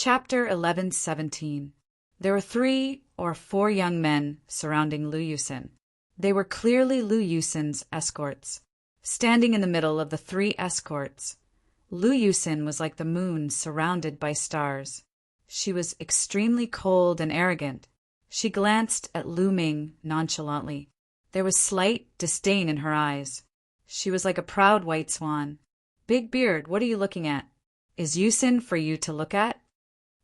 Chapter 11:17. There were 3 or 4 young men surrounding Lu Yusin. They were clearly Lu Yusin's escorts. Standing in the middle of the 3 escorts, Lu Yusin was like the moon surrounded by stars. She was extremely cold and arrogant. She glanced at Lu Ming nonchalantly. There was slight disdain in her eyes. She was like a proud white swan. "Big beard, what are you looking at? Is Yusin for you to look at?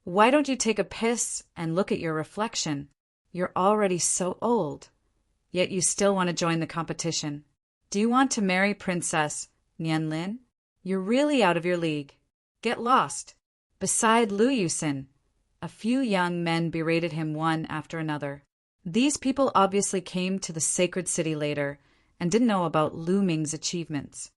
Why don't you take a piss and look at your reflection? You're already so old. Yet you still want to join the competition. Do you want to marry Princess Nianlin? You're really out of your league. Get lost." Beside Lu Yusin, a few young men berated him one after another. These people obviously came to the sacred city later and didn't know about Lu Ming's achievements.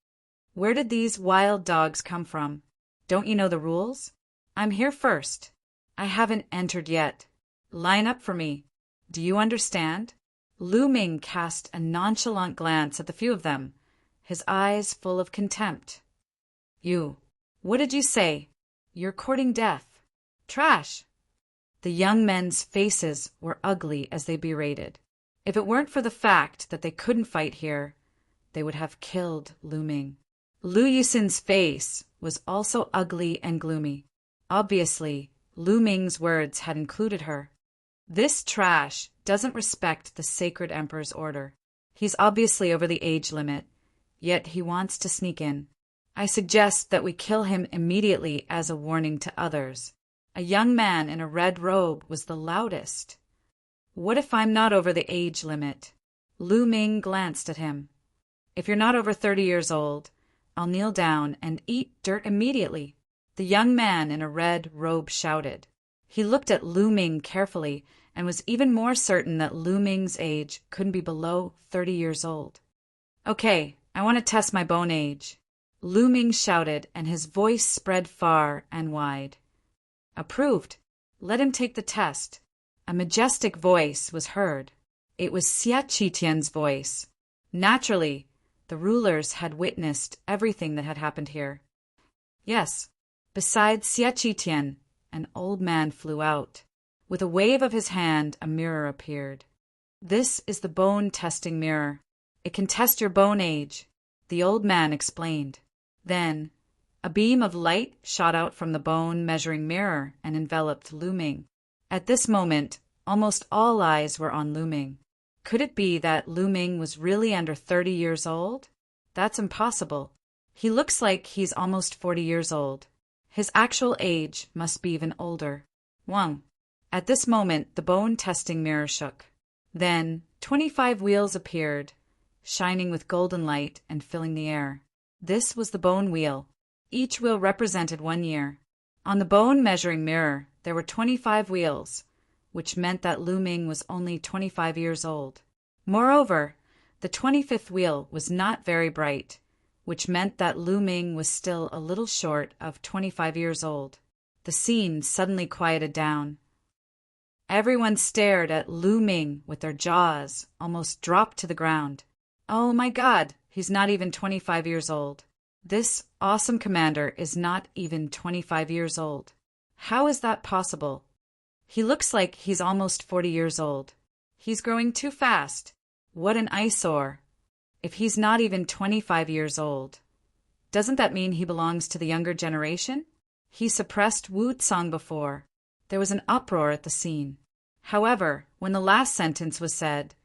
Where did these wild dogs come from? Don't you know the rules? I'm here first. I haven't entered yet. Line up for me. Do you understand? Lu Ming cast a nonchalant glance at the few of them, his eyes full of contempt. "You. What did you say? You're courting death. Trash." The young men's faces were ugly as they berated. If it weren't for the fact that they couldn't fight here, they would have killed Lu Ming. Lu Yusin's face was also ugly and gloomy. Obviously, Lu Ming's words had included her. This trash doesn't respect the sacred emperor's order. He's obviously over the age limit, yet he wants to sneak in. I suggest that we kill him immediately as a warning to others. A young man in a red robe was the loudest. "What if I'm not over the age limit?" Lu Ming glanced at him. "If you're not over 30 years old, I'll kneel down and eat dirt immediately," the young man in a red robe shouted. He looked at Lu Ming carefully and was even more certain that Lu Ming's age couldn't be below 30 years old. "Okay, I want to test my bone age," Lu Ming shouted, and his voice spread far and wide. "Approved. Let him take the test." A majestic voice was heard. It was Xia Qitian's voice. Naturally, the rulers had witnessed everything that had happened here. Yes, beside Xia Qitian, an old man flew out. With a wave of his hand, a mirror appeared. "This is the bone testing mirror. It can test your bone age," the old man explained. Then, a beam of light shot out from the bone measuring mirror and enveloped Lu Ming. At this moment, almost all eyes were on Lu Ming. Could it be that Lu Ming was really under 30 years old? That's impossible. He looks like he's almost 40 years old. His actual age must be even older. Wang. At this moment, the bone testing mirror shook. Then, 25 wheels appeared, shining with golden light and filling the air. This was the bone wheel. Each wheel represented 1 year. On the bone measuring mirror, there were 25 wheels, which meant that Lu Ming was only 25 years old. Moreover, the 25th wheel was not very bright, which meant that Lu Ming was still a little short of 25 years old. The scene suddenly quieted down. Everyone stared at Lu Ming with their jaws almost dropped to the ground. "Oh my God, he's not even 25 years old. This awesome commander is not even 25 years old. How is that possible? He looks like he's almost 40 years old. He's growing too fast. What an eyesore. If he's not even 25 years old, doesn't that mean he belongs to the younger generation? He suppressed Wu Tsang before." There was an uproar at the scene. However, when the last sentence was said,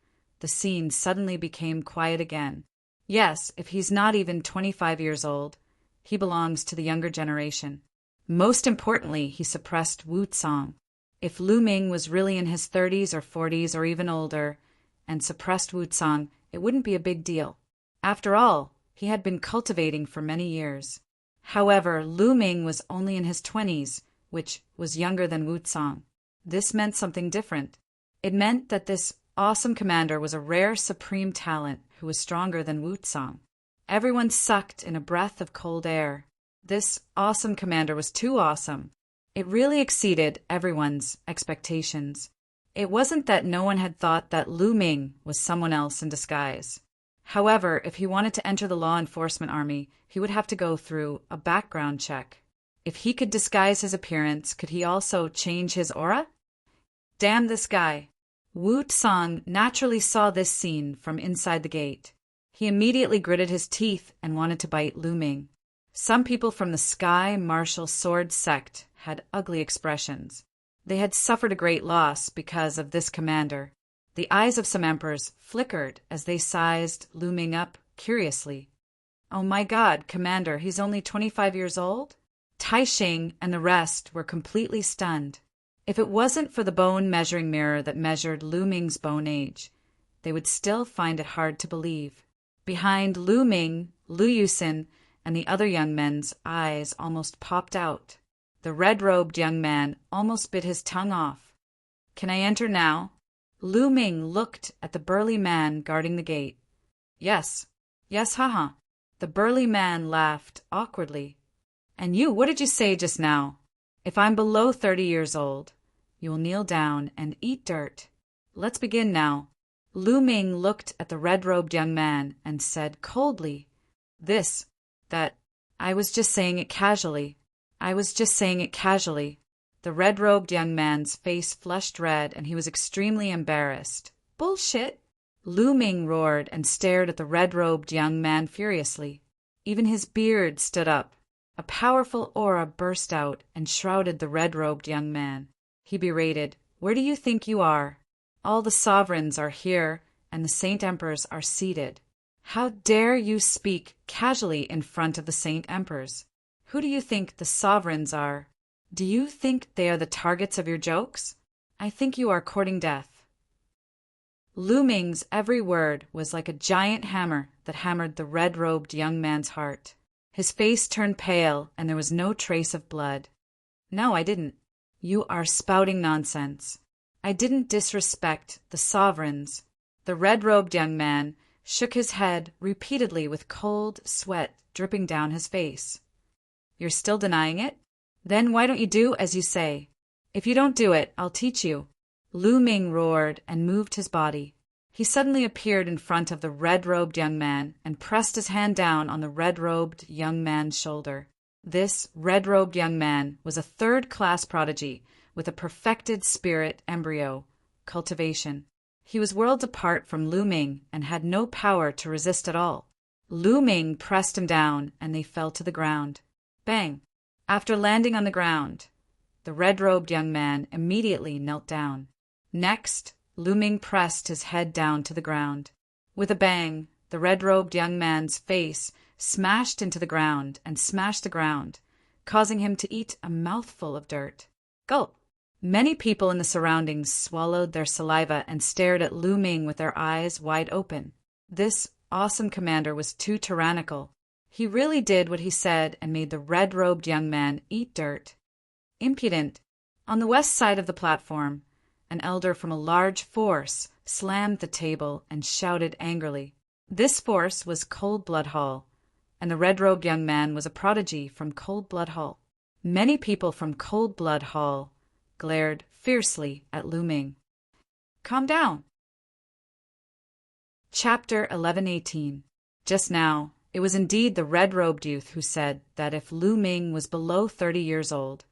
the scene suddenly became quiet again. Yes, if he's not even 25 years old, he belongs to the younger generation. Most importantly, he suppressed Wu Tsang. If Lu Ming was really in his 30s or 40s or even older, and suppressed Wu Tsang, it wouldn't be a big deal. After all, he had been cultivating for many years. However, Lu Ming was only in his 20s, which was younger than Wu Tsang. This meant something different. It meant that this awesome commander was a rare supreme talent who was stronger than Wu Tsang. Everyone sucked in a breath of cold air. This awesome commander was too awesome. It really exceeded everyone's expectations. It wasn't that no one had thought that Lu Ming was someone else in disguise. However, if he wanted to enter the law enforcement army, he would have to go through a background check. If he could disguise his appearance, could he also change his aura? Damn this guy. Wu Tsang naturally saw this scene from inside the gate. He immediately gritted his teeth and wanted to bite Lu Ming. Some people from the Sky Martial Sword sect had ugly expressions. They had suffered a great loss because of this commander. The eyes of some emperors flickered as they sized Lu Ming up curiously. Oh my God, Commander, he's only 25 years old? Tai Xing and the rest were completely stunned. If it wasn't for the bone measuring mirror that measured Lu Ming's bone age, they would still find it hard to believe. Behind Lu Ming, Lu Yusin, and the other young men's eyes almost popped out. The red-robed young man almost bit his tongue off. Can I enter now? Lu Ming looked at the burly man guarding the gate. Yes, haha. The burly man laughed awkwardly. And you, what did you say just now? If I'm below 30 years old, you will kneel down and eat dirt. Let's begin now. Lu Ming looked at the red-robed young man and said coldly, I was just saying it casually. The red-robed young man's face flushed red and he was extremely embarrassed. Bullshit! Lu Ming roared and stared at the red-robed young man furiously. Even his beard stood up. A powerful aura burst out and shrouded the red-robed young man. He berated, "Where do you think you are? All the sovereigns are here, and the Saint Emperors are seated. How dare you speak casually in front of the Saint Emperors? Who do you think the sovereigns are? Do you think they are the targets of your jokes? I think you are courting death." Lu Ming's every word was like a giant hammer that hammered the red-robed young man's heart. His face turned pale, and there was no trace of blood. "No, I didn't. You are spouting nonsense. I didn't disrespect the sovereigns." The red-robed young man shook his head repeatedly with cold sweat dripping down his face. "You're still denying it? Then why don't you do as you say? If you don't do it, I'll teach you." Lu Ming roared and moved his body. He suddenly appeared in front of the red-robed young man and pressed his hand down on the red-robed young man's shoulder. This red-robed young man was a third-class prodigy with a perfected spirit embryo cultivation. He was worlds apart from Lu Ming and had no power to resist at all. Lu Ming pressed him down and they fell to the ground. Bang! After landing on the ground, the red-robed young man immediately knelt down. Next, Lu Ming pressed his head down to the ground. With a bang, the red-robed young man's face smashed into the ground and smashed the ground, causing him to eat a mouthful of dirt. Gulp! Many people in the surroundings swallowed their saliva and stared at Lu Ming with their eyes wide open. This awesome commander was too tyrannical. He really did what he said and made the red-robed young man eat dirt. Impudent! On the west side of the platform, an elder from a large force slammed the table and shouted angrily. This force was Cold Blood Hall, and the red-robed young man was a prodigy from Cold Blood Hall. Many people from Cold Blood Hall glared fiercely at Lu Ming. Calm down. Chapter 1118. Just now, it was indeed the red-robed youth who said that if Lu Ming was below 30 years old,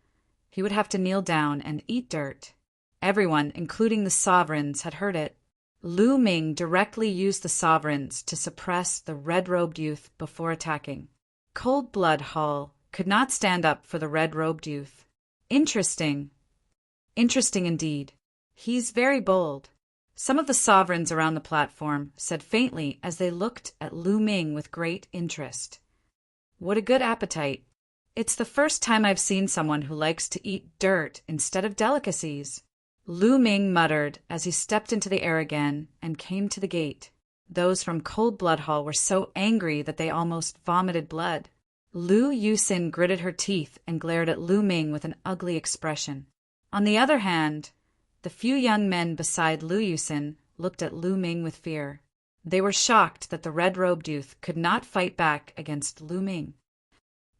he would have to kneel down and eat dirt. Everyone, including the sovereigns, had heard it. Lu Ming directly used the sovereigns to suppress the red-robed youth before attacking. Cold Blood Hall could not stand up for the red-robed youth. Interesting. Interesting indeed. He's very bold. Some of the sovereigns around the platform said faintly as they looked at Lu Ming with great interest. What a good appetite. It's the first time I've seen someone who likes to eat dirt instead of delicacies. Lu Ming muttered as he stepped into the air again and came to the gate. Those from Cold Blood Hall were so angry that they almost vomited blood. Lu Yusin gritted her teeth and glared at Lu Ming with an ugly expression. On the other hand, the few young men beside Lu Yusin looked at Lu Ming with fear. They were shocked that the red-robed youth could not fight back against Lu Ming.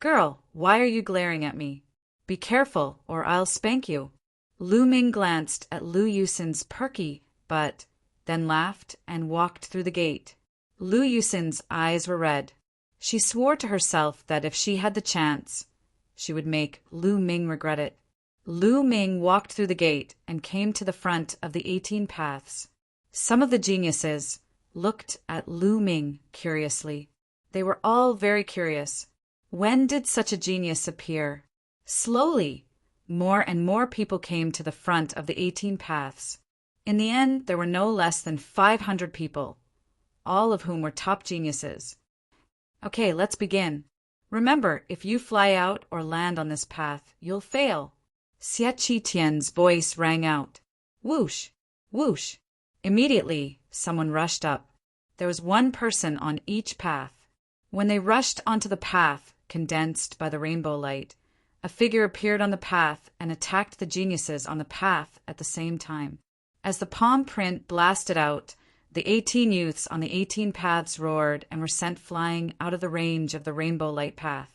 "Girl, why are you glaring at me? Be careful, or I'll spank you." Lu Ming glanced at Lu Yusin's perky butt, then laughed and walked through the gate. Lu Yusin's eyes were red. She swore to herself that if she had the chance, she would make Lu Ming regret it. Lu Ming walked through the gate and came to the front of the 18 paths. Some of the geniuses looked at Lu Ming curiously. They were all very curious. When did such a genius appear? Slowly, more and more people came to the front of the 18 paths. In the end, there were no less than 500 people, all of whom were top geniuses. Okay, let's begin. Remember, if you fly out or land on this path, you'll fail. Xie Qitian's voice rang out. Whoosh! Whoosh! Immediately, someone rushed up. There was one person on each path. When they rushed onto the path, condensed by the rainbow light, a figure appeared on the path and attacked the geniuses on the path at the same time. As the palm print blasted out, the 18 youths on the 18 paths roared and were sent flying out of the range of the rainbow light path.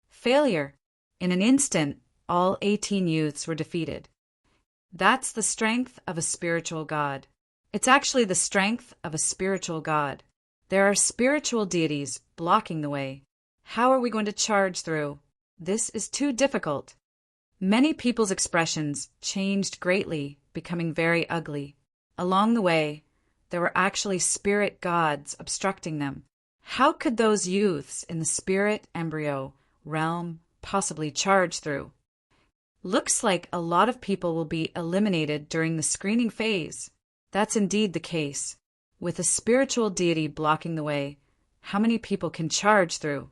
Failure! In an instant, all 18 youths were defeated. That's the strength of a spiritual god. It's actually the strength of a spiritual god. There are spiritual deities blocking the way. How are we going to charge through? This is too difficult. Many people's expressions changed greatly, becoming very ugly. Along the way, there were actually spirit gods obstructing them. How could those youths in the spirit embryo realm possibly charge through? Looks like a lot of people will be eliminated during the screening phase. That's indeed the case. With a spiritual deity blocking the way, how many people can charge through?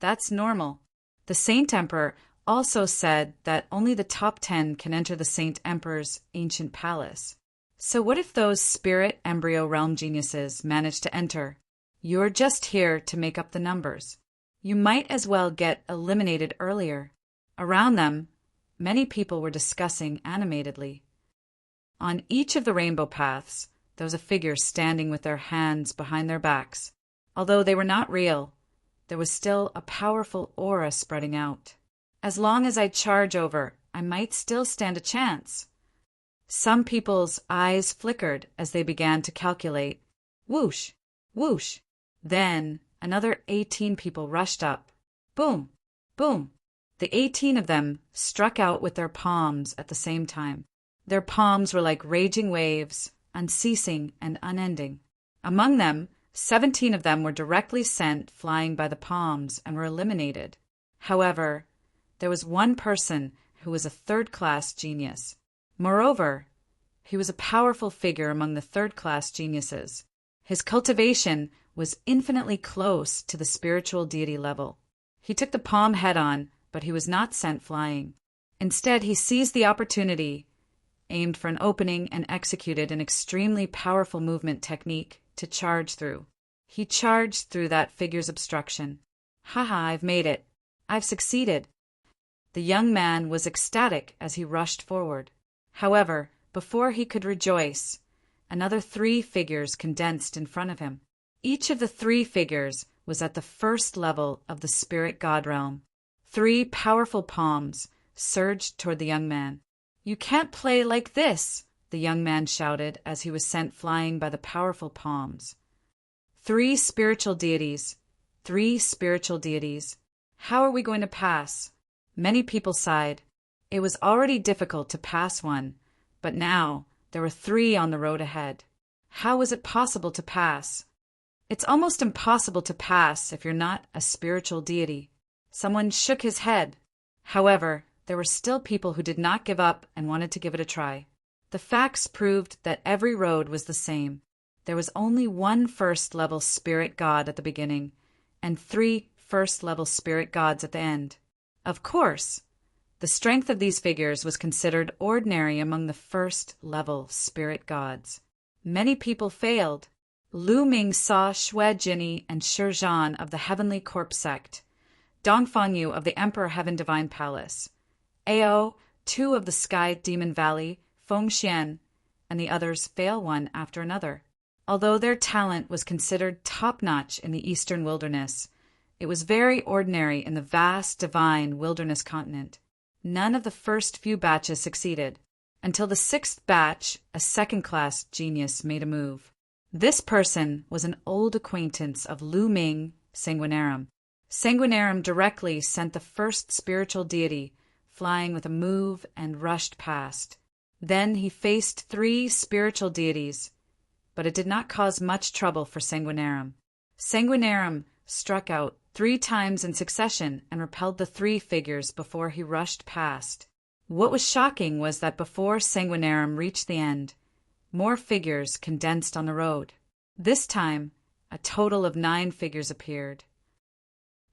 That's normal. The Saint Emperor also said that only the top 10 can enter the Saint Emperor's ancient palace. So what if those spirit embryo realm geniuses manage to enter? You're just here to make up the numbers. You might as well get eliminated earlier. Around them, many people were discussing animatedly. On each of the rainbow paths, there was a figure standing with their hands behind their backs. Although they were not real, there was still a powerful aura spreading out. As long as I charge over, I might still stand a chance. Some people's eyes flickered as they began to calculate. Whoosh! Whoosh! Then another 18 people rushed up. Boom! Boom! The 18 of them struck out with their palms at the same time. Their palms were like raging waves, unceasing and unending. Among them, 17 of them were directly sent flying by the palms and were eliminated. However, there was one person who was a third-class genius. Moreover, he was a powerful figure among the third-class geniuses. His cultivation was infinitely close to the spiritual deity level. He took the palm head-on, but he was not sent flying. Instead, he seized the opportunity, aimed for an opening, and executed an extremely powerful movement technique to charge through. He charged through that figure's obstruction. Haha, I've made it. I've succeeded. The young man was ecstatic as he rushed forward. However, before he could rejoice, another 3 figures condensed in front of him. Each of the 3 figures was at the first level of the spirit god realm. 3 powerful palms surged toward the young man. You can't play like this, the young man shouted as he was sent flying by the powerful palms. 3 spiritual deities. 3 spiritual deities. How are we going to pass? Many people sighed. It was already difficult to pass one, but now there were 3 on the road ahead. How was it possible to pass? It's almost impossible to pass if you're not a spiritual deity. Someone shook his head. However, there were still people who did not give up and wanted to give it a try. The facts proved that every road was the same. There was only one first-level spirit god at the beginning, and 3 first-level spirit gods at the end. Of course, the strength of these figures was considered ordinary among the first-level spirit gods. Many people failed. Lu Ming saw Xue Jinni and Shi Zhan of the Heavenly Corpse sect, Dongfang Yu of the Emperor Heaven Divine Palace, Ao, 2 of the Sky Demon Valley, Feng Xian, and the others fail one after another. Although their talent was considered top-notch in the Eastern Wilderness, it was very ordinary in the vast divine wilderness continent. None of the first few batches succeeded. Until the 6th batch, a second-class genius made a move. This person was an old acquaintance of Lu Ming, Sanguinarum. Sanguinarum directly sent the first spiritual deity flying with a move and rushed past. Then he faced 3 spiritual deities, but it did not cause much trouble for Sanguinarum. Sanguinarum struck out 3 times in succession and repelled the 3 figures before he rushed past. What was shocking was that before Sanguinarum reached the end, more figures condensed on the road. This time, a total of 9 figures appeared.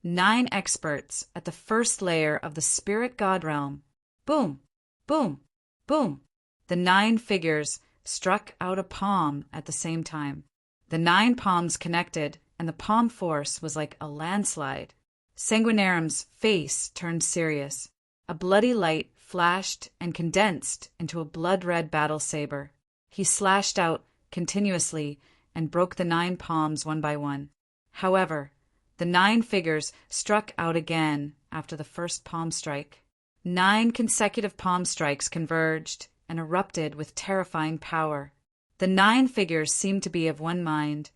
9 experts at the first layer of the spirit god realm. Boom, boom, boom. The 9 figures struck out a palm at the same time. The 9 palms connected, and the palm force was like a landslide. Sanguinarum's face turned serious. A bloody light flashed and condensed into a blood-red battle saber. He slashed out continuously and broke the 9 palms one by one. However, the 9 figures struck out again after the first palm strike. 9 consecutive palm strikes converged and erupted with terrifying power. The 9 figures seemed to be of one mind,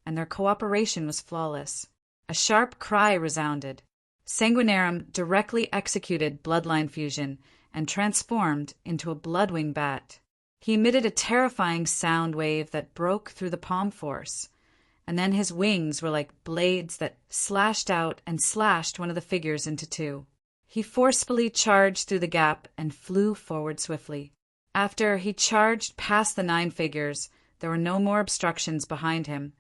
and their cooperation was flawless. A sharp cry resounded. Sanguinarum directly executed bloodline fusion and transformed into a bloodwing bat. He emitted a terrifying sound wave that broke through the palm force, and then his wings were like blades that slashed out and slashed one of the figures into 2. He forcefully charged through the gap and flew forward swiftly. After he charged past the 9 figures, there were no more obstructions behind him,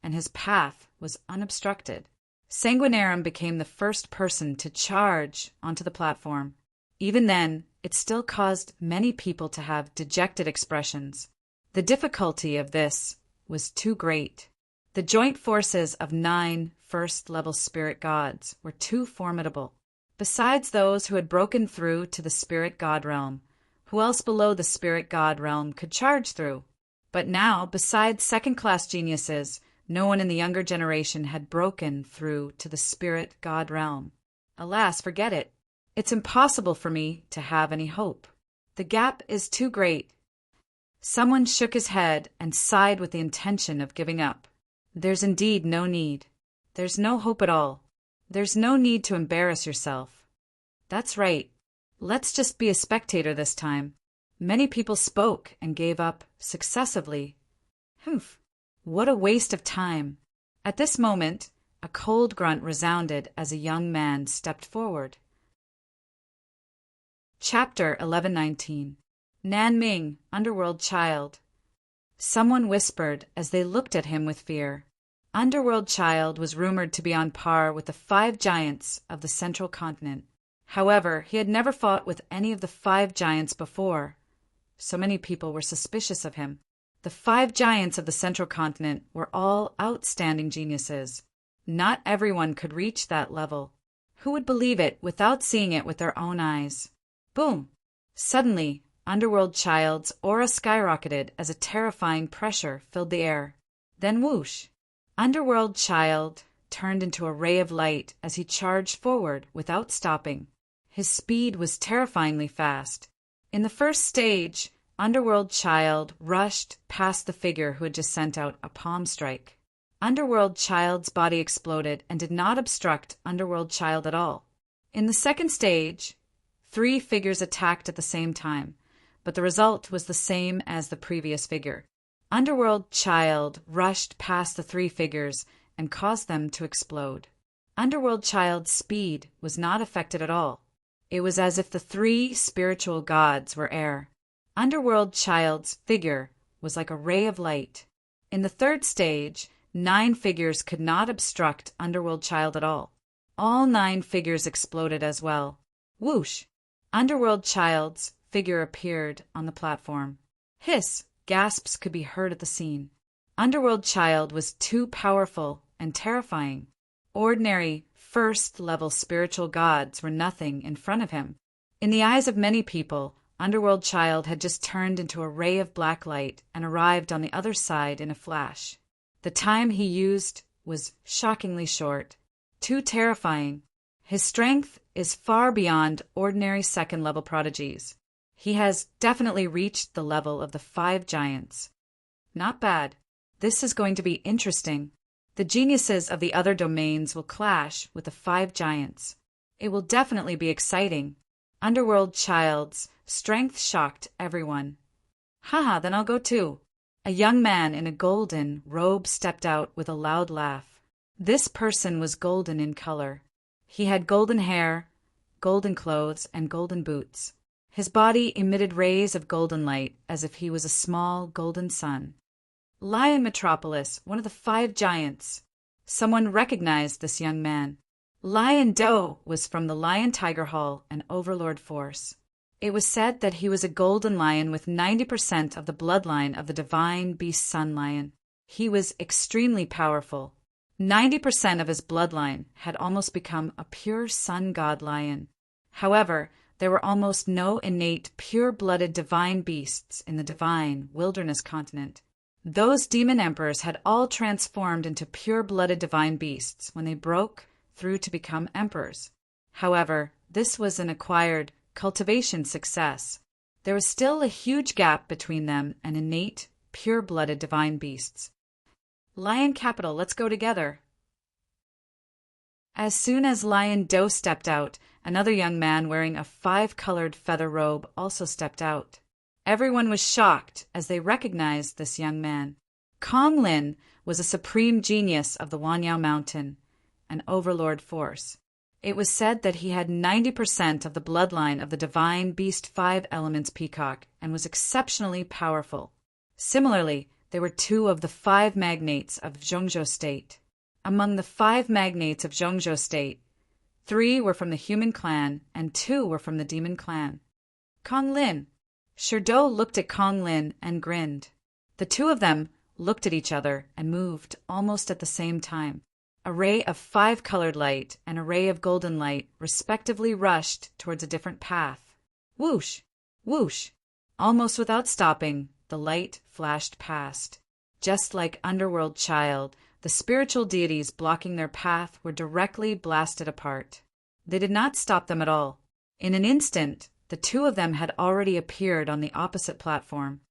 and his path was unobstructed. Sanguinarum became the first person to charge onto the platform. Even then, it still caused many people to have dejected expressions. The difficulty of this was too great. The joint forces of 9 first-level spirit gods were too formidable. Besides those who had broken through to the spirit god realm, who else below the spirit god realm could charge through? But now, besides second-class geniuses, no one in the younger generation had broken through to the spirit god realm. Alas, forget it. It's impossible for me to have any hope. The gap is too great. Someone shook his head and sighed with the intention of giving up. There's indeed no need. There's no hope at all. There's no need to embarrass yourself. That's right. Let's just be a spectator this time. Many people spoke and gave up successively. Humph. What a waste of time. At this moment, a cold grunt resounded as a young man stepped forward. Chapter 1119. Nan Ming, Underworld Child. Someone whispered as they looked at him with fear. Underworld Child was rumored to be on par with the 5 giants of the central continent. However, he had never fought with any of the 5 giants before. So many people were suspicious of him. The 5 giants of the central continent were all outstanding geniuses. Not everyone could reach that level. Who would believe it without seeing it with their own eyes? Boom! Suddenly, Underworld Child's aura skyrocketed as a terrifying pressure filled the air. Then whoosh! Underworld Child turned into a ray of light as he charged forward without stopping. His speed was terrifyingly fast. In the first stage, Underworld Child rushed past the figure who had just sent out a palm strike. Underworld Child's body exploded and did not obstruct Underworld Child at all. In the second stage, 3 figures attacked at the same time, but the result was the same as the previous figure. Underworld Child rushed past the 3 figures and caused them to explode. Underworld Child's speed was not affected at all. It was as if the 3 spiritual gods were air. Underworld Child's figure was like a ray of light. In the third stage, 9 figures could not obstruct Underworld Child at all. All 9 figures exploded as well. Whoosh! Underworld Child's figure appeared on the platform. Hiss! Gasps could be heard at the scene. Underworld Child was too powerful and terrifying. Ordinary, first-level spiritual gods were nothing in front of him. In the eyes of many people, Underworld Child had just turned into a ray of black light and arrived on the other side in a flash. The time he used was shockingly short. Too terrifying. His strength is far beyond ordinary second-level prodigies. He has definitely reached the level of the 5 giants. Not bad. This is going to be interesting. The geniuses of the other domains will clash with the 5 giants. It will definitely be exciting. Underworld child's strength shocked everyone. Haha, then I'll go too. A young man in a golden robe stepped out with a loud laugh. This person was golden in color. He had golden hair, golden clothes, and golden boots. His body emitted rays of golden light as if he was a small golden sun. Lion Metropolis, one of the 5 giants. Someone recognized this young man. Lion Do was from the Lion Tiger Hall and Overlord Force. It was said that he was a golden lion with 90% of the bloodline of the divine beast Sun Lion. He was extremely powerful. 90% of his bloodline had almost become a pure sun god lion. However, there were almost no innate pure-blooded divine beasts in the divine wilderness continent. Those demon emperors had all transformed into pure-blooded divine beasts when they broke through to become emperors. However, this was an acquired cultivation success. There was still a huge gap between them and innate, pure-blooded divine beasts. Lion Capital, let's go together. As soon as Lion Do stepped out, another young man wearing a 5-colored feather robe also stepped out. Everyone was shocked as they recognized this young man. Kong Lin was a supreme genius of the Wanyao Mountain, an overlord force. It was said that he had 90% of the bloodline of the divine beast 5 elements peacock and was exceptionally powerful. Similarly, there were 2 of the 5 magnates of Zhongzhou State. Among the 5 magnates of Zhongzhou State, 3 were from the human clan and 2 were from the demon clan. Kong Lin. Sherdou looked at Kong Lin and grinned. The 2 of them looked at each other and moved almost at the same time. A ray of 5-colored light and a ray of golden light respectively rushed towards a different path. Whoosh! Whoosh! Almost without stopping, the light flashed past. Just like Underworld Child, the spiritual deities blocking their path were directly blasted apart. They did not stop them at all. In an instant, the 2 of them had already appeared on the opposite platform.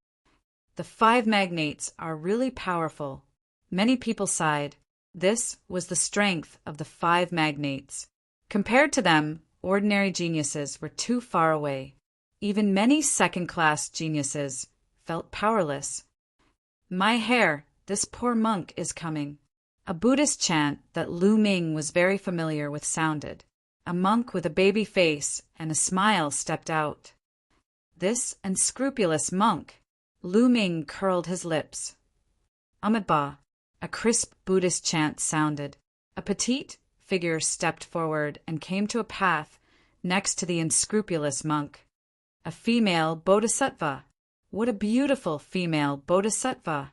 The 5 magnates are really powerful. Many people sighed. This was the strength of the 5 magnates. Compared to them, ordinary geniuses were too far away. Even many second-class geniuses felt powerless. My hair, this poor monk is coming. A Buddhist chant that Lu Ming was very familiar with sounded. A monk with a baby face and a smile stepped out. This unscrupulous monk. Lu Ming curled his lips. Amitabha. A crisp Buddhist chant sounded. A petite figure stepped forward and came to a path next to the unscrupulous monk. A female bodhisattva. What a beautiful female bodhisattva!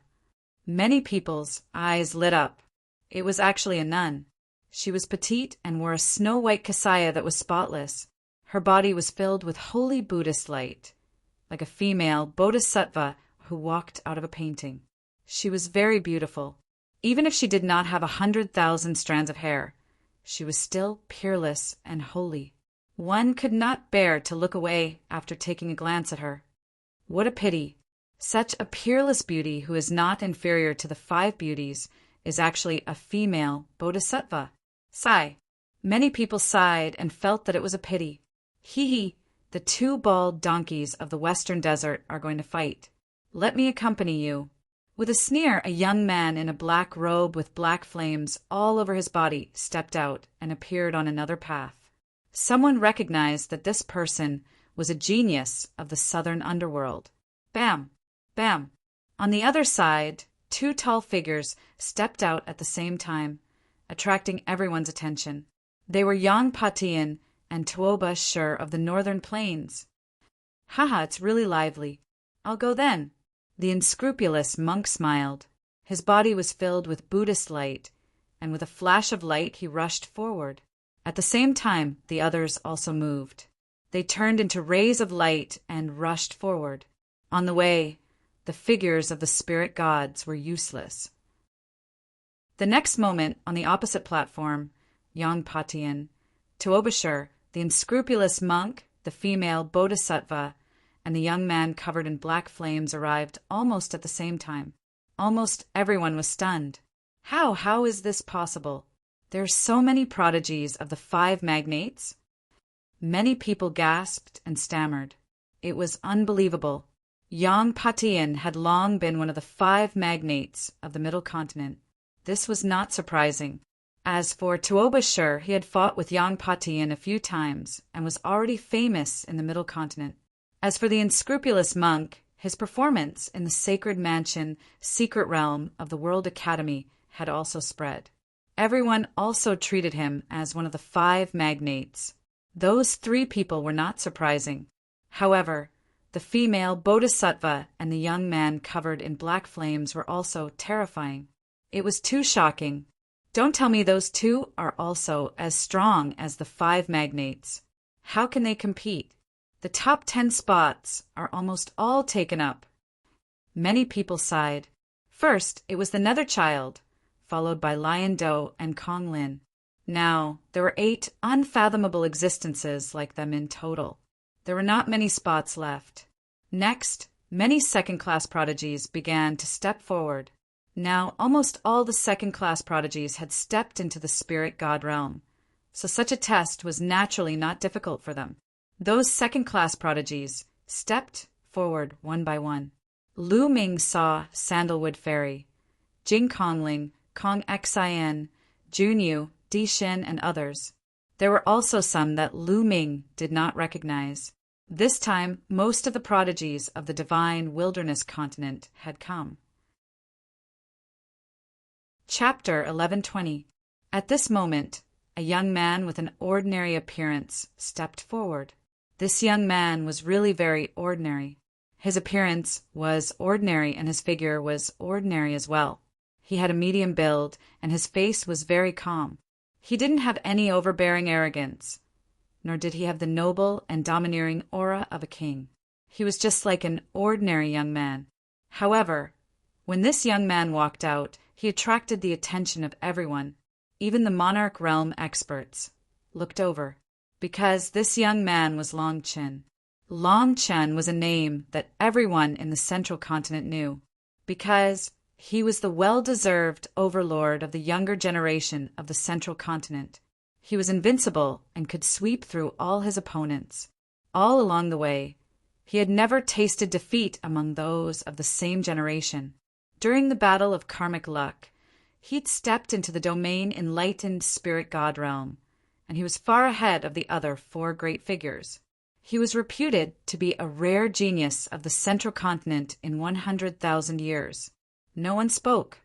Many people's eyes lit up. It was actually a nun. She was petite and wore a snow-white kasaya that was spotless. Her body was filled with holy Buddhist light, like a female bodhisattva who walked out of a painting. She was very beautiful. Even if she did not have 100,000 strands of hair, she was still peerless and holy. One could not bear to look away after taking a glance at her. What a pity! Such a peerless beauty who is not inferior to the 5 beauties is actually a female bodhisattva. Sigh. Many people sighed and felt that it was a pity. Hee, the 2 bald donkeys of the western desert are going to fight. Let me accompany you. With a sneer, a young man in a black robe with black flames all over his body stepped out and appeared on another path. Someone recognized that this person was a genius of the southern underworld. Bam! Bam! On the other side, 2 tall figures stepped out at the same time, attracting everyone's attention. They were Yang Patian and Tuoba Shur of the northern plains. Haha, it's really lively. I'll go then. The unscrupulous monk smiled. His body was filled with Buddhist light, and with a flash of light he rushed forward. At the same time, the others also moved. They turned into rays of light and rushed forward. On the way, the figures of the spirit gods were useless. The next moment, on the opposite platform, Yang Patian, Tuobashur, the unscrupulous monk, the female bodhisattva, and the young man covered in black flames arrived almost at the same time. Almost everyone was stunned. How is this possible? There are so many prodigies of the five magnates. Many people gasped and stammered. It was unbelievable. Yang Patian had long been one of the five magnates of the Middle Continent. This was not surprising. As for Tuobashir, he had fought with Yang Patian a few times and was already famous in the Middle Continent. As for the unscrupulous monk, his performance in the sacred mansion, secret realm of the World Academy had also spread. Everyone also treated him as one of the five magnates. Those three people were not surprising. However, the female bodhisattva and the young man covered in black flames were also terrifying. It was too shocking. Don't tell me those two are also as strong as the five magnates. How can they compete? The top 10 spots are almost all taken up. Many people sighed. First, it was the Nether Child, followed by Lion Do and Kong Lin. Now, there were 8 unfathomable existences like them in total. There were not many spots left. Next, many second-class prodigies began to step forward. Now, almost all the second-class prodigies had stepped into the spirit god realm, so such a test was naturally not difficult for them. Those second-class prodigies stepped forward one by one. Lu Ming saw Sandalwood Fairy, Jing Kongling, Kong Xian, Junyu, Di Shin, and others. There were also some that Lu Ming did not recognize. This time, most of the prodigies of the divine wilderness continent had come. Chapter 1120. At this moment, a young man with an ordinary appearance stepped forward. This young man was really very ordinary. His appearance was ordinary and his figure was ordinary as well. He had a medium build and his face was very calm. He didn't have any overbearing arrogance, nor did he have the noble and domineering aura of a king. He was just like an ordinary young man. However, when this young man walked out, he attracted the attention of everyone. Even the monarch realm experts looked over, because this young man was Long Chen. Long Chen was a name that everyone in the central continent knew, because he was the well-deserved overlord of the younger generation of the central continent. He was invincible and could sweep through all his opponents. All along the way, he had never tasted defeat among those of the same generation. During the Battle of Karmic Luck, he'd stepped into the domain enlightened spirit god realm, and he was far ahead of the other 4 great figures. He was reputed to be a rare genius of the central continent in 100,000 years. No one spoke.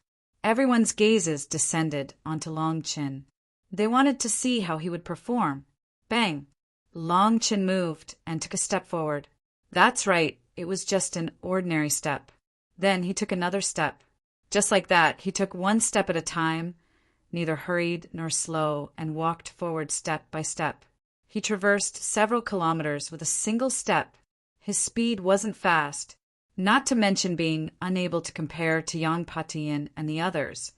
Everyone's gazes descended onto Long Chen. They wanted to see how he would perform. Bang! Long Chen moved and took a step forward. That's right, it was just an ordinary step. Then he took another step. Just like that, he took 1 step at a time, neither hurried nor slow, and walked forward step by step. He traversed several kilometers with a single step. His speed wasn't fast, not to mention being unable to compare to Yang Patian and the others.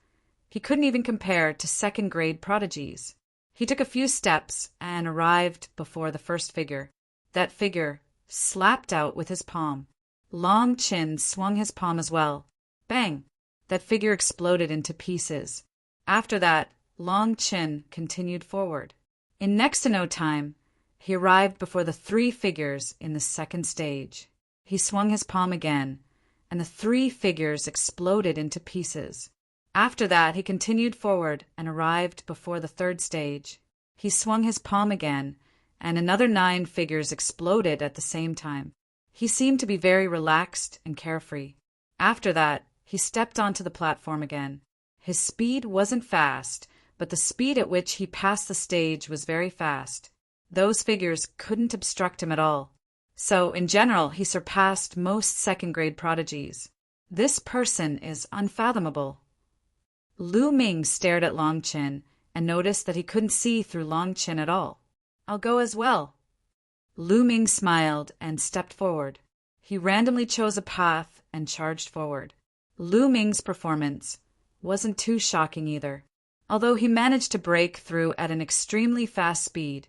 He couldn't even compare to second-grade prodigies. He took a few steps and arrived before the first figure. That figure slapped out with his palm. Long Chen swung his palm as well. Bang! That figure exploded into pieces. After that, Long Chen continued forward. In next to no time, he arrived before the 3 figures in the second stage. He swung his palm again, and the 3 figures exploded into pieces. After that, he continued forward and arrived before the 3rd stage. He swung his palm again, and another 9 figures exploded at the same time. He seemed to be very relaxed and carefree. After that, he stepped onto the platform again. His speed wasn't fast, but the speed at which he passed the stage was very fast. Those figures couldn't obstruct him at all. So, in general, he surpassed most second-grade prodigies. This person is unfathomable. Lu Ming stared at Long Chen and noticed that he couldn't see through Long Chen at all. I'll go as well. Lu Ming smiled and stepped forward. He randomly chose a path and charged forward. Lu Ming's performance wasn't too shocking either. Although he managed to break through at an extremely fast speed,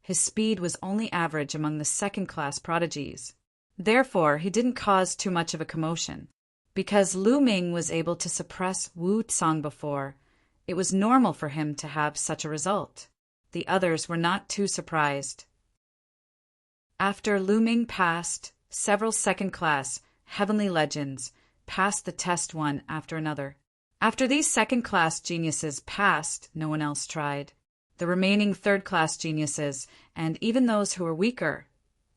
his speed was only average among the second-class prodigies. Therefore, he didn't cause too much of a commotion. Because Lu Ming was able to suppress Wu Tsang before, it was normal for him to have such a result. The others were not too surprised. After Lu Ming passed, several second-class heavenly legends passed the test one after another. After these second-class geniuses passed, no one else tried. The remaining third-class geniuses, and even those who were weaker,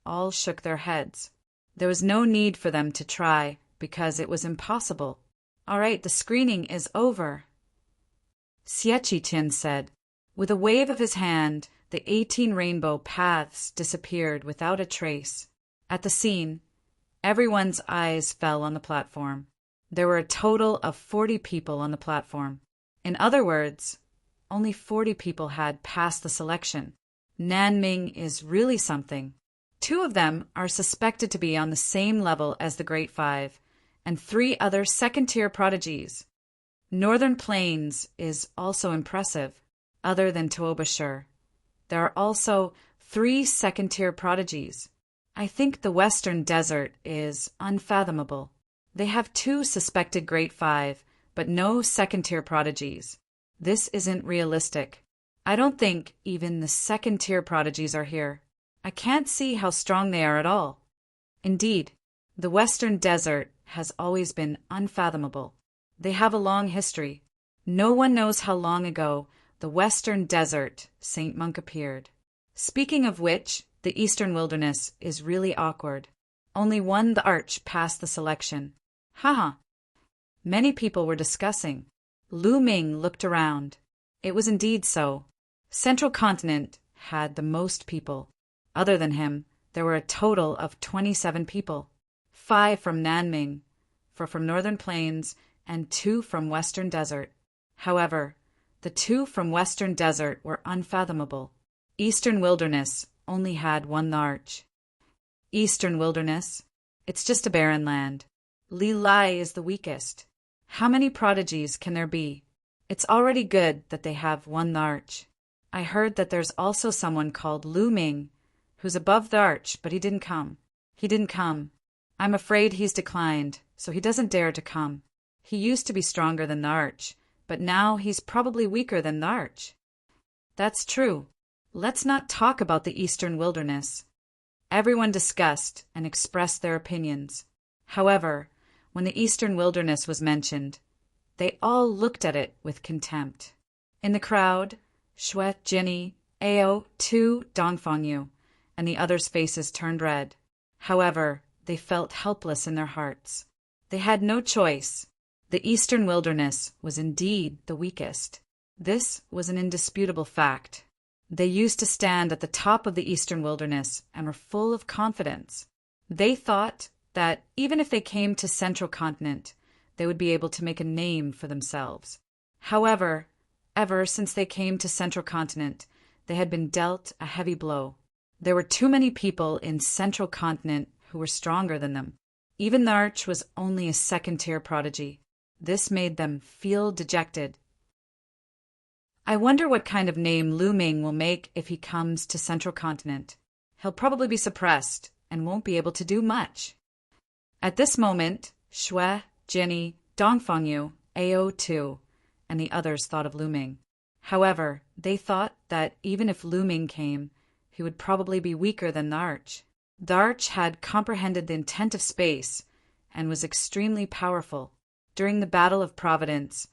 all shook their heads. There was no need for them to try, because it was impossible. "All right, the screening is over," Xie Qin said. With a wave of his hand, the 18 rainbow paths disappeared without a trace. At the scene, everyone's eyes fell on the platform. There were a total of 40 people on the platform. In other words, only 40 people had passed the selection. Nanming is really something. 2 of them are suspected to be on the same level as the Great Five, and 3 other second-tier prodigies. Northern Plains is also impressive, other than Tuobashir. There are also 3 second-tier prodigies. I think the Western Desert is unfathomable. They have 2 suspected Great Five, but no second-tier prodigies. This isn't realistic. I don't think even the second-tier prodigies are here. I can't see how strong they are at all. Indeed, the Western Desert has always been unfathomable. They have a long history. No one knows how long ago the Western Desert Saint Monk appeared. Speaking of which, the Eastern Wilderness is really awkward. Only one the Arch passed the selection. Haha. Many people were discussing. Lu Ming looked around. It was indeed so. Central Continent had the most people. Other than him, there were a total of 27 people. 5 from Nanming, 4 from Northern Plains, and 2 from Western Desert. However, the 2 from Western Desert were unfathomable. Eastern Wilderness only had 1 the Arch. Eastern Wilderness? It's just a barren land. Li Lai is the weakest. How many prodigies can there be? It's already good that they have 1 the Arch. I heard that there's also someone called Lu Ming, who's above the Arch, but he didn't come. I'm afraid he's declined, so he doesn't dare to come. He used to be stronger than the Arch, but now he's probably weaker than the Arch. That's true. Let's not talk about the Eastern Wilderness. Everyone discussed and expressed their opinions. However, when the Eastern Wilderness was mentioned, they all looked at it with contempt. In the crowd, Shui, Jinny, Ao, Tu, Dongfangyu, and the others' faces turned red. However, they felt helpless in their hearts. They had no choice. The Eastern Wilderness was indeed the weakest. This was an indisputable fact. They used to stand at the top of the Eastern Wilderness and were full of confidence. They thought that even if they came to Central Continent, they would be able to make a name for themselves. However, ever since they came to Central Continent, they had been dealt a heavy blow. There were too many people in Central Continent who were stronger than them. Even the Arch was only a second-tier prodigy. This made them feel dejected. I wonder what kind of name Lu Ming will make if he comes to Central Continent. He'll probably be suppressed and won't be able to do much. At this moment, Shui, Jinny, Dongfangyu, Ao too, and the others thought of Lu Ming. However, they thought that even if Lu Ming came, he would probably be weaker than the Arch. The Arch had comprehended the intent of space and was extremely powerful. During the Battle of Providence,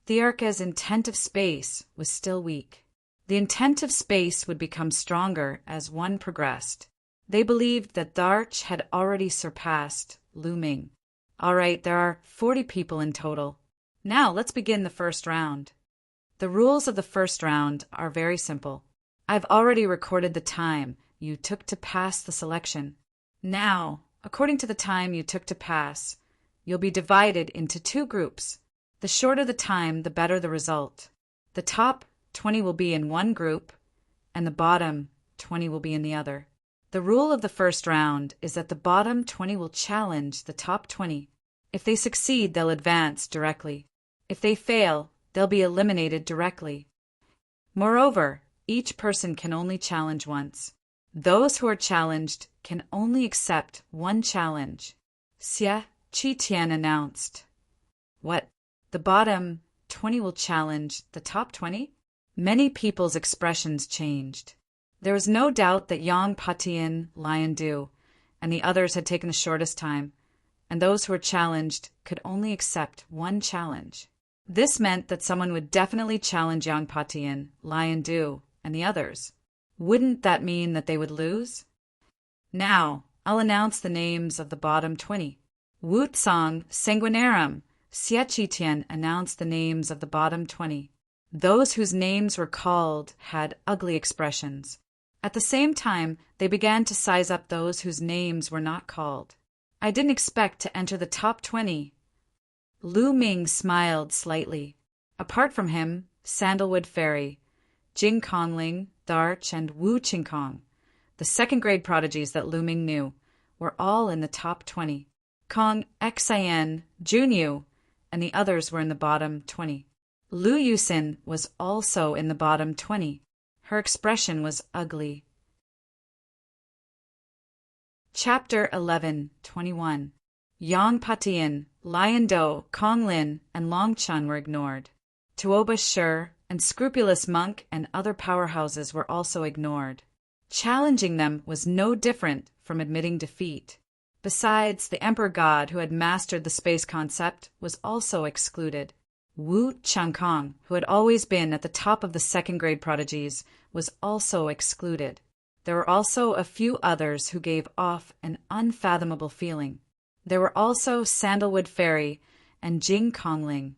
Thearka's intent of space was still weak. The intent of space would become stronger as one progressed. They believed that the Arch had already surpassed Lu Ming. All right, there are 40 people in total. Now let's begin the first round. The rules of the first round are very simple. I've already recorded the time you took to pass the selection. Now, according to the time you took to pass, you'll be divided into 2 groups. The shorter the time, the better the result. The top 20 will be in one group, and the bottom 20 will be in the other. The rule of the first round is that the bottom 20 will challenge the top 20. If they succeed, they'll advance directly. If they fail, they'll be eliminated directly. Moreover, each person can only challenge once. Those who are challenged can only accept one challenge. Xie Tian announced. What? The bottom 20 will challenge the top 20? Many people's expressions changed. There was no doubt that Yang Patian, Lion Du, and the others had taken the shortest time, and those who were challenged could only accept one challenge. This meant that someone would definitely challenge Yang Patian, Lion Du, and the others. Wouldn't that mean that they would lose? Now, I'll announce the names of the bottom 20. Wu Tsang, Sanguinarum, Xie Tian announced the names of the bottom 20. Those whose names were called had ugly expressions. At the same time, they began to size up those whose names were not called. I didn't expect to enter the top 20. Lu Ming smiled slightly. Apart from him, Sandalwood Fairy, Jing Kongling, Darch, and Wu Qingkong, the second-grade prodigies that Lu Ming knew, were all in the top 20. Kong Xian, Junyu, and the others were in the bottom 20. Lu Yusin was also in the bottom 20. Her expression was ugly. Chapter 11:21. Yang Patian, Lion Do, Kong Lin, and Long Chun were ignored. Tuoba Shi and Scrupulous Monk and other powerhouses were also ignored. Challenging them was no different from admitting defeat. Besides, the Emperor God, who had mastered the space concept, was also excluded. Wu Changkong, who had always been at the top of the second-grade prodigies, was also excluded. There were also a few others who gave off an unfathomable feeling. There were also Sandalwood Fairy and Jing Kongling,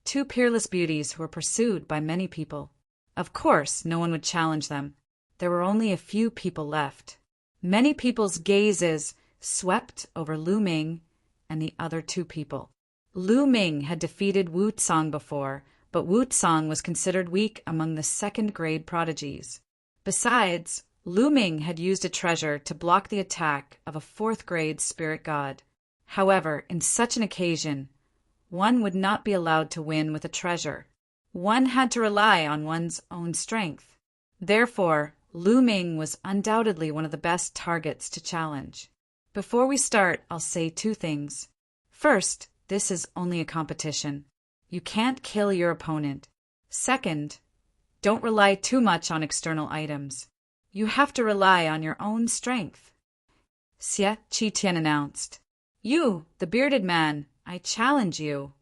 two peerless beauties who were pursued by many people. Of course, no one would challenge them. There were only a few people left. Many people's gazes swept over Lu Ming and the other two people. Lu Ming had defeated Wu Tsang before, but Wu Tsang was considered weak among the second-grade prodigies. Besides, Lu Ming had used a treasure to block the attack of a fourth-grade spirit god. However, in such an occasion, one would not be allowed to win with a treasure. One had to rely on one's own strength. Therefore, Lu Ming was undoubtedly one of the best targets to challenge. Before we start, I'll say two things. First, this is only a competition. You can't kill your opponent. Second, don't rely too much on external items. You have to rely on your own strength. Xie Qitian announced. You, the bearded man, I challenge you.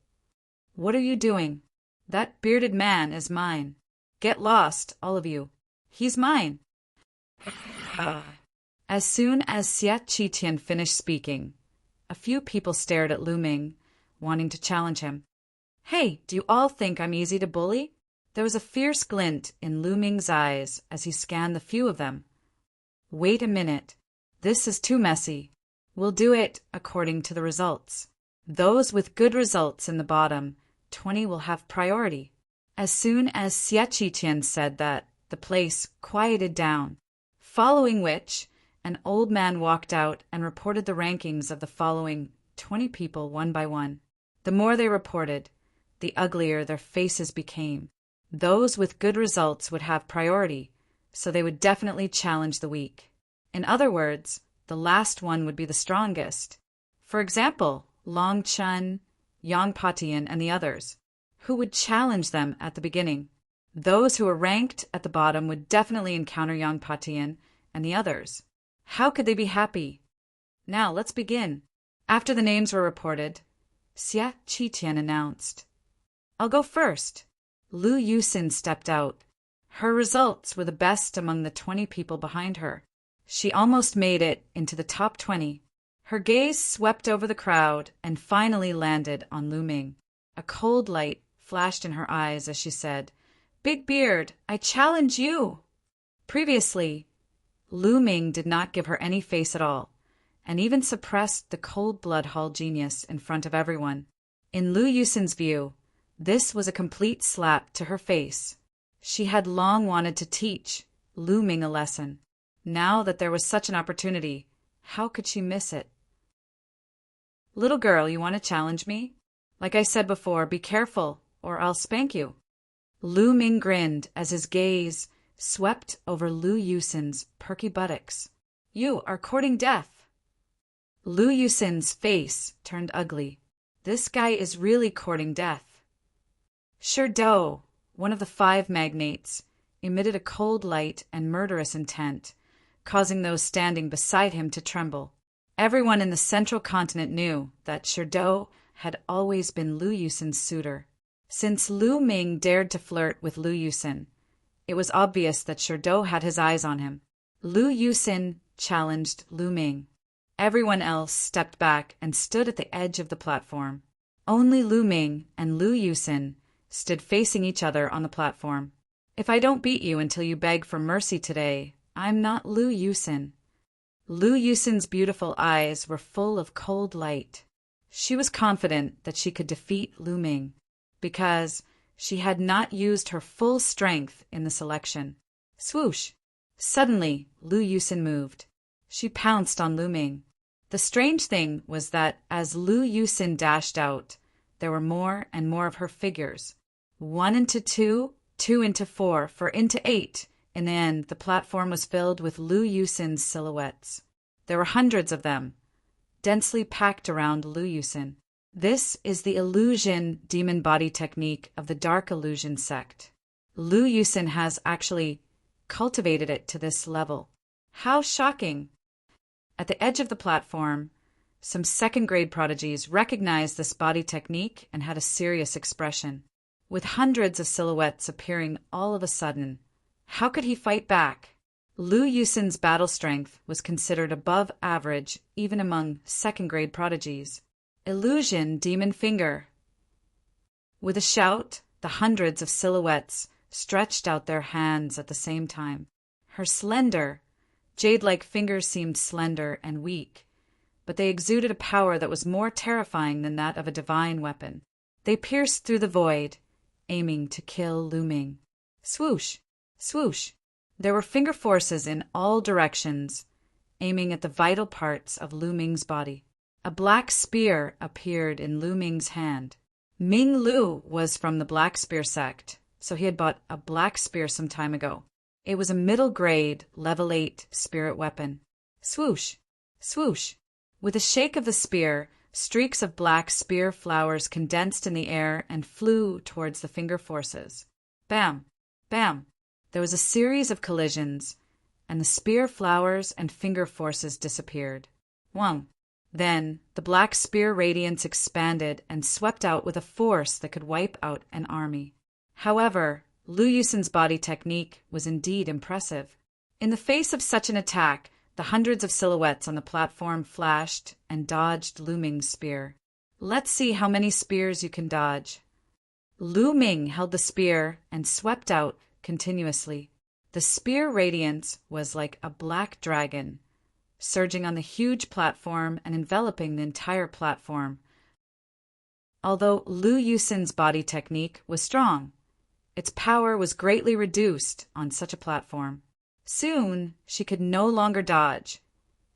What are you doing? That bearded man is mine. Get lost, all of you. He's mine. As soon as Xie Qitian finished speaking, a few people stared at Lu Ming, wanting to challenge him. Hey, do you all think I'm easy to bully? There was a fierce glint in Lu Ming's eyes as he scanned the few of them. Wait a minute. This is too messy. We'll do it according to the results. Those with good results in the bottom 20 will have priority. As soon as Xie Qitian said that, the place quieted down, following which an old man walked out and reported the rankings of the following 20 people one by one. The more they reported, the uglier their faces became. Those with good results would have priority, so they would definitely challenge the weak. In other words, the last one would be the strongest. For example, Long Chun, Yang Patian, and the others. Who would challenge them at the beginning? Those who were ranked at the bottom would definitely encounter Yang Patian and the others. How could they be happy? Now, let's begin. After the names were reported, Xie Qitian announced. I'll go first. Lu Yusin stepped out. Her results were the best among the 20 people behind her. She almost made it into the top 20. Her gaze swept over the crowd and finally landed on Lu Ming. A cold light flashed in her eyes as she said, Big Beard, I challenge you. Previously, Lu Ming did not give her any face at all, and even suppressed the cold blood hall genius in front of everyone. In Lu Yusin's view, this was a complete slap to her face. She had long wanted to teach Lu Ming a lesson. Now that there was such an opportunity, how could she miss it? Little girl, you want to challenge me? Like I said before, be careful, or I'll spank you. Lu Ming grinned as his gaze swept over Lu Yusin's perky buttocks. You are courting death. Lu Yusin's face turned ugly. This guy is really courting death. Shurdo, one of the 5 magnates, emitted a cold light and murderous intent, causing those standing beside him to tremble. Everyone in the central continent knew that Shurdo had always been Lu Yusin's suitor. Since Lu Ming dared to flirt with Lu Yusin, it was obvious that Shurdo had his eyes on him. Lu Yusin challenged Lu Ming. Everyone else stepped back and stood at the edge of the platform. Only Lu Ming and Lu Yusin stood facing each other on the platform. If I don't beat you until you beg for mercy today, I'm not Lu Yusin. Lu Yusin's beautiful eyes were full of cold light. She was confident that she could defeat Lu Ming, because she had not used her full strength in the selection. Swoosh! Suddenly, Lu Yusin moved. She pounced on Lu Ming. The strange thing was that as Lu Yusin dashed out, there were more and more of her figures. 1 into 2, 2 into 4, 4 into 8. In the end, the platform was filled with Lu Yusin's silhouettes. There were hundreds of them, densely packed around Lu Yusin. This is the illusion demon body technique of the Dark Illusion sect. Lu Yusin has actually cultivated it to this level. How shocking! At the edge of the platform, some second-grade prodigies recognized this body technique and had a serious expression. With hundreds of silhouettes appearing all of a sudden, how could he fight back? Lu Yusin's battle strength was considered above average even among second-grade prodigies. Illusion Demon Finger. With a shout, the hundreds of silhouettes stretched out their hands at the same time. Her slender, jade-like fingers seemed slender and weak, but they exuded a power that was more terrifying than that of a divine weapon. They pierced through the void, aiming to kill Lu Ming. Swoosh! Swoosh! There were finger forces in all directions, aiming at the vital parts of Lu Ming's body. A black spear appeared in Lu Ming's hand. Ming Lu was from the Black Spear sect, so he had bought a black spear some time ago. It was a middle-grade, level 8 spirit weapon. Swoosh! Swoosh! With a shake of the spear, streaks of black spear flowers condensed in the air and flew towards the finger forces. Bam! Bam! There was a series of collisions, and the spear flowers and finger forces disappeared. Wang! Then, the black spear radiance expanded and swept out with a force that could wipe out an army. However, Lu Yusin's body technique was indeed impressive. In the face of such an attack, the hundreds of silhouettes on the platform flashed and dodged Lu Ming's spear. Let's see how many spears you can dodge. Lu Ming held the spear and swept out continuously. The spear radiance was like a black dragon, surging on the huge platform and enveloping the entire platform. Although Lu Yusin's body technique was strong, its power was greatly reduced on such a platform. Soon, she could no longer dodge,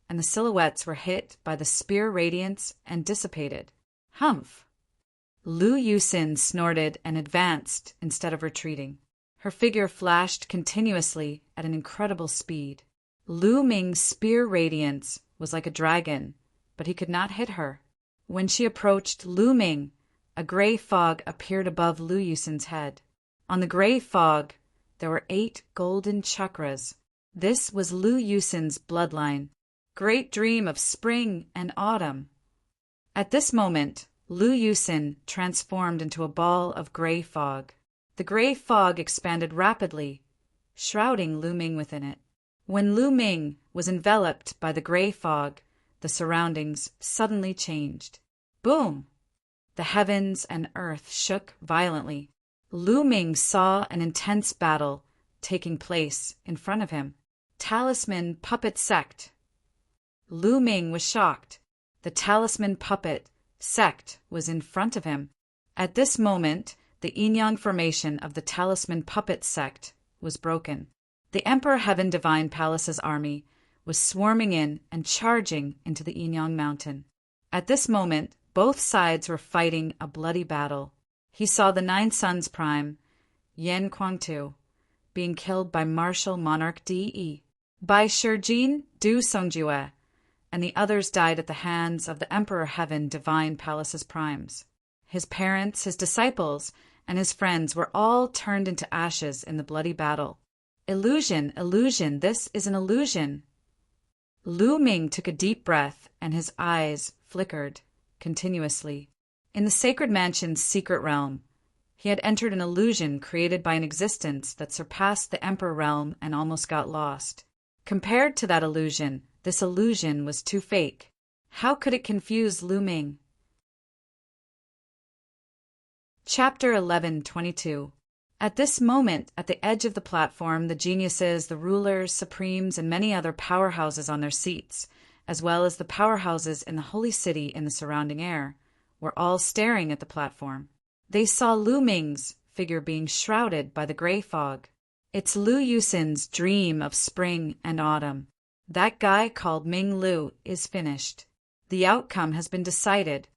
and the silhouettes were hit by the spear radiance and dissipated. Humph! Lu Yusin snorted and advanced instead of retreating. Her figure flashed continuously at an incredible speed. Lu Ming's spear radiance was like a dragon, but he could not hit her. When she approached Lu Ming, a gray fog appeared above Lu Yusin's head. On the gray fog, there were 8 golden chakras. This was Lu Yusin's bloodline. Great dream of spring and autumn. At this moment, Lu Yusin transformed into a ball of gray fog. The gray fog expanded rapidly, shrouding Lu Ming within it. When Lu Ming was enveloped by the gray fog, the surroundings suddenly changed. Boom! The heavens and earth shook violently. Lu Ming saw an intense battle taking place in front of him. Talisman Puppet Sect. Lu Ming was shocked. The Talisman Puppet Sect was in front of him. At this moment, the yin-yang formation of the Talisman Puppet Sect was broken. The Emperor Heaven Divine Palace's army was swarming in and charging into the yin-yang mountain. At this moment, both sides were fighting a bloody battle. He saw the 9 Sons Prime, Yan Kuangtu, being killed by Martial Monarch De, by Shijin Du Songjue, and the others died at the hands of the Emperor Heaven Divine Palace's primes. His parents, his disciples, and his friends were all turned into ashes in the bloody battle. Illusion, illusion, this is an illusion. Lu Ming took a deep breath, and his eyes flickered continuously. In the sacred mansion's secret realm, he had entered an illusion created by an existence that surpassed the Emperor realm and almost got lost. Compared to that illusion, this illusion was too fake. How could it confuse Lu Ming? Chapter 11:22. At this moment, at the edge of the platform, the geniuses, the rulers, supremes, and many other powerhouses on their seats, as well as the powerhouses in the holy city in the surrounding air, were all staring at the platform. They saw Lu Ming's figure being shrouded by the gray fog. It's Lu Yusin's dream of spring and autumn. That guy called Ming Lu is finished. The outcome has been decided.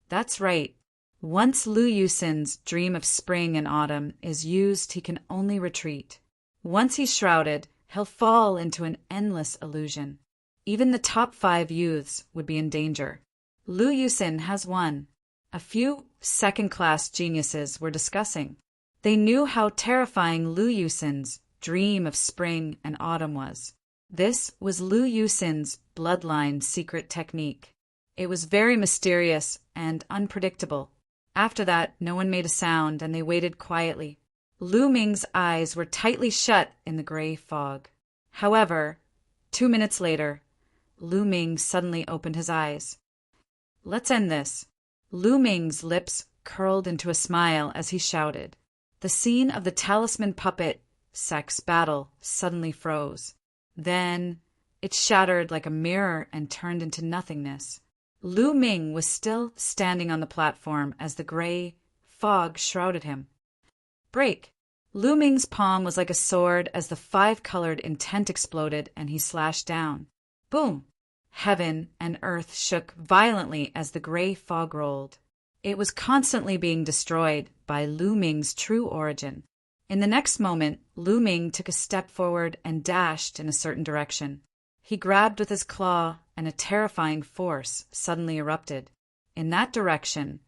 That's right. Once Lu Yusin's dream of spring and autumn is used, he can only retreat. Once he's shrouded, he'll fall into an endless illusion. Even the top 5 youths would be in danger. Lu Yusin has won. A few second-class geniuses were discussing. They knew how terrifying Lu Yusin's dream of spring and autumn was. This was Lu Yusin's bloodline secret technique. It was very mysterious and unpredictable. After that, no one made a sound, and they waited quietly. Lu Ming's eyes were tightly shut in the gray fog. However, 2 minutes later, Lu Ming suddenly opened his eyes. Let's end this. Lu Ming's lips curled into a smile as he shouted. The scene of the talisman puppet sex battle suddenly froze. Then it shattered like a mirror and turned into nothingness. Lu Ming was still standing on the platform as the gray fog shrouded him. Break! Lu Ming's palm was like a sword as the 5-colored intent exploded and he slashed down. Boom! Heaven and earth shook violently as the gray fog rolled. It was constantly being destroyed by Lu Ming's true origin. In the next moment, Lu Ming took a step forward and dashed in a certain direction. He grabbed with his claw, and a terrifying force suddenly erupted. In that direction,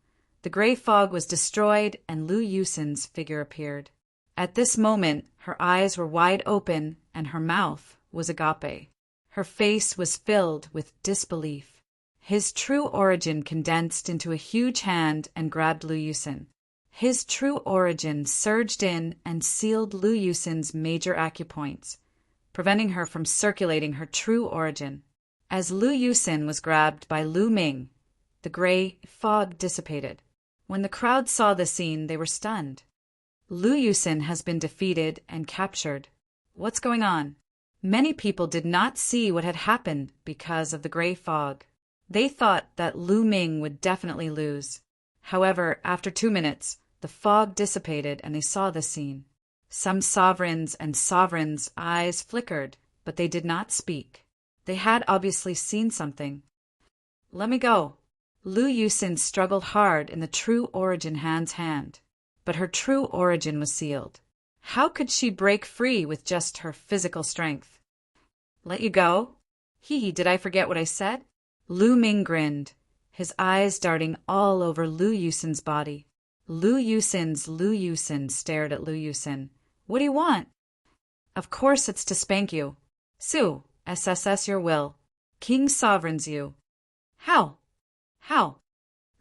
the gray fog was destroyed and Lu Yusin's figure appeared. At this moment, her eyes were wide open and her mouth was agape. Her face was filled with disbelief. His true origin condensed into a huge hand and grabbed Lu Yusin. His true origin surged in and sealed Lu Yusin's major acupoints, preventing her from circulating her true origin. As Lu Yusin was grabbed by Lu Ming, the gray fog dissipated. When the crowd saw the scene, they were stunned. Lu Yusin has been defeated and captured. What's going on? Many people did not see what had happened because of the gray fog. They thought that Lu Ming would definitely lose. However, after 2 minutes, the fog dissipated and they saw the scene. Some sovereigns' eyes flickered, but they did not speak. They had obviously seen something. Let me go. Lu Yusin struggled hard in the true origin hand's hand, but her true origin was sealed. How could she break free with just her physical strength? Let you go? Did I forget what I said? Lu Ming grinned, his eyes darting all over Lu Yusin's body. Lu Yusin stared at Lu Yusin. What do you want? Of course it's to spank you. Sue, SSS your will. King sovereigns you. How?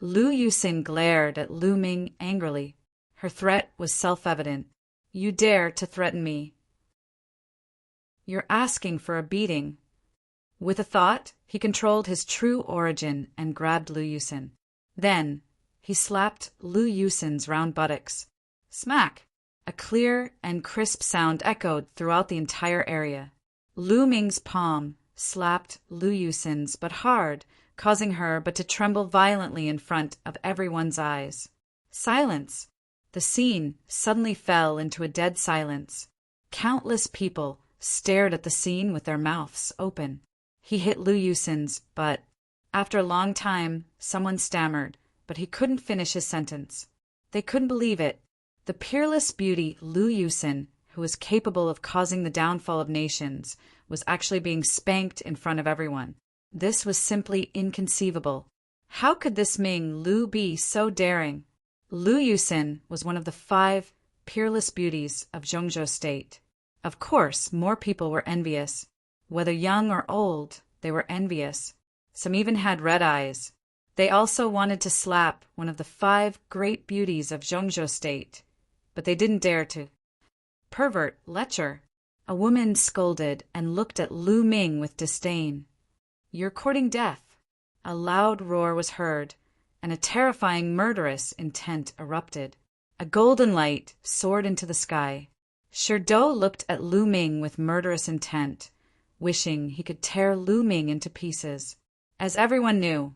Lu Yusin glared at Lu Ming angrily. Her threat was self-evident. You dare to threaten me. You're asking for a beating. With a thought, he controlled his true origin and grabbed Lu Yusin. Then, he slapped Lu Yusin's round buttocks. Smack! A clear and crisp sound echoed throughout the entire area. Lu Ming's palm slapped Lu Yusin's, but hard, causing her but to tremble violently in front of everyone's eyes. Silence! The scene suddenly fell into a dead silence. Countless people stared at the scene with their mouths open. He hit Lu Yusin's, but after a long time, someone stammered, but he couldn't finish his sentence. They couldn't believe it. The peerless beauty Lu Yusin, who was capable of causing the downfall of nations, was actually being spanked in front of everyone. This was simply inconceivable. How could this Ming Lu be so daring? Lu Yusin was one of the 5 peerless beauties of Zhongzhou State. Of course, more people were envious. Whether young or old, they were envious. Some even had red eyes. They also wanted to slap one of the 5 great beauties of Zhongzhou State, but they didn't dare to. Pervert, lecher. A woman scolded and looked at Lu Ming with disdain. You're courting death. A loud roar was heard, and a terrifying murderous intent erupted. A golden light soared into the sky. Sherdou looked at Lu Ming with murderous intent, wishing he could tear Lu Ming into pieces. As everyone knew,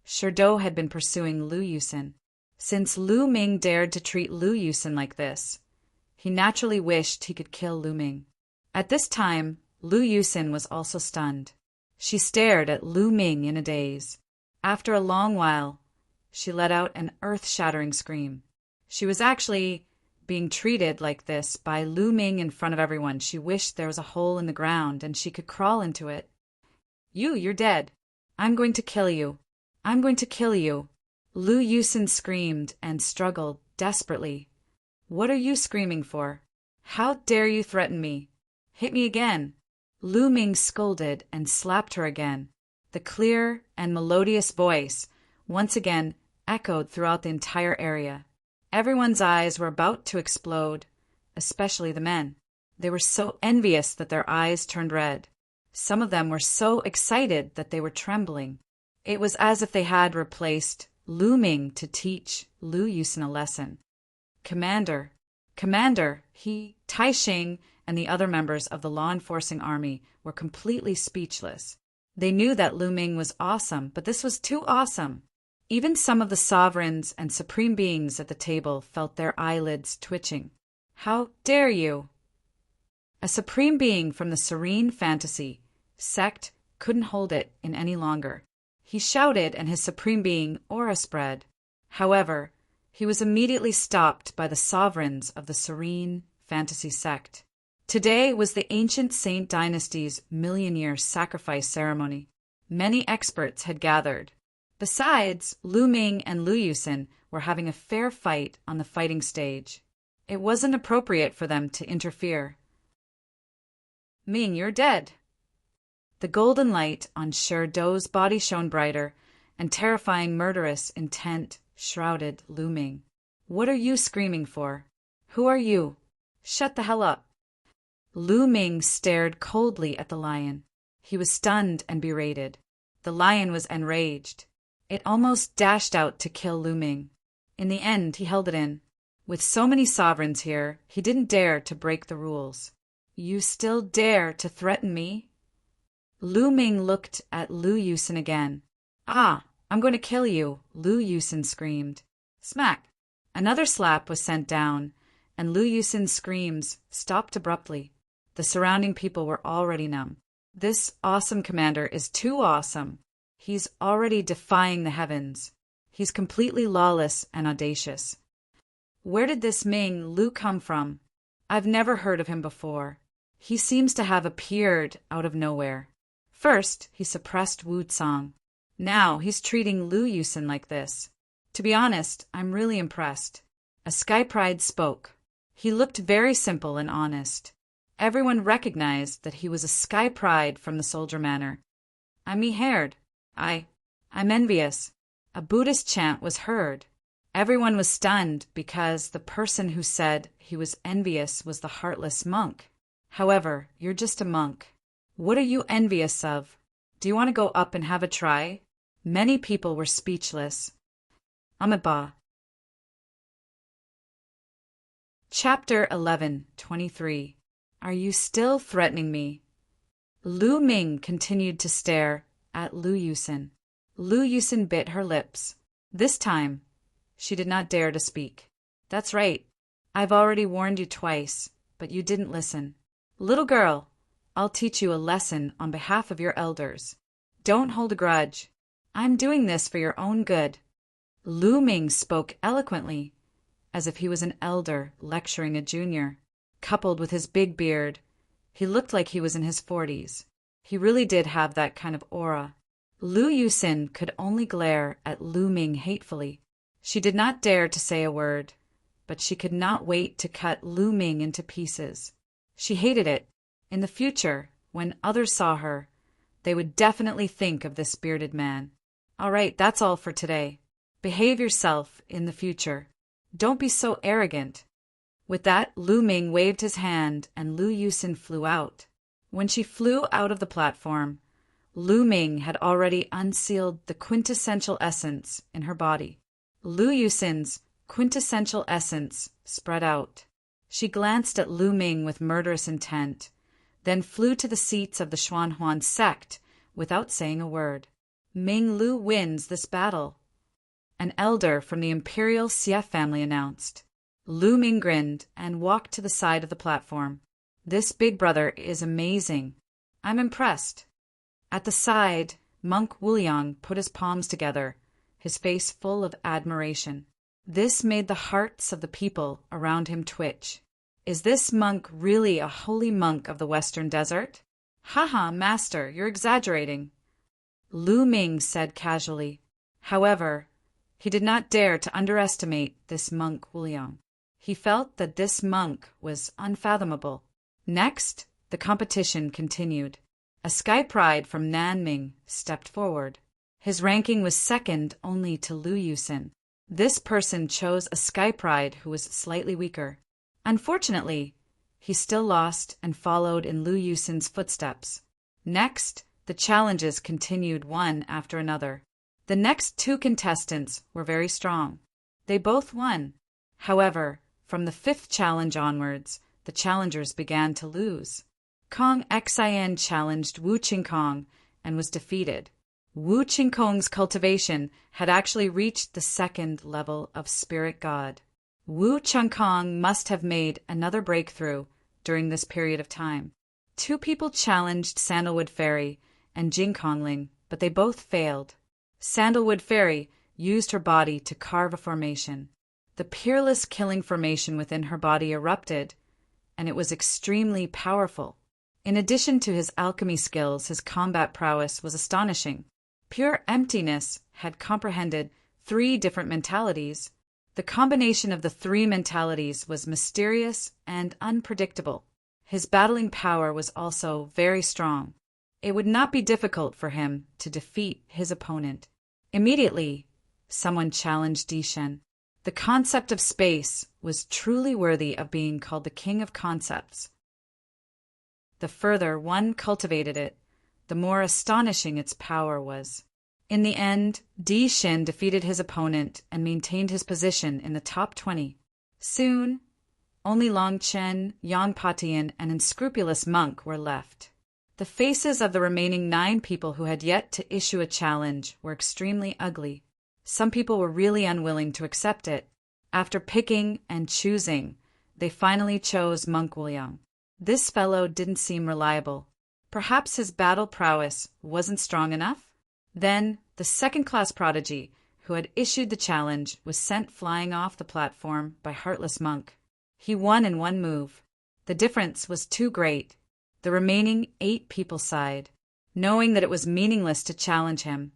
Sherdou had been pursuing Lu Yusin. Since Lu Ming dared to treat Lu Yusin like this, he naturally wished he could kill Lu Ming. At this time, Lu Yusin was also stunned. She stared at Lu Ming in a daze. After a long while, she let out an earth-shattering scream. She was actually being treated like this by Lu Ming in front of everyone. She wished there was a hole in the ground and she could crawl into it. You're dead. I'm going to kill you. I'm going to kill you. Lu Yusin screamed and struggled desperately. What are you screaming for? How dare you threaten me? Hit me again. Lu Ming scolded and slapped her again. The clear and melodious voice once again echoed throughout the entire area. Everyone's eyes were about to explode, especially the men. They were so envious that their eyes turned red. Some of them were so excited that they were trembling. It was as if they had replaced Lu Ming to teach Lu Yusin a lesson. Commander, Tai Xing and the other members of the law-enforcing army were completely speechless. They knew that Lu Ming was awesome, but this was too awesome. Even some of the sovereigns and supreme beings at the table felt their eyelids twitching. How dare you? A supreme being from the Serene Fantasy sect couldn't hold it in any longer. He shouted and his supreme being aura spread. However, he was immediately stopped by the sovereigns of the Serene Fantasy sect. Today was the ancient Saint Dynasty's million-year sacrifice ceremony. Many experts had gathered. Besides, Lu Ming and Lu Yusin were having a fair fight on the fighting stage. It wasn't appropriate for them to interfere. Ming, you're dead. The golden light on Sherdou's body shone brighter, and terrifying murderous intent shrouded Lu Ming. What are you screaming for? Who are you? Shut the hell up. Lu Ming stared coldly at the lion. He was stunned and berated. The lion was enraged. It almost dashed out to kill Lu Ming. In the end, he held it in. With so many sovereigns here, he didn't dare to break the rules. You still dare to threaten me? Lu Ming looked at Lu Yusin again. Ah, I'm going to kill you, Lu Yusin screamed. Smack! Another slap was sent down, and Lu Yusin's screams stopped abruptly. The surrounding people were already numb. This awesome commander is too awesome. He's already defying the heavens. He's completely lawless and audacious. Where did this Ming Lu come from? I've never heard of him before. He seems to have appeared out of nowhere. First, he suppressed Wu Tsang. Now he's treating Lu Yusin like this. To be honest, I'm really impressed. A Sky Pride spoke. He looked very simple and honest. Everyone recognized that he was a Sky Pride from the Soldier Manor. I'm me-haired. I'm envious. A Buddhist chant was heard. Everyone was stunned because the person who said he was envious was the heartless monk. However, you're just a monk. What are you envious of? Do you want to go up and have a try? Many people were speechless. Amitabha. Chapter 11:23. Are you still threatening me? Lu Ming continued to stare at Lu Yusin. Lu Yusin bit her lips. This time, she did not dare to speak. That's right. I've already warned you twice, but you didn't listen. Little girl, I'll teach you a lesson on behalf of your elders. Don't hold a grudge. I'm doing this for your own good. Lu Ming spoke eloquently, as if he was an elder lecturing a junior. Coupled with his big beard, he looked like he was in his 40s. He really did have that kind of aura. Lu Yusin could only glare at Lu Ming hatefully. She did not dare to say a word, but she could not wait to cut Lu Ming into pieces. She hated it. In the future, when others saw her, they would definitely think of this bearded man. All right, that's all for today. Behave yourself in the future. Don't be so arrogant. With that, Lu Ming waved his hand and Lu Yusin flew out. When she flew out of the platform, Lu Ming had already unsealed the quintessential essence in her body. Lu Yusin's quintessential essence spread out. She glanced at Lu Ming with murderous intent, then flew to the seats of the Xuanhuan sect without saying a word. Ming Lu wins this battle, an elder from the imperial Xie family announced. Lu Ming grinned and walked to the side of the platform. This big brother is amazing. I'm impressed. At the side, Monk Wuliang put his palms together, his face full of admiration. This made the hearts of the people around him twitch. Is this monk really a holy monk of the Western Desert? Haha, master, you're exaggerating, Lu Ming said casually. However, he did not dare to underestimate this monk Wuliang. He felt that this monk was unfathomable. Next, the competition continued. A sky pride from Nanming stepped forward. His ranking was second only to Lu Yusin. This person chose a sky pride who was slightly weaker. Unfortunately, he still lost and followed in Lu Yusin's footsteps. Next, the challenges continued one after another. The next two contestants were very strong. They both won. However, from the fifth challenge onwards, the challengers began to lose. Kong Xian challenged Wu Qingkong and was defeated. Wu Qingkong's cultivation had actually reached the second level of spirit god. Wu Qingkong must have made another breakthrough during this period of time. Two people challenged Sandalwood Fairy and Jing Kongling, but they both failed. Sandalwood Fairy used her body to carve a formation. The peerless killing formation within her body erupted, and it was extremely powerful. In addition to his alchemy skills, his combat prowess was astonishing. Pure emptiness had comprehended 3 different mentalities. The combination of the 3 mentalities was mysterious and unpredictable. His battling power was also very strong. It would not be difficult for him to defeat his opponent. Immediately, someone challenged Dishen. The concept of space was truly worthy of being called the king of concepts. The further one cultivated it, the more astonishing its power was. In the end, Di Shin defeated his opponent and maintained his position in the top 20. Soon, only Long Chen, Yan Patian, and Unscrupulous Monk were left. The faces of the remaining 9 people who had yet to issue a challenge were extremely ugly. Some people were really unwilling to accept it. After picking and choosing, they finally chose Monk Wuliang. This fellow didn't seem reliable. Perhaps his battle prowess wasn't strong enough? Then, the second-class prodigy, who had issued the challenge, was sent flying off the platform by Heartless Monk. He won in 1 move. The difference was too great. The remaining 8 people sighed. Knowing that it was meaningless to challenge him,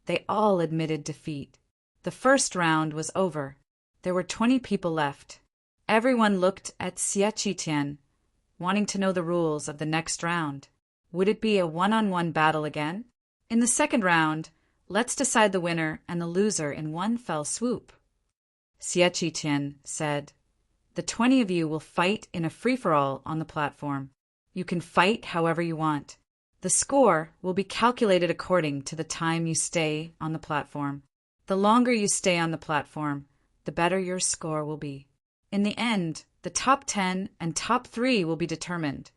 they all admitted defeat. The first round was over. There were 20 people left. Everyone looked at Xie Qitian, wanting to know the rules of the next round. Would it be a one-on-one battle again? In the second round, let's decide the winner and the loser in one fell swoop. Xie Qitian said, "The 20 of you will fight in a free-for-all on the platform. You can fight however you want. The score will be calculated according to the time you stay on the platform. The longer you stay on the platform, the better your score will be. In the end, the top 10 and top 3 will be determined."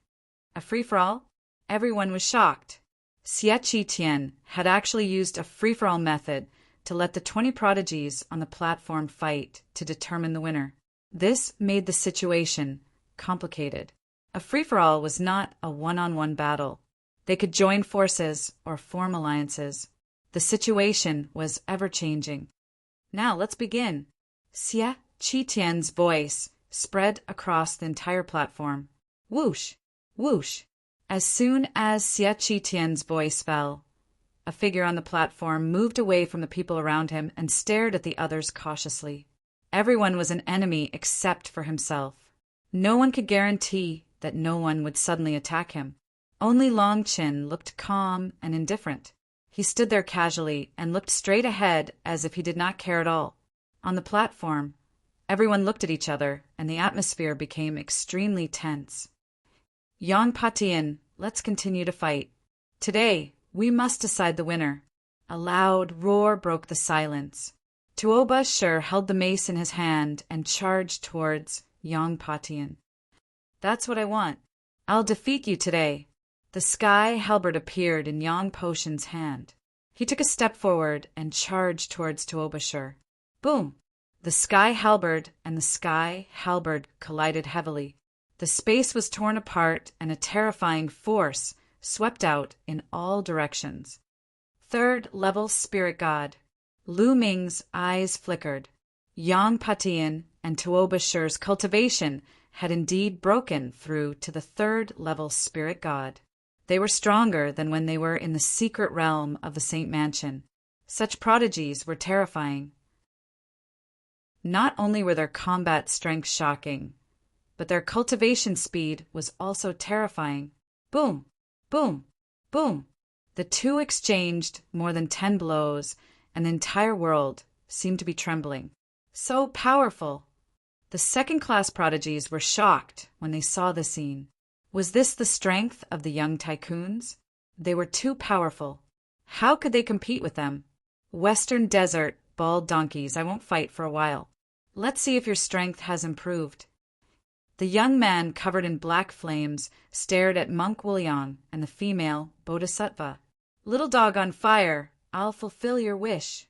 A free-for-all? Everyone was shocked. Xie Qitian had actually used a free-for-all method to let the 20 prodigies on the platform fight to determine the winner. This made the situation complicated. A free-for-all was not a one-on-one battle. They could join forces or form alliances. The situation was ever-changing. Now let's begin. Xie Qitian's voice spread across the entire platform. Whoosh! Whoosh! As soon as Xie Qitian's voice fell, a figure on the platform, moved away from the people around him and stared at the others cautiously. Everyone was an enemy except for himself. No one could guarantee that no one would suddenly attack him. Only Long Chin looked calm and indifferent. He stood there casually and looked straight ahead as if he did not care at all. On the platform, everyone looked at each other, and the atmosphere became extremely tense. Yang Patian, let's continue to fight. Today, we must decide the winner. A loud roar broke the silence. Tuoba Shur held the mace in his hand and charged towards Yang Patian. That's what I want. I'll defeat you today. The sky halberd appeared in Yang Potion's hand. He took a step forward and charged towards Tuoba Shur. Boom! The sky halberd and the sky halberd collided heavily. The space was torn apart and a terrifying force swept out in all directions. Third level spirit god. Lu Ming's eyes flickered. Yang Patian and Tuoba Shur's cultivation had indeed broken through to the third level spirit god. They were stronger than when they were in the secret realm of the Saint Mansion. Such prodigies were terrifying. Not only were their combat strength shocking, but their cultivation speed was also terrifying. Boom! Boom! Boom! The two exchanged more than 10 blows, and the entire world seemed to be trembling. So powerful! The second-class prodigies were shocked when they saw the scene. Was this the strength of the young tycoons? They were too powerful. How could they compete with them? Western Desert, bald donkeys, I won't fight for a while. Let's see if your strength has improved. The young man covered in black flames stared at Monk Wuliang and the female Bodhisattva. Little dog on fire, I'll fulfill your wish.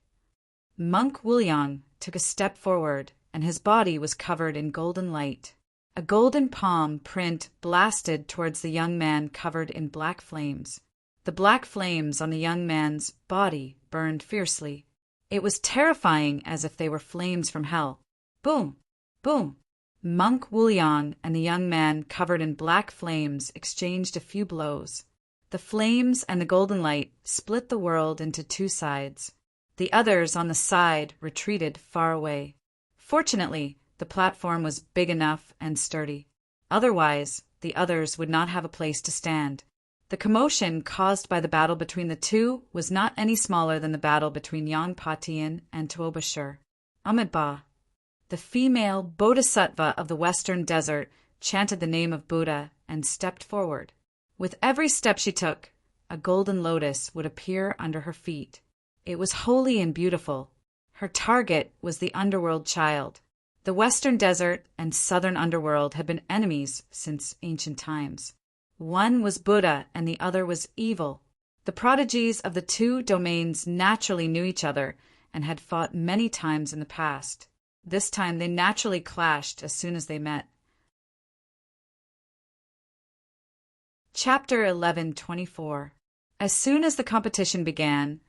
Monk Wuliang took a step forward, and his body was covered in golden light. A golden palm print blasted towards the young man covered in black flames. The black flames on the young man's body burned fiercely. It was terrifying, as if they were flames from hell. Boom! Boom! Monk Wuliang and the young man covered in black flames exchanged a few blows. The flames and the golden light split the world into two sides. The others on the side retreated far away. Fortunately, the platform was big enough and sturdy. Otherwise, the others would not have a place to stand. The commotion caused by the battle between the two was not any smaller than the battle between Yang Patian and Tuoba Shur. Amitabha. The female Bodhisattva of the Western Desert chanted the name of Buddha and stepped forward. With every step she took, a golden lotus would appear under her feet. It was holy and beautiful. Her target was the underworld child. The Western Desert and Southern Underworld had been enemies since ancient times. One was Buddha and the other was evil. The prodigies of the two domains naturally knew each other and had fought many times in the past. This time they naturally clashed as soon as they met. Chapter 11:24. As soon as the competition began,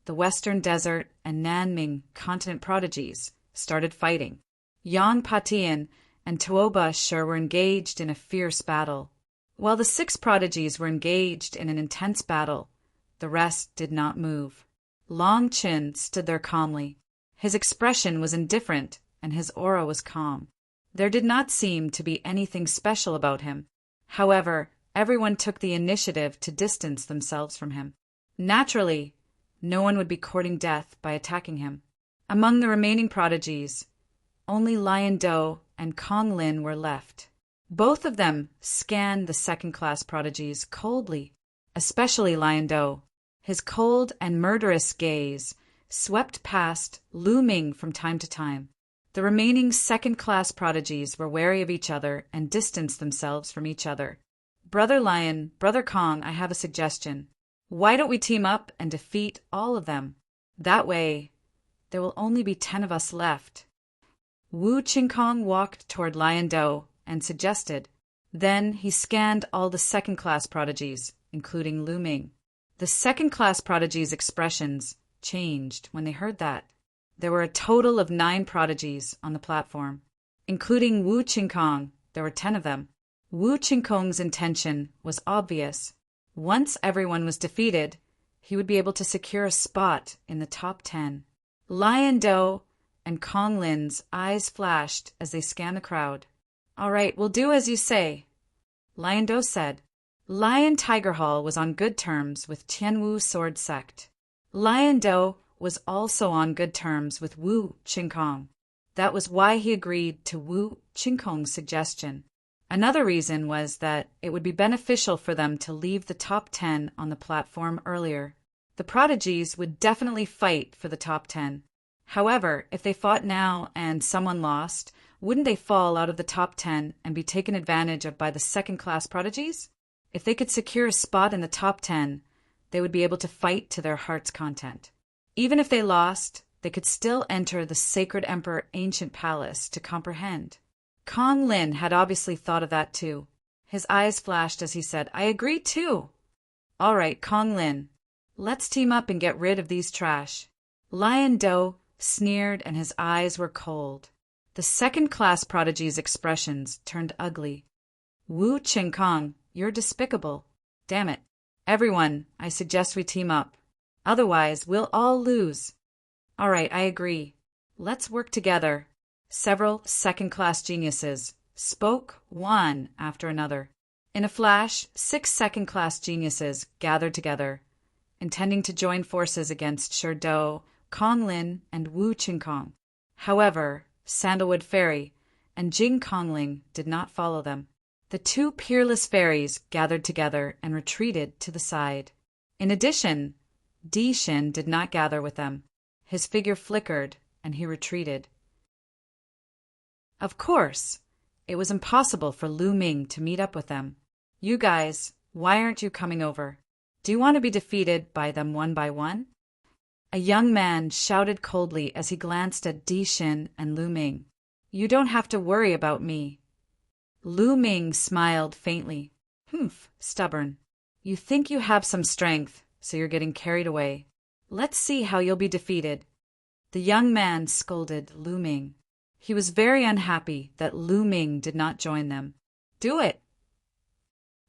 the Western Desert and Nanming continent prodigies started fighting. Yang Patian and Tuoba Shur were engaged in a fierce battle. While the 6 prodigies were engaged in an intense battle, the rest did not move. Long Chin stood there calmly. His expression was indifferent and his aura was calm. There did not seem to be anything special about him. However, everyone took the initiative to distance themselves from him. Naturally, no one would be courting death by attacking him. Among the remaining prodigies, only Lion Do and Kong Lin were left. Both of them scanned the second-class prodigies coldly, especially Lion Do. His cold and murderous gaze swept past Lu Ming from time to time. The remaining second-class prodigies were wary of each other and distanced themselves from each other. Brother Lion, Brother Kong, I have a suggestion. Why don't we team up and defeat all of them? That way, there will only be 10 of us left. Wu Qingkong walked toward Lion Do and suggested. Then he scanned all the second-class prodigies, including Lu Ming. The second-class prodigies' expressions changed when they heard that. There were a total of 9 prodigies on the platform. Including Wu Qingkong, there were 10 of them. Wu Qingkong's intention was obvious. Once everyone was defeated, he would be able to secure a spot in the top 10. Lion Do and Kong Lin's eyes flashed as they scanned the crowd. "All right, we'll do as you say," Lion Do said. Lion Tiger Hall was on good terms with Tianwu Sword Sect. Lion Do was also on good terms with Wu Qingkong. That was why he agreed to Wu Qingkong's suggestion. Another reason was that it would be beneficial for them to leave the top 10 on the platform earlier. The prodigies would definitely fight for the top 10. However, if they fought now and someone lost, wouldn't they fall out of the top 10 and be taken advantage of by the second-class prodigies? If they could secure a spot in the top 10, they would be able to fight to their heart's content. Even if they lost, they could still enter the Sacred Emperor Ancient Palace to comprehend. Kong Lin had obviously thought of that too. His eyes flashed as he said, "I agree too." "All right, Kong Lin, let's team up and get rid of these trash." Lion Do sneered and his eyes were cold. The second-class prodigy's expressions turned ugly. "Wu Qingkong, you're despicable. Damn it. Everyone, I suggest we team up. Otherwise, we'll all lose." "All right, I agree. Let's work together." Several second-class geniuses spoke one after another. In a flash, 6 second-class geniuses gathered together, intending to join forces against Sherdou, Kong Lin, and Wu Qingkong. However, Sandalwood Fairy and Jing Kongling did not follow them. The 2 peerless fairies gathered together and retreated to the side. In addition, Di Shin did not gather with them. His figure flickered, and he retreated. Of course, it was impossible for Lu Ming to meet up with them. "You guys, why aren't you coming over? Do you want to be defeated by them one by one?" A young man shouted coldly as he glanced at Di Shin and Lu Ming. "You don't have to worry about me." Lu Ming smiled faintly. "Humph, stubborn. You think you have some strength, so you're getting carried away. Let's see how you'll be defeated." The young man scolded Lu Ming. He was very unhappy that Lu Ming did not join them. "Do it."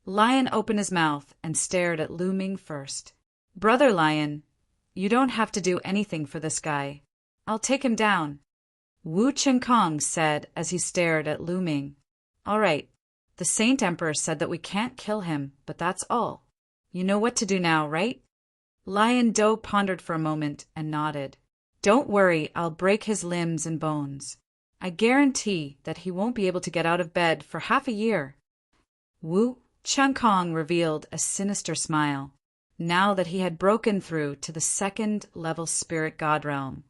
Lion opened his mouth and stared at Lu Ming first. "Brother Lion, you don't have to do anything for this guy. I'll take him down," Wu Qingkong said as he stared at Lu Ming. "All right. The Saint Emperor said that we can't kill him, but that's all. You know what to do now, right?" Lion Do pondered for a moment and nodded. "Don't worry, I'll break his limbs and bones. I guarantee that he won't be able to get out of bed for half a year." Wu Qingkong revealed a sinister smile, now that he had broken through to the 2nd-level spirit god realm.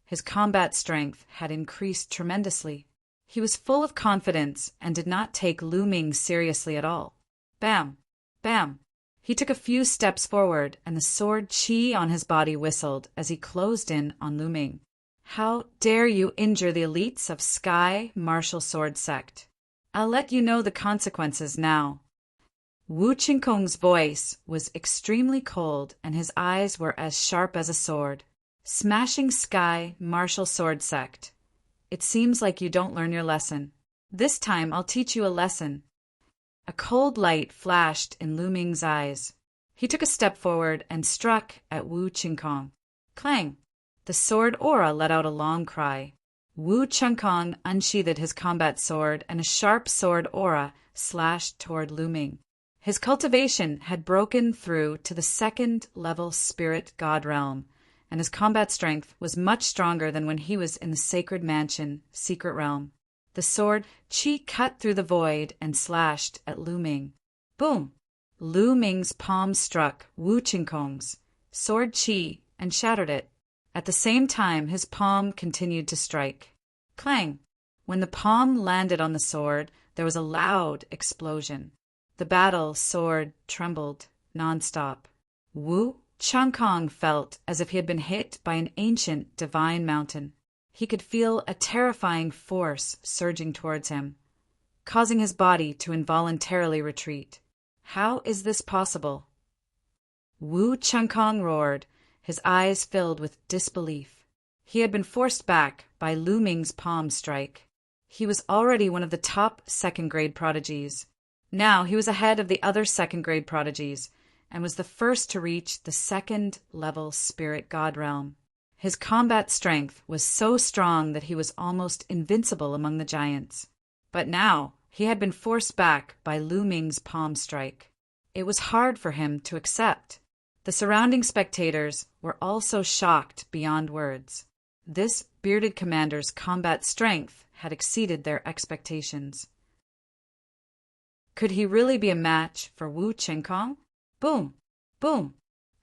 His combat strength had increased tremendously. He was full of confidence and did not take Lu Ming seriously at all. Bam! Bam! He took a few steps forward, and the sword Qi on his body whistled as he closed in on Lu Ming. "How dare you injure the elites of Sky Martial Sword Sect? I'll let you know the consequences now." Wu Qingkong's voice was extremely cold, and his eyes were as sharp as a sword. "Smashing Sky Martial Sword Sect. It seems like you don't learn your lesson. This time I'll teach you a lesson." A cold light flashed in Lu Ming's eyes. He took a step forward and struck at Wu Qingkong. Clang! The sword aura let out a long cry. Wu Qingkong unsheathed his combat sword, and a sharp sword aura slashed toward Lu Ming. His cultivation had broken through to the 2nd-level spirit god realm, and his combat strength was much stronger than when he was in the Sacred Mansion, Secret Realm. The sword Qi cut through the void and slashed at Lu Ming. Boom! Lu Ming's palm struck Wu Qingkong's sword Qi and shattered it. At the same time, his palm continued to strike. Clang! When the palm landed on the sword, there was a loud explosion. The battle sword trembled nonstop. Wu Qingkong felt as if he had been hit by an ancient divine mountain. He could feel a terrifying force surging towards him, causing his body to involuntarily retreat. How is this possible? Wu Qingkong roared, his eyes filled with disbelief. He had been forced back by Lu Ming's palm strike. He was already one of the top second-grade prodigies. Now he was ahead of the other second-grade prodigies, and was the first to reach the second-level spirit god realm. His combat strength was so strong that he was almost invincible among the giants. But now he had been forced back by Lu Ming's palm strike. It was hard for him to accept. The surrounding spectators were also shocked beyond words. This bearded commander's combat strength had exceeded their expectations. Could he really be a match for Wu Qingkong? Boom! Boom!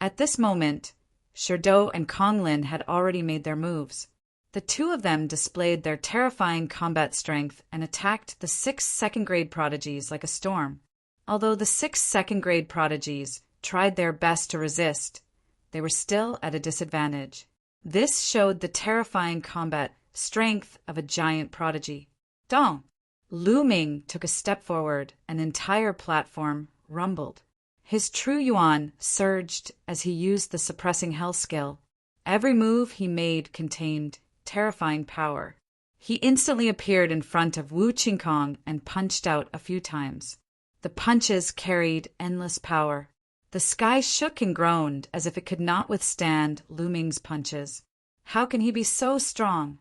At this moment, Sherdou and Konglin had already made their moves. The two of them displayed their terrifying combat strength and attacked the 6 second-grade prodigies like a storm. Although the 6 second-grade prodigies tried their best to resist, they were still at a disadvantage. This showed the terrifying combat strength of a giant prodigy. Dong! Lu Ming took a step forward. An entire platform rumbled. His true yuan surged as he used the suppressing hell skill. Every move he made contained terrifying power. He instantly appeared in front of Wu Qingkong and punched out a few times. The punches carried endless power. The sky shook and groaned as if it could not withstand Lu Ming's punches. How can he be so strong?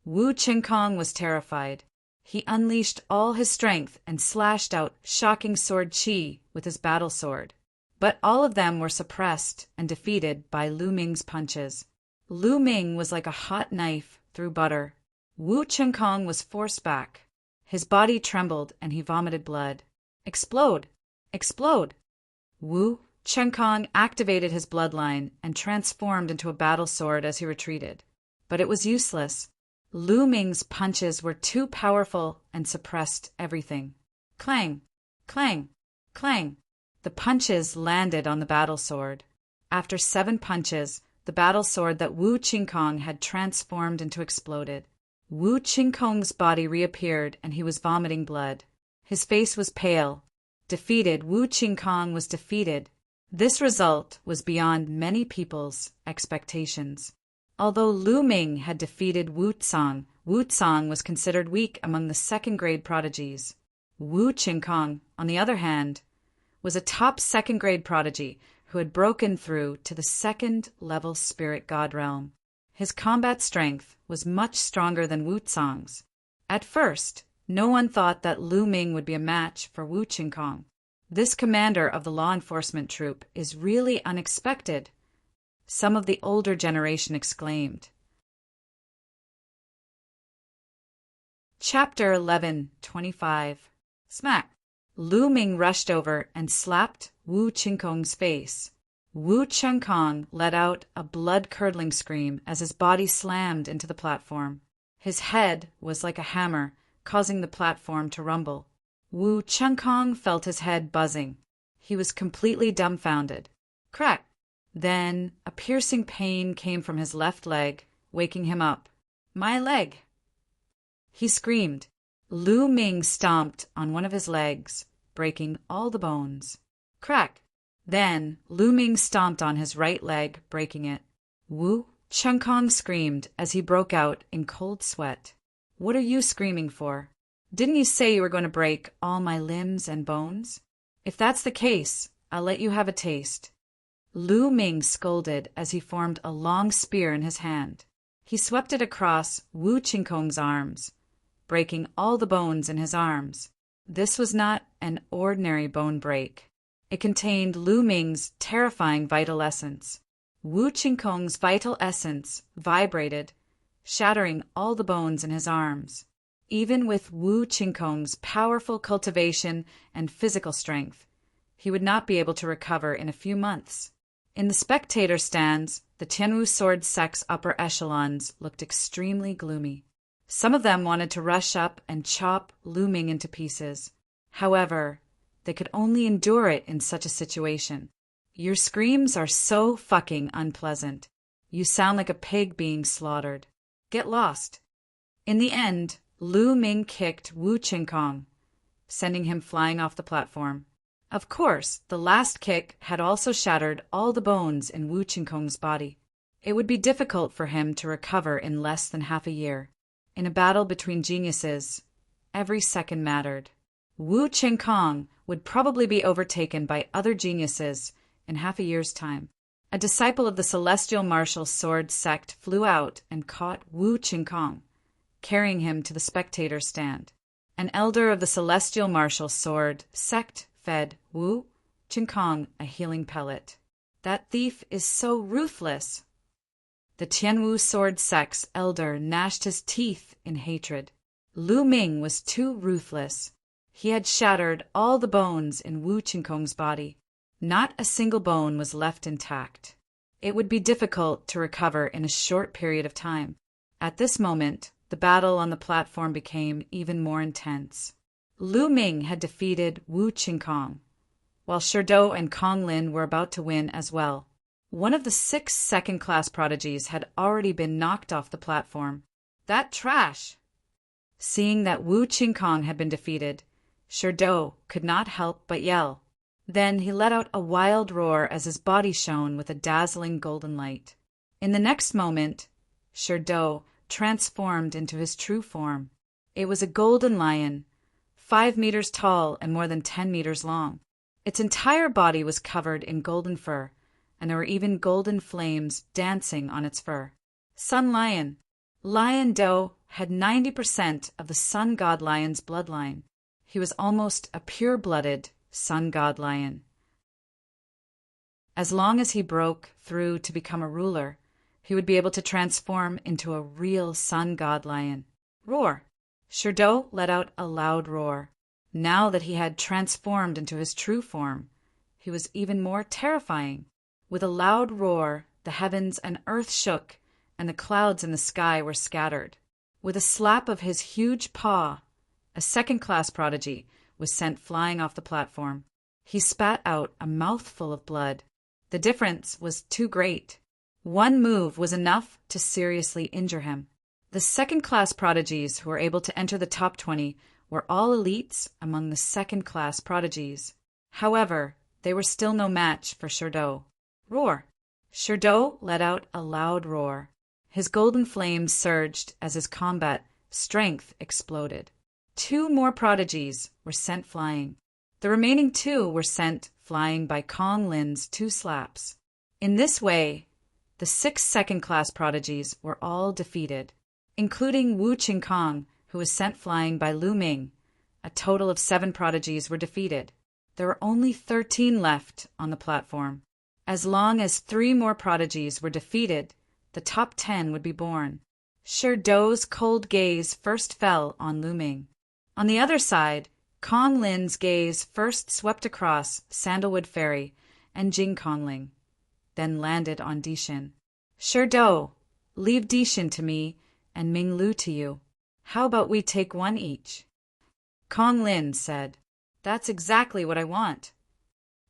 Wu Qingkong was terrified. He unleashed all his strength and slashed out shocking sword qi with his battle sword. But all of them were suppressed and defeated by Lu Ming's punches. Lu Ming was like a hot knife through butter. Wu Qingkong was forced back. His body trembled and he vomited blood. Explode! Explode! Wu Qingkong activated his bloodline and transformed into a battle sword as he retreated. But it was useless. Lu Ming's punches were too powerful and suppressed everything. Clang! Clang! Clang! The punches landed on the battle sword. After 7 punches, the battle sword that Wu Qingkong had transformed into exploded. Wu Qingkong's body reappeared and he was vomiting blood. His face was pale. Defeated, Wu Qingkong was defeated. This result was beyond many people's expectations. Although Lu Ming had defeated Wu Tsang was considered weak among the second-grade prodigies. Wu Qingkong, on the other hand, was a top second-grade prodigy who had broken through to the second-level spirit god realm. His combat strength was much stronger than Wu Tsang's. At first, no one thought that Lu Ming would be a match for Wu Qingkong. This commander of the law enforcement troop is really unexpected, some of the older generation exclaimed. Chapter 11:25. Smack! Lu Ming rushed over and slapped Wu Qingkong's face. Wu Qingkong let out a blood-curdling scream as his body slammed into the platform. His head was like a hammer, causing the platform to rumble. Wu Qingkong felt his head buzzing. He was completely dumbfounded. Crack! Then a piercing pain came from his left leg, waking him up. My leg! He screamed. Lu Ming stomped on one of his legs, breaking all the bones. Crack! Then Lu Ming stomped on his right leg, breaking it. Wu Qingkong screamed as he broke out in cold sweat. What are you screaming for? Didn't you say you were going to break all my limbs and bones? If that's the case, I'll let you have a taste. Lu Ming scolded as he formed a long spear in his hand. He swept it across Wu Qingkong's arms, breaking all the bones in his arms. This was not an ordinary bone break. It contained Lu Ming's terrifying vital essence. Wu Qingkong's vital essence vibrated, shattering all the bones in his arms. Even with Wu Qingkong's powerful cultivation and physical strength, he would not be able to recover in a few months. In the spectator stands, the Tianwu sword sect's upper echelons looked extremely gloomy. Some of them wanted to rush up and chop Lu Ming into pieces. However, they could only endure it in such a situation. Your screams are so fucking unpleasant. You sound like a pig being slaughtered. Get lost. In the end, Lu Ming kicked Wu Qingkong, sending him flying off the platform. Of course, the last kick had also shattered all the bones in Wu Qingkong's body. It would be difficult for him to recover in less than half a year. In a battle between geniuses, every second mattered. Wu Qingkong would probably be overtaken by other geniuses in half a year's time. A disciple of the Celestial Martial Sword sect flew out and caught Wu Qingkong, carrying him to the spectator stand. An elder of the Celestial Martial Sword sect fed Wu Qingkong a healing pellet. That thief is so ruthless. The Tianwu Sword sect's elder gnashed his teeth in hatred. Lu Ming was too ruthless. He had shattered all the bones in Wu Qingkong's body. Not a single bone was left intact. It would be difficult to recover in a short period of time. At this moment, the battle on the platform became even more intense. Lu Ming had defeated Wu Qingkong, while Sherdou and Kong Lin were about to win as well. One of the 6 second-class prodigies had already been knocked off the platform. That trash! Seeing that Wu Qingkong had been defeated, Sherdou could not help but yell. Then he let out a wild roar as his body shone with a dazzling golden light. In the next moment, Sherdou transformed into his true form. It was a golden lion, 5 meters tall and more than 10 meters long. Its entire body was covered in golden fur, and there were even golden flames dancing on its fur. Sun Lion. Lion Do had 90% of the Sun God Lion's bloodline. He was almost a pure-blooded Sun God Lion. As long as he broke through to become a ruler, he would be able to transform into a real Sun God Lion. Roar! Sherdou let out a loud roar. Now that he had transformed into his true form, he was even more terrifying. With a loud roar, the heavens and earth shook, and the clouds in the sky were scattered. With a slap of his huge paw, a second-class prodigy was sent flying off the platform. He spat out a mouthful of blood. The difference was too great. One move was enough to seriously injure him. The second-class prodigies who were able to enter the top 20 were all elites among the second-class prodigies. However, they were still no match for Sherdou. Roar! Sherdou let out a loud roar. His golden flames surged as his combat strength exploded. 2 more prodigies were sent flying. The remaining 2 were sent flying by Kong Lin's 2 slaps. In this way, the 6 second-class prodigies were all defeated, including Wu Qingkong, who was sent flying by Lu Ming. A total of 7 prodigies were defeated. There were only 13 left on the platform. As long as 3 more prodigies were defeated, the top 10 would be born. Sherdou's cold gaze first fell on Lu Ming. On the other side, Kong Lin's gaze first swept across Sandalwood Ferry and Jing Kongling, then landed on Dishin. Sherdou, leave Dishin to me and Ming Lu to you. How about we take one each? Kong Lin said, That's exactly what I want.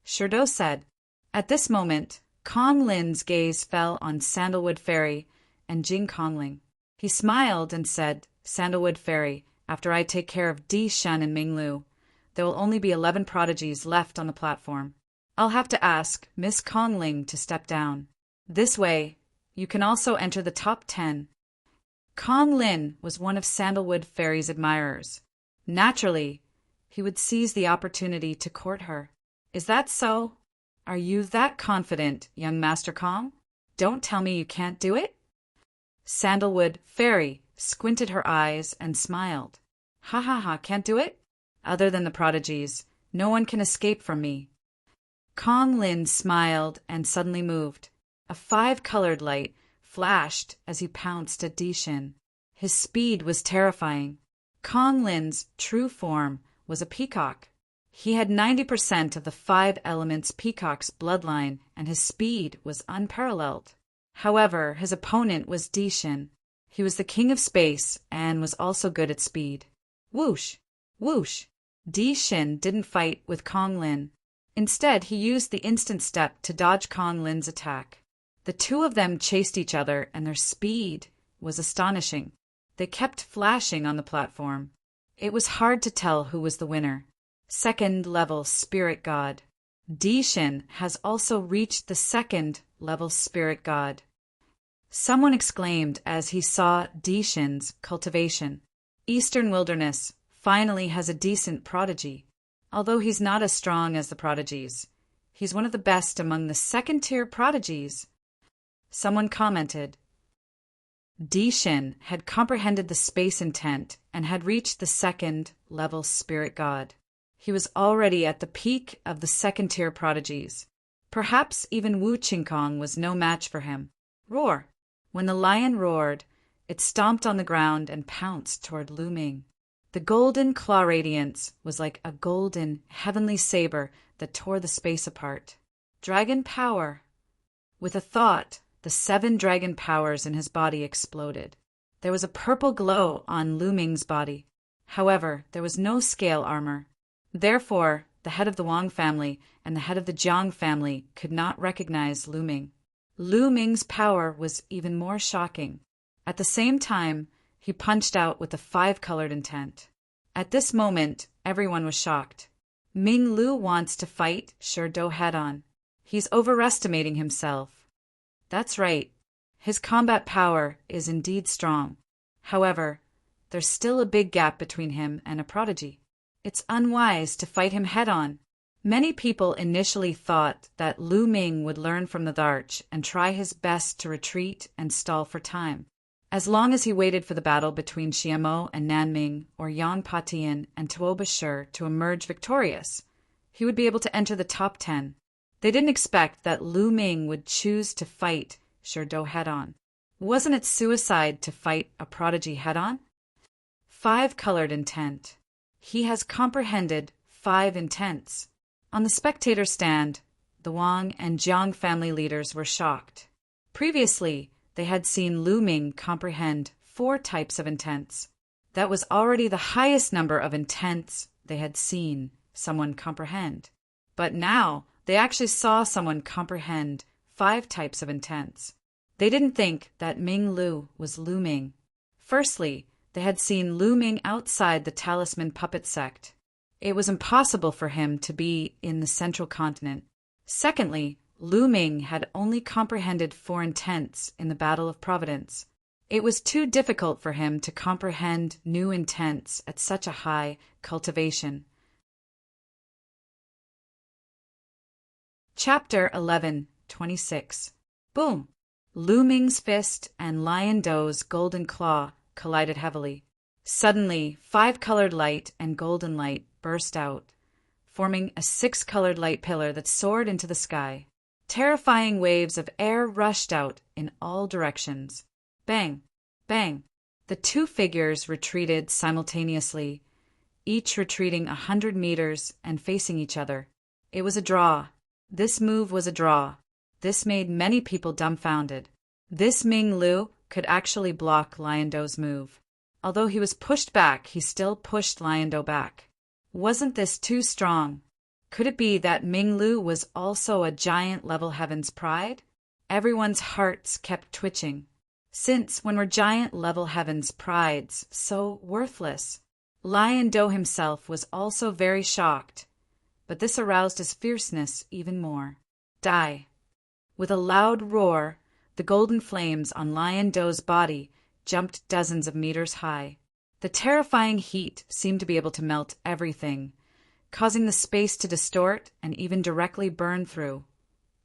Sherdou said. At this moment, Kong Lin's gaze fell on Sandalwood Ferry and Jing Kongling. He smiled and said, Sandalwood Ferry, after I take care of Di Shen and Ming Lu, there will only be 11 prodigies left on the platform. I'll have to ask Miss Kongling to step down. This way, you can also enter the top 10. Kong Lin was one of Sandalwood Ferry's admirers. Naturally, he would seize the opportunity to court her. Is that so? Are you that confident, young Master Kong? Don't tell me you can't do it? Sandalwood Ferry squinted her eyes and smiled. Ha ha ha, can't do it? Other than the prodigies, no one can escape from me. Kong Lin smiled and suddenly moved. A 5-colored light flashed as he pounced at Dishin. His speed was terrifying. Kong Lin's true form was a peacock. He had 90% of the 5 elements peacock's bloodline, and his speed was unparalleled. However, his opponent was Dishin. He was the king of space and was also good at speed. Whoosh! Whoosh! Dishin didn't fight with Kong Lin. Instead, he used the instant step to dodge Kong Lin's attack. The 2 of them chased each other, and their speed was astonishing. They kept flashing on the platform. It was hard to tell who was the winner. Second-level spirit god. Dishin has also reached the second-level spirit god. Someone exclaimed as he saw Dishin's cultivation. Eastern Wilderness, finally has a decent prodigy. Although he's not as strong as the prodigies, he's one of the best among the second-tier prodigies. Someone commented. Dishin had comprehended the space intent and had reached the second-level spirit god. He was already at the peak of the second-tier prodigies. Perhaps even Wu Qingkong was no match for him. Roar! When the lion roared, it stomped on the ground and pounced toward Lu Ming. The golden claw radiance was like a golden, heavenly saber that tore the space apart. Dragon power! With a thought, the 7 dragon powers in his body exploded. There was a purple glow on Lu Ming's body. However, there was no scale armor. Therefore, the head of the Wang family and the head of the Jiang family could not recognize Lu Ming. Lu Ming's power was even more shocking. At the same time, he punched out with a 5-colored intent. At this moment, everyone was shocked. Ming Lu wants to fight Shurdo head-on. He's overestimating himself. That's right. His combat power is indeed strong. However, there's still a big gap between him and a prodigy. It's unwise to fight him head-on. Many people initially thought that Lu Ming would learn from the Darch and try his best to retreat and stall for time. As long as he waited for the battle between Xiamo and Nanming or Yan Patian and Tuo Bashir to emerge victorious, he would be able to enter the top 10. They didn't expect that Lu Ming would choose to fight Shurdo head-on. Wasn't it suicide to fight a prodigy head-on? 5-colored intent. He has comprehended 5 intents. On the spectator stand, the Wang and Jiang family leaders were shocked. Previously, they had seen Lu Ming comprehend 4 types of intents. That was already the highest number of intents they had seen someone comprehend. But now, they actually saw someone comprehend 5 types of intents. They didn't think that Ming Lu was Lu Ming. Firstly, they had seen Lu Ming outside the Talisman Puppet Sect. It was impossible for him to be in the Central Continent. Secondly, Lu Ming had only comprehended 4 intents in the Battle of Providence. It was too difficult for him to comprehend new intents at such a high cultivation. Chapter 11:26. Boom! Lu Ming's fist and Lion Do's golden claw collided heavily. Suddenly, 5-colored light and golden light burst out, forming a 6-colored light pillar that soared into the sky. Terrifying waves of air rushed out in all directions. Bang! Bang! The 2 figures retreated simultaneously, each retreating 100 meters and facing each other. It was a draw. This move was a draw. This made many people dumbfounded. This Ming Lu could actually block Lion Do's move. Although he was pushed back, he still pushed Lion Do back. Wasn't this too strong? Could it be that Ming Lu was also a giant level heaven's pride? Everyone's hearts kept twitching. Since when were giant level heaven's prides so worthless? Lion Do himself was also very shocked, but this aroused his fierceness even more. Die! With a loud roar, the golden flames on Lion Do's body jumped dozens of meters high. The terrifying heat seemed to be able to melt everything, causing the space to distort and even directly burn through,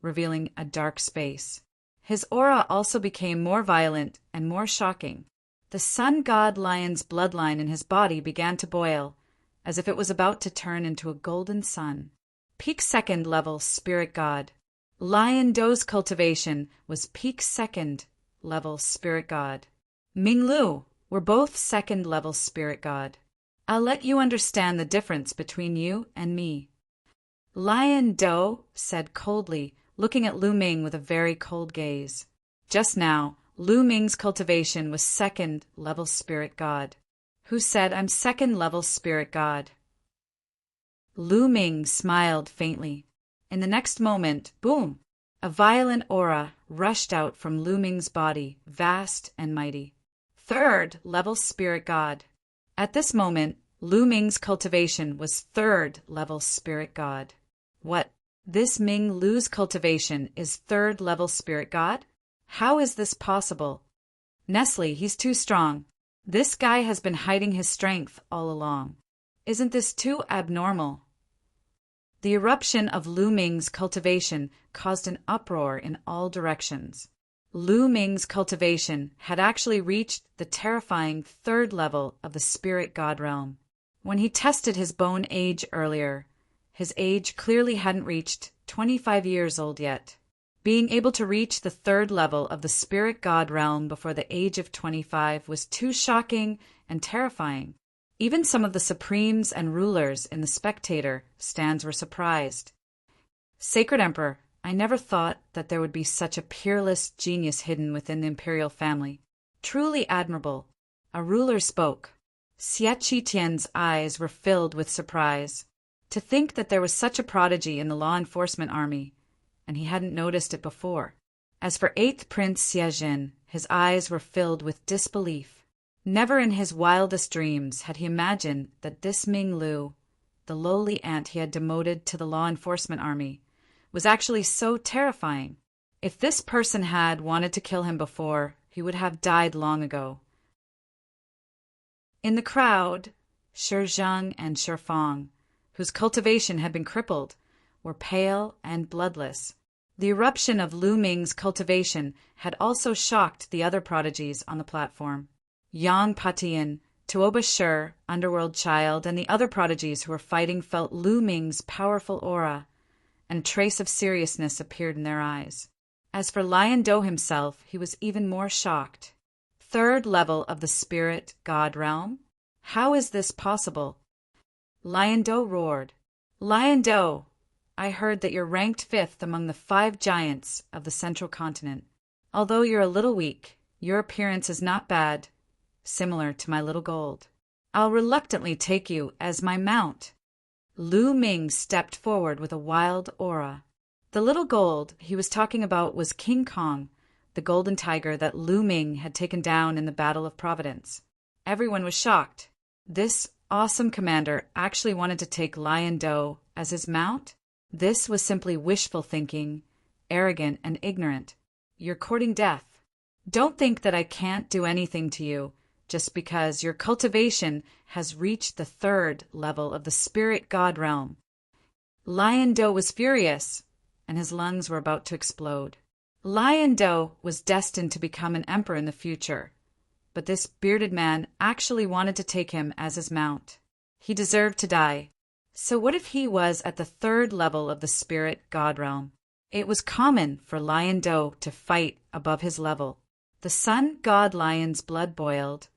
revealing a dark space. His aura also became more violent and more shocking. The sun god lion's bloodline in his body began to boil, as if it was about to turn into a golden sun. Peak 2nd level spirit god. Lion Do's cultivation was peak 2nd level spirit god. Ming Lu were both 2nd level spirit god. I'll let you understand the difference between you and me. Lion Do said coldly, looking at Lu Ming with a very cold gaze. Just now, Lu Ming's cultivation was 2nd level spirit god. Who said I'm 2nd level spirit god? Lu Ming smiled faintly. In the next moment, boom! A violent aura rushed out from Lu Ming's body, vast and mighty. 3rd level spirit god. At this moment, Lu Ming's cultivation was 3rd level spirit god. What? This Ming Lu's cultivation is 3rd level spirit god? How is this possible? Nestle, he's too strong. This guy has been hiding his strength all along. Isn't this too abnormal? The eruption of Lu Ming's cultivation caused an uproar in all directions. Lu Ming's cultivation had actually reached the terrifying third level of the spirit god realm. When he tested his bone age earlier, his age clearly hadn't reached 25 years old yet. Being able to reach the third level of the spirit god realm before the age of 25 was too shocking and terrifying. Even some of the supremes and rulers in the spectator stands were surprised. Sacred Emperor, I never thought that there would be such a peerless genius hidden within the imperial family. Truly admirable. A ruler spoke. Xie Qitian's eyes were filled with surprise. To think that there was such a prodigy in the law enforcement army, and he hadn't noticed it before. As for 8th Prince Xiejin, his eyes were filled with disbelief. Never in his wildest dreams had he imagined that this Ming Lu, the lowly ant he had demoted to the law enforcement army, was actually so terrifying. If this person had wanted to kill him before, he would have died long ago. In the crowd, Shi Zheng and Shi Fang, whose cultivation had been crippled, were pale and bloodless. The eruption of Lu Ming's cultivation had also shocked the other prodigies on the platform. Yang Patian, Tuoba Shi, Underworld Child, and the other prodigies who were fighting felt Lu Ming's powerful aura, and a trace of seriousness appeared in their eyes. As for Lion Do himself, he was even more shocked. Third level of the spirit god realm? How is this possible? Lion Do roared. Lion Do, I heard that you're ranked 5th among the 5 giants of the central continent. Although you're a little weak, your appearance is not bad, similar to my little gold. I'll reluctantly take you as my mount. Lu Ming stepped forward with a wild aura. The little gold he was talking about was King Kong, the golden tiger that Lu Ming had taken down in the Battle of Providence. Everyone was shocked. This awesome commander actually wanted to take Lion Do as his mount? This was simply wishful thinking, arrogant and ignorant. You're courting death. Don't think that I can't do anything to you just because your cultivation has reached the third level of the spirit god realm. Lion Do was furious, and his lungs were about to explode. Lion Do was destined to become an emperor in the future, but this bearded man actually wanted to take him as his mount. He deserved to die. So what if he was at the third level of the spirit god realm? It was common for Lion Do to fight above his level. The sun god lion's blood boiled,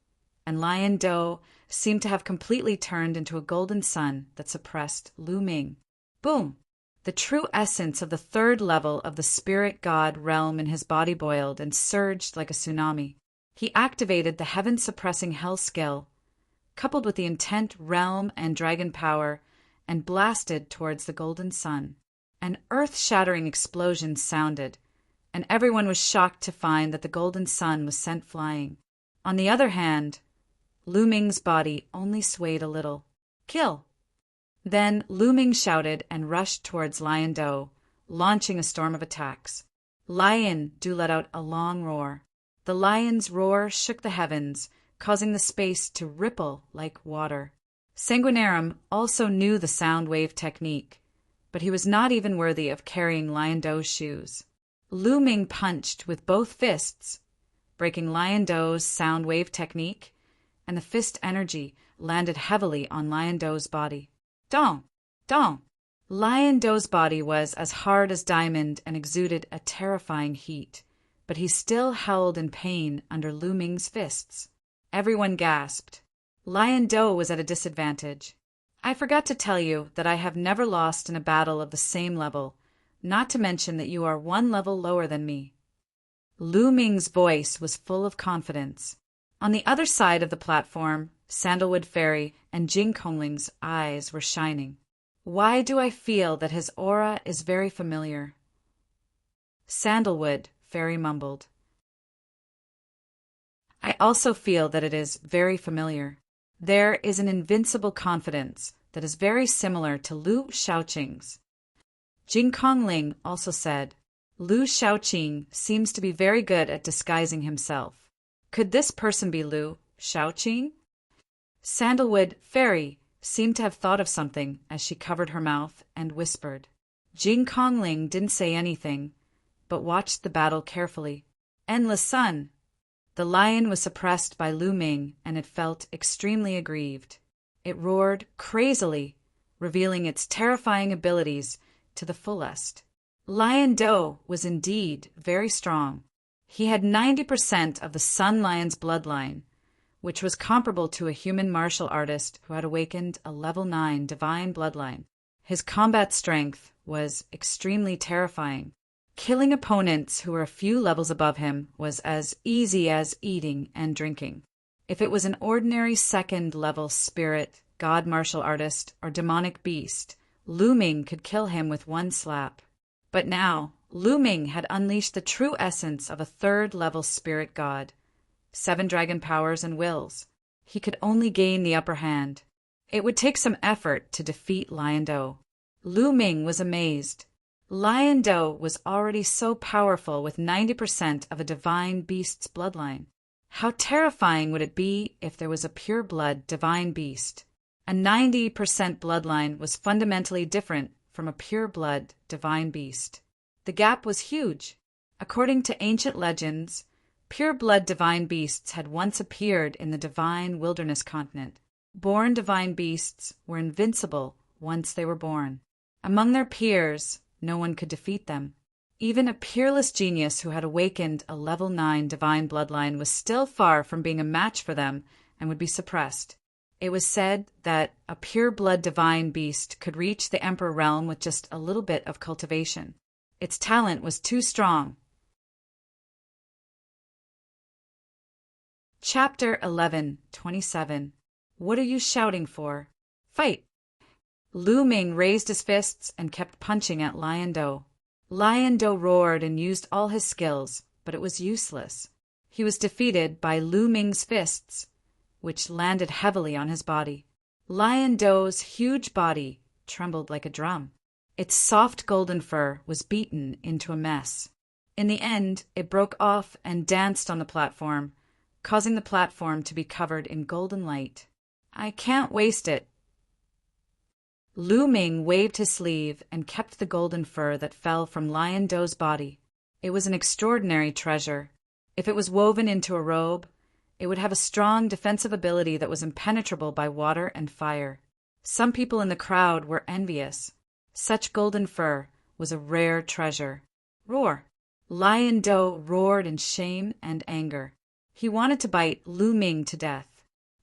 and Lion Do seemed to have completely turned into a golden sun that suppressed Lu Ming. Boom! The true essence of the third level of the spirit god realm in his body boiled and surged like a tsunami. He activated the heaven-suppressing hell skill, coupled with the intent realm and dragon power, and blasted towards the golden sun. An earth-shattering explosion sounded, and everyone was shocked to find that the golden sun was sent flying. On the other hand, Lu Ming's body only swayed a little. Kill! Then Lu Ming shouted and rushed towards Lion Do, launching a storm of attacks. Lion Do let out a long roar. The lion's roar shook the heavens, causing the space to ripple like water. Sanguinarum also knew the sound wave technique, but he was not even worthy of carrying Lion Do's shoes. Lu Ming punched with both fists, breaking Lion Do's sound wave technique, and the fist energy landed heavily on Lion Do's body. Dong! Dong! Lion Do's body was as hard as diamond and exuded a terrifying heat, but he still howled in pain under Lu Ming's fists. Everyone gasped. Lion Do was at a disadvantage. I forgot to tell you that I have never lost in a battle of the same level, not to mention that you are 1 level lower than me. Lu Ming's voice was full of confidence. On the other side of the platform, Sandalwood Fairy and Jing Kongling's eyes were shining. Why do I feel that his aura is very familiar? Sandalwood Fairy mumbled. I also feel that it is very familiar. There is an invincible confidence that is very similar to Lu Shaoqing's. Jing Kongling also said, Lu Shaoqing seems to be very good at disguising himself. Could this person be Lu Shaoqing? Sandalwood Fairy seemed to have thought of something as she covered her mouth and whispered. Jing Kongling didn't say anything, but watched the battle carefully. Endless sun! The lion was suppressed by Lu Ming, and it felt extremely aggrieved. It roared crazily, revealing its terrifying abilities to the fullest. Lion Do was indeed very strong. He had 90% of the Sun Lion's bloodline, which was comparable to a human martial artist who had awakened a level 9 divine bloodline. His combat strength was extremely terrifying. Killing opponents who were a few levels above him was as easy as eating and drinking. If it was an ordinary second-level spirit, god martial artist, or demonic beast, Lu Ming could kill him with one slap. But now, Lu Ming had unleashed the true essence of a third-level spirit god. 7 dragon powers and wills. He could only gain the upper hand. It would take some effort to defeat Lion Do. Lu Ming was amazed. Lion Do was already so powerful with 90% of a divine beast's bloodline. How terrifying would it be if there was a pure-blood divine beast? A 90% bloodline was fundamentally different from a pure-blood divine beast. The gap was huge. According to ancient legends, pure-blood divine beasts had once appeared in the divine wilderness continent. Born divine beasts were invincible once they were born. Among their peers, no one could defeat them. Even a peerless genius who had awakened a level 9 divine bloodline was still far from being a match for them and would be suppressed. It was said that a pure-blood divine beast could reach the Emperor realm with just a little bit of cultivation. Its talent was too strong. Chapter 11:27. What are you shouting for? Fight! Lu Ming raised his fists and kept punching at Lion Do. Lion Do roared and used all his skills, but it was useless. He was defeated by Lu Ming's fists, which landed heavily on his body. Lion Do's huge body trembled like a drum. Its soft golden fur was beaten into a mess. In the end, it broke off and danced on the platform, causing the platform to be covered in golden light. I can't waste it. Lu Ming waved his sleeve and kept the golden fur that fell from Lion Do's body. It was an extraordinary treasure. If it was woven into a robe, it would have a strong defensive ability that was impenetrable by water and fire. Some people in the crowd were envious. Such golden fur was a rare treasure. Roar! Lion Do roared in shame and anger. He wanted to bite Lu Ming to death.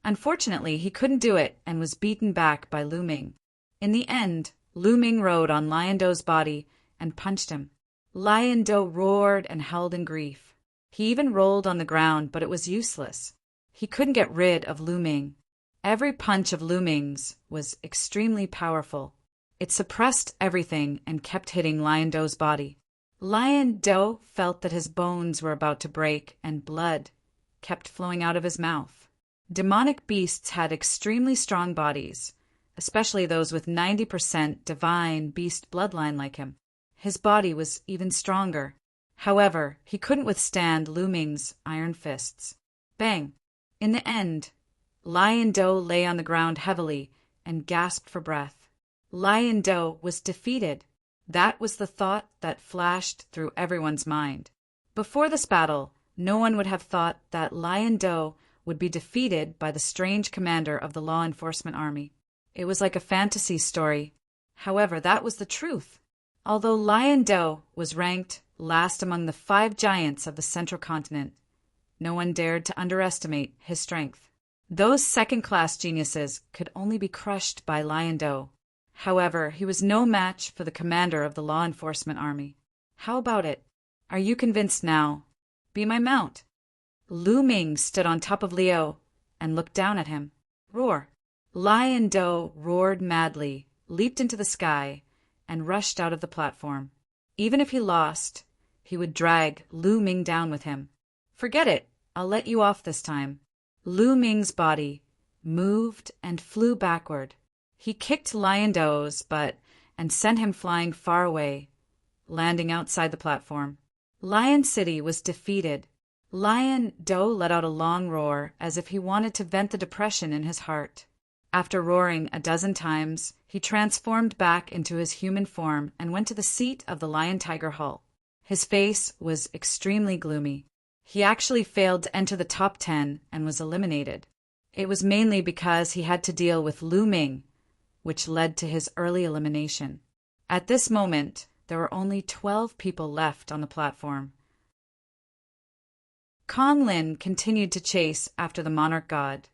Unfortunately, he couldn't do it and was beaten back by Lu Ming. In the end, Lu Ming rode on Lion Do's body and punched him. Lion Do roared and howled in grief. He even rolled on the ground, but it was useless. He couldn't get rid of Lu Ming. Every punch of Lu Ming's was extremely powerful. It suppressed everything and kept hitting Lion Do's body. Lion Do felt that his bones were about to break and blood kept flowing out of his mouth. Demonic beasts had extremely strong bodies, especially those with 90% divine beast bloodline like him. His body was even stronger. However, he couldn't withstand Lu Ming's iron fists. Bang! In the end, Lion Do lay on the ground heavily and gasped for breath. Lion Do was defeated. That was the thought that flashed through everyone's mind. Before this battle, no one would have thought that Lion Do would be defeated by the strange commander of the law enforcement army. It was like a fantasy story. However, that was the truth. Although Lion Do was ranked last among the 5 giants of the Central Continent, no one dared to underestimate his strength. Those second-class geniuses could only be crushed by Lion Do. However, he was no match for the commander of the law enforcement army. How about it? Are you convinced now? Be my mount. Lu Ming stood on top of Liu and looked down at him. Roar! Lion Do roared madly, leaped into the sky, and rushed out of the platform. Even if he lost, he would drag Lu Ming down with him. Forget it. I'll let you off this time. Lu Ming's body moved and flew backward. He kicked Lion Do's butt and sent him flying far away, landing outside the platform. Lion City was defeated. Lion Do let out a long roar as if he wanted to vent the depression in his heart. After roaring a dozen times, he transformed back into his human form and went to the seat of the Lion-Tiger Hall. His face was extremely gloomy. He actually failed to enter the top 10 and was eliminated. It was mainly because he had to deal with Lu Ming, which led to his early elimination. At this moment, there were only 12 people left on the platform. Kong Lin continued to chase after the monarch god,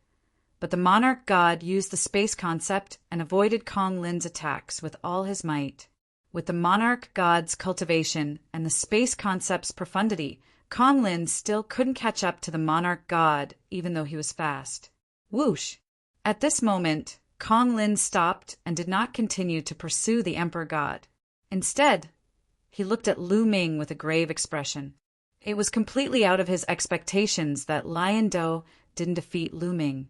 but the monarch god used the space concept and avoided Kong Lin's attacks with all his might. With the monarch god's cultivation and the space concept's profundity, Kong Lin still couldn't catch up to the monarch god even though he was fast. Whoosh! At this moment, Kong Lin stopped and did not continue to pursue the emperor god. Instead, he looked at Lu Ming with a grave expression. It was completely out of his expectations that Lion Do didn't defeat Lu Ming,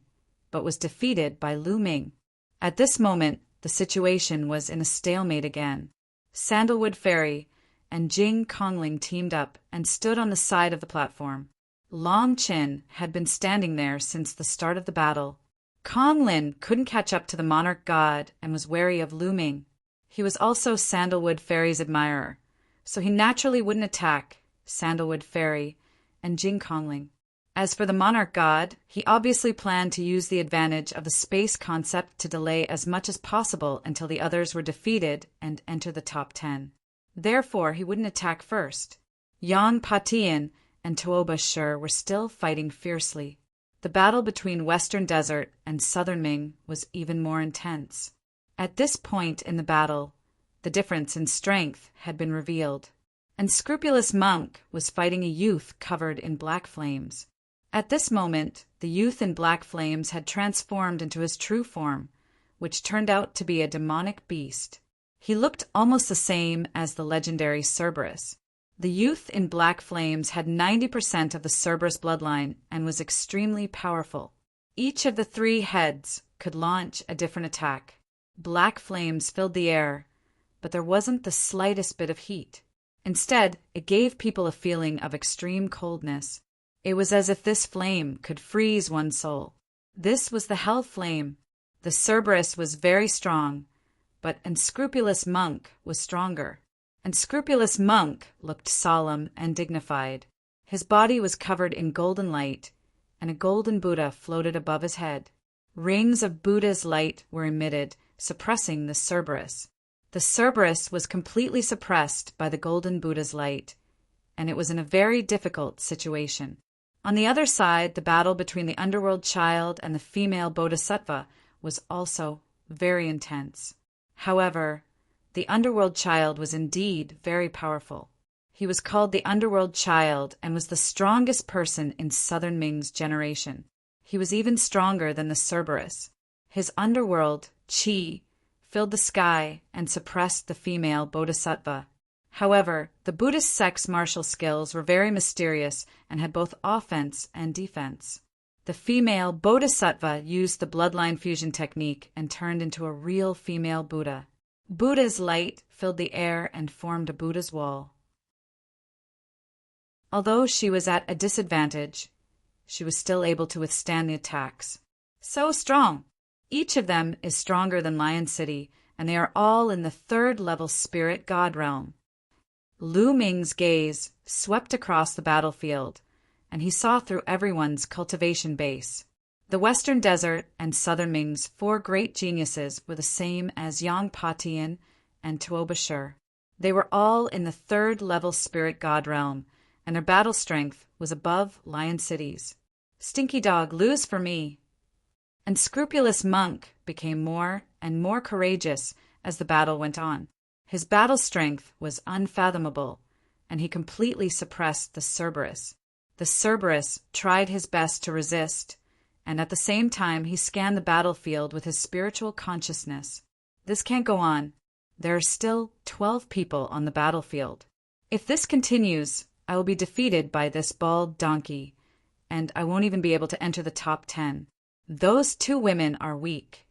but was defeated by Lu Ming. At this moment, the situation was in a stalemate again. Sandalwood Fairy and Jing Kongling teamed up and stood on the side of the platform. Long Qin had been standing there since the start of the battle. Kong Lin couldn't catch up to the monarch god and was wary of Lu Ming. He was also Sandalwood Fairy's admirer, so he naturally wouldn't attack Sandalwood Fairy and Jing Kongling. As for the monarch god, he obviously planned to use the advantage of the space concept to delay as much as possible until the others were defeated and enter the top 10. Therefore, he wouldn't attack first. Yang Patian and Tuoba Shi were still fighting fiercely. The battle between Western Desert and Southern Ming was even more intense. At this point in the battle, the difference in strength had been revealed. Unscrupulous Monk was fighting a youth covered in black flames. At this moment, the youth in black flames had transformed into his true form, which turned out to be a demonic beast. He looked almost the same as the legendary Cerberus. The youth in black flames had 90% of the Cerberus bloodline and was extremely powerful. Each of the 3 heads could launch a different attack. Black flames filled the air, but there wasn't the slightest bit of heat. Instead, it gave people a feeling of extreme coldness. It was as if this flame could freeze one's soul. This was the Hell Flame. The Cerberus was very strong, but Unscrupulous Monk was stronger. Unscrupulous Monk looked solemn and dignified. His body was covered in golden light, and a golden Buddha floated above his head. Rings of Buddha's light were emitted, suppressing the Cerberus. The Cerberus was completely suppressed by the golden Buddha's light, and it was in a very difficult situation. On the other side, the battle between the underworld child and the female bodhisattva was also very intense. However, the underworld child was indeed very powerful. He was called the underworld child and was the strongest person in Southern Ming's generation. He was even stronger than the Cerberus. His underworld, Qi, filled the sky and suppressed the female bodhisattva. However, the Buddhist sect's martial skills were very mysterious and had both offense and defense. The female bodhisattva used the bloodline fusion technique and turned into a real female Buddha. Buddha's light filled the air and formed a Buddha's wall. Although she was at a disadvantage, she was still able to withstand the attacks. So strong! Each of them is stronger than Lion City, and they are all in the 3rd-level spirit god realm. Lu Ming's gaze swept across the battlefield, and he saw through everyone's cultivation base. The Western Desert and Southern Ming's 4 great geniuses were the same as Yang Patian and Tuoba Shi. They were all in the 3rd-level spirit god realm, and their battle strength was above Lion City's. Stinky Dog, lose for me. Unscrupulous Monk became more and more courageous as the battle went on. His battle strength was unfathomable, and he completely suppressed the Cerberus. The Cerberus tried his best to resist, and at the same time he scanned the battlefield with his spiritual consciousness. This can't go on. There are still 12 people on the battlefield. If this continues, I will be defeated by this bald donkey, and I won't even be able to enter the top 10. Those 2 women are weak,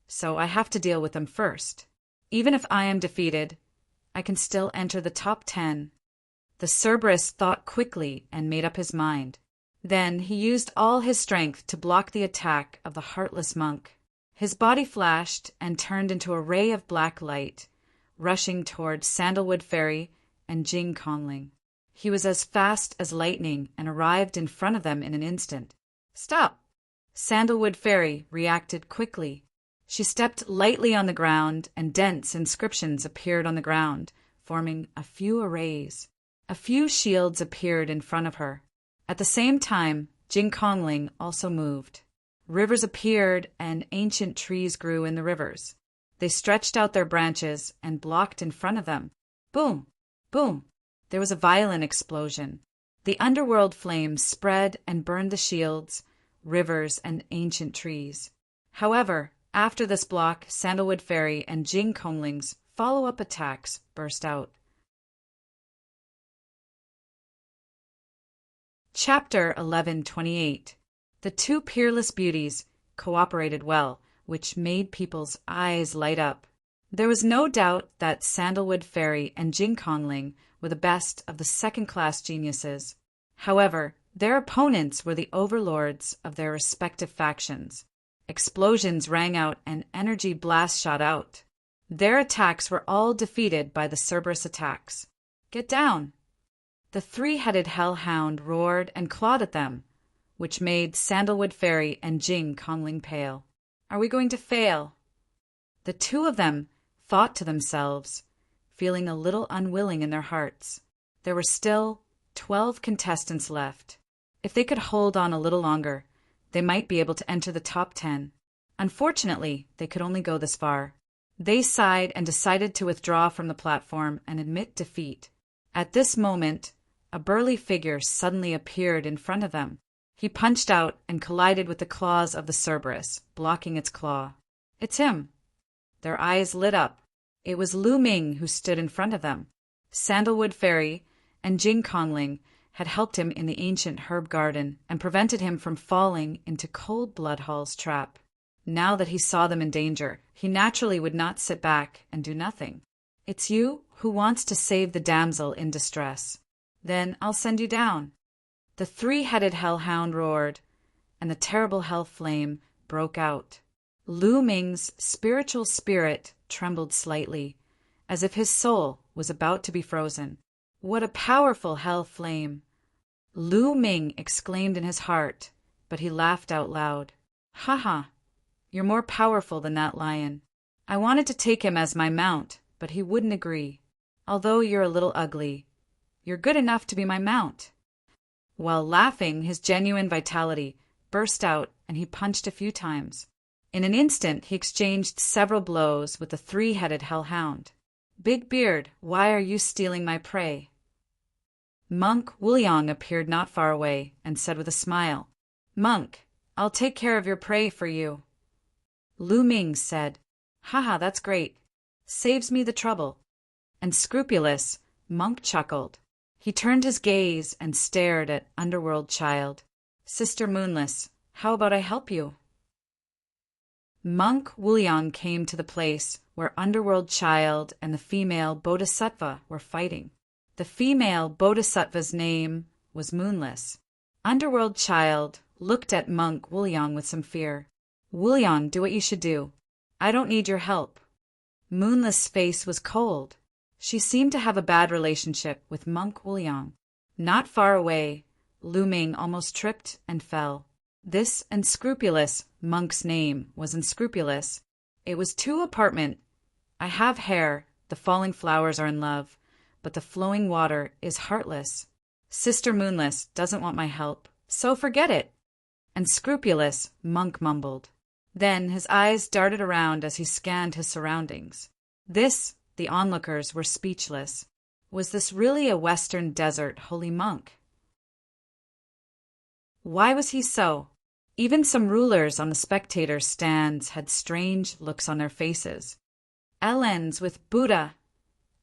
so I have to deal with them first. Even if I am defeated, I can still enter the top 10. The Cerberus thought quickly and made up his mind. Then he used all his strength to block the attack of the heartless monk. His body flashed and turned into a ray of black light, rushing toward Sandalwood Fairy and Jing Conling. He was as fast as lightning and arrived in front of them in an instant. "Stop!" Sandalwood Fairy reacted quickly. She stepped lightly on the ground, and dense inscriptions appeared on the ground, forming a few arrays. A few shields appeared in front of her. At the same time, Jing Conling also moved. Rivers appeared, and ancient trees grew in the rivers. They stretched out their branches and blocked in front of them. Boom! Boom! There was a violent explosion. The underworld flames spread and burned the shields, rivers, and ancient trees. However, after this block, Sandalwood Fairy and Jing Congling's follow-up attacks burst out. Chapter 11:28. The two peerless beauties cooperated well, which made people's eyes light up. There was no doubt that Sandalwood Fairy and Jing Conling were the best of the second-class geniuses. However, their opponents were the overlords of their respective factions. Explosions rang out and energy blasts shot out. Their attacks were all defeated by the Cerberus attacks. "Get down!" The three-headed hellhound roared and clawed at them, which made Sandalwood Fairy and Jing Conling pale. "Are we going to fail?" The two of them thought to themselves, feeling a little unwilling in their hearts. There were still 12 contestants left. If they could hold on a little longer, they might be able to enter the top 10. Unfortunately, they could only go this far. They sighed and decided to withdraw from the platform and admit defeat. At this moment, a burly figure suddenly appeared in front of them. He punched out and collided with the claws of the Cerberus, blocking its claw. "It's him!" Their eyes lit up. It was Lu Ming who stood in front of them. Sandalwood Fairy and Jing Conling had helped him in the ancient herb garden and prevented him from falling into Cold Bloodhall's trap. Now that he saw them in danger, he naturally would not sit back and do nothing. "It's you who wants to save the damsel in distress. Then I'll send you down." The three-headed hellhound roared, and the terrible hell flame broke out. Lu Ming's spiritual spirit trembled slightly, as if his soul was about to be frozen. What a powerful hell flame! Lu Ming exclaimed in his heart, but he laughed out loud. "Ha ha! You're more powerful than that lion. I wanted to take him as my mount, but he wouldn't agree. Although you're a little ugly, you're good enough to be my mount." While laughing, his genuine vitality burst out and he punched a few times. In an instant, he exchanged several blows with the three-headed hellhound. "Big Beard, why are you stealing my prey?" Monk Wuliang appeared not far away and said with a smile, "Monk, I'll take care of your prey for you." Lu Ming said, "Haha, that's great. Saves me the trouble." And scrupulous, Monk chuckled. He turned his gaze and stared at Underworld Child. "Sister Moonless, how about I help you?" Monk Wuliang came to the place where Underworld Child and the female Bodhisattva were fighting. The female Bodhisattva's name was Moonless. Underworld Child looked at Monk Wuliang with some fear. "Wuliang, do what you should do. I don't need your help." Moonless' face was cold. She seemed to have a bad relationship with Monk Wuliang. Not far away, Lu Ming almost tripped and fell. This unscrupulous monk's name was unscrupulous. It was to apartment. "I have hair, the falling flowers are in love, but the flowing water is heartless. Sister Moonless doesn't want my help, so forget it." Unscrupulous, Monk mumbled. Then his eyes darted around as he scanned his surroundings. The onlookers were speechless. Was this really a Western desert holy monk? Why was he so? Even some rulers on the spectators' stands had strange looks on their faces. LNs with Buddha.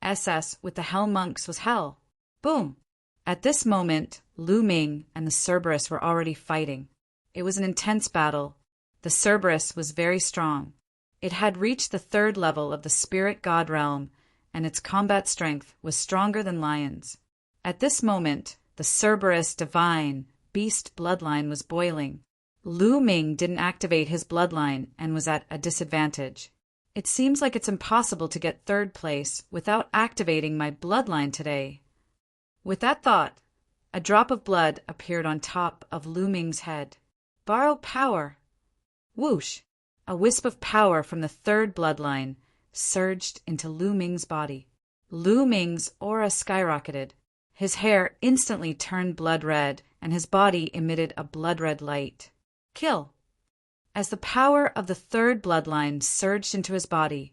SS with the hell monks was hell. Boom! At this moment, Lu Ming and the Cerberus were already fighting. It was an intense battle. The Cerberus was very strong. It had reached the 3rd level of the spirit god realm, and its combat strength was stronger than lions. At this moment, the Cerberus divine beast bloodline was boiling. Lu Ming didn't activate his bloodline and was at a disadvantage. It seems like it's impossible to get third place without activating my bloodline today. With that thought, a drop of blood appeared on top of Lu Ming's head. Borrow power. Whoosh! A wisp of power from the third bloodline surged into Lu Ming's body. Lu Ming's aura skyrocketed. His hair instantly turned blood red, and his body emitted a blood-red light. Kill! As the power of the third bloodline surged into his body,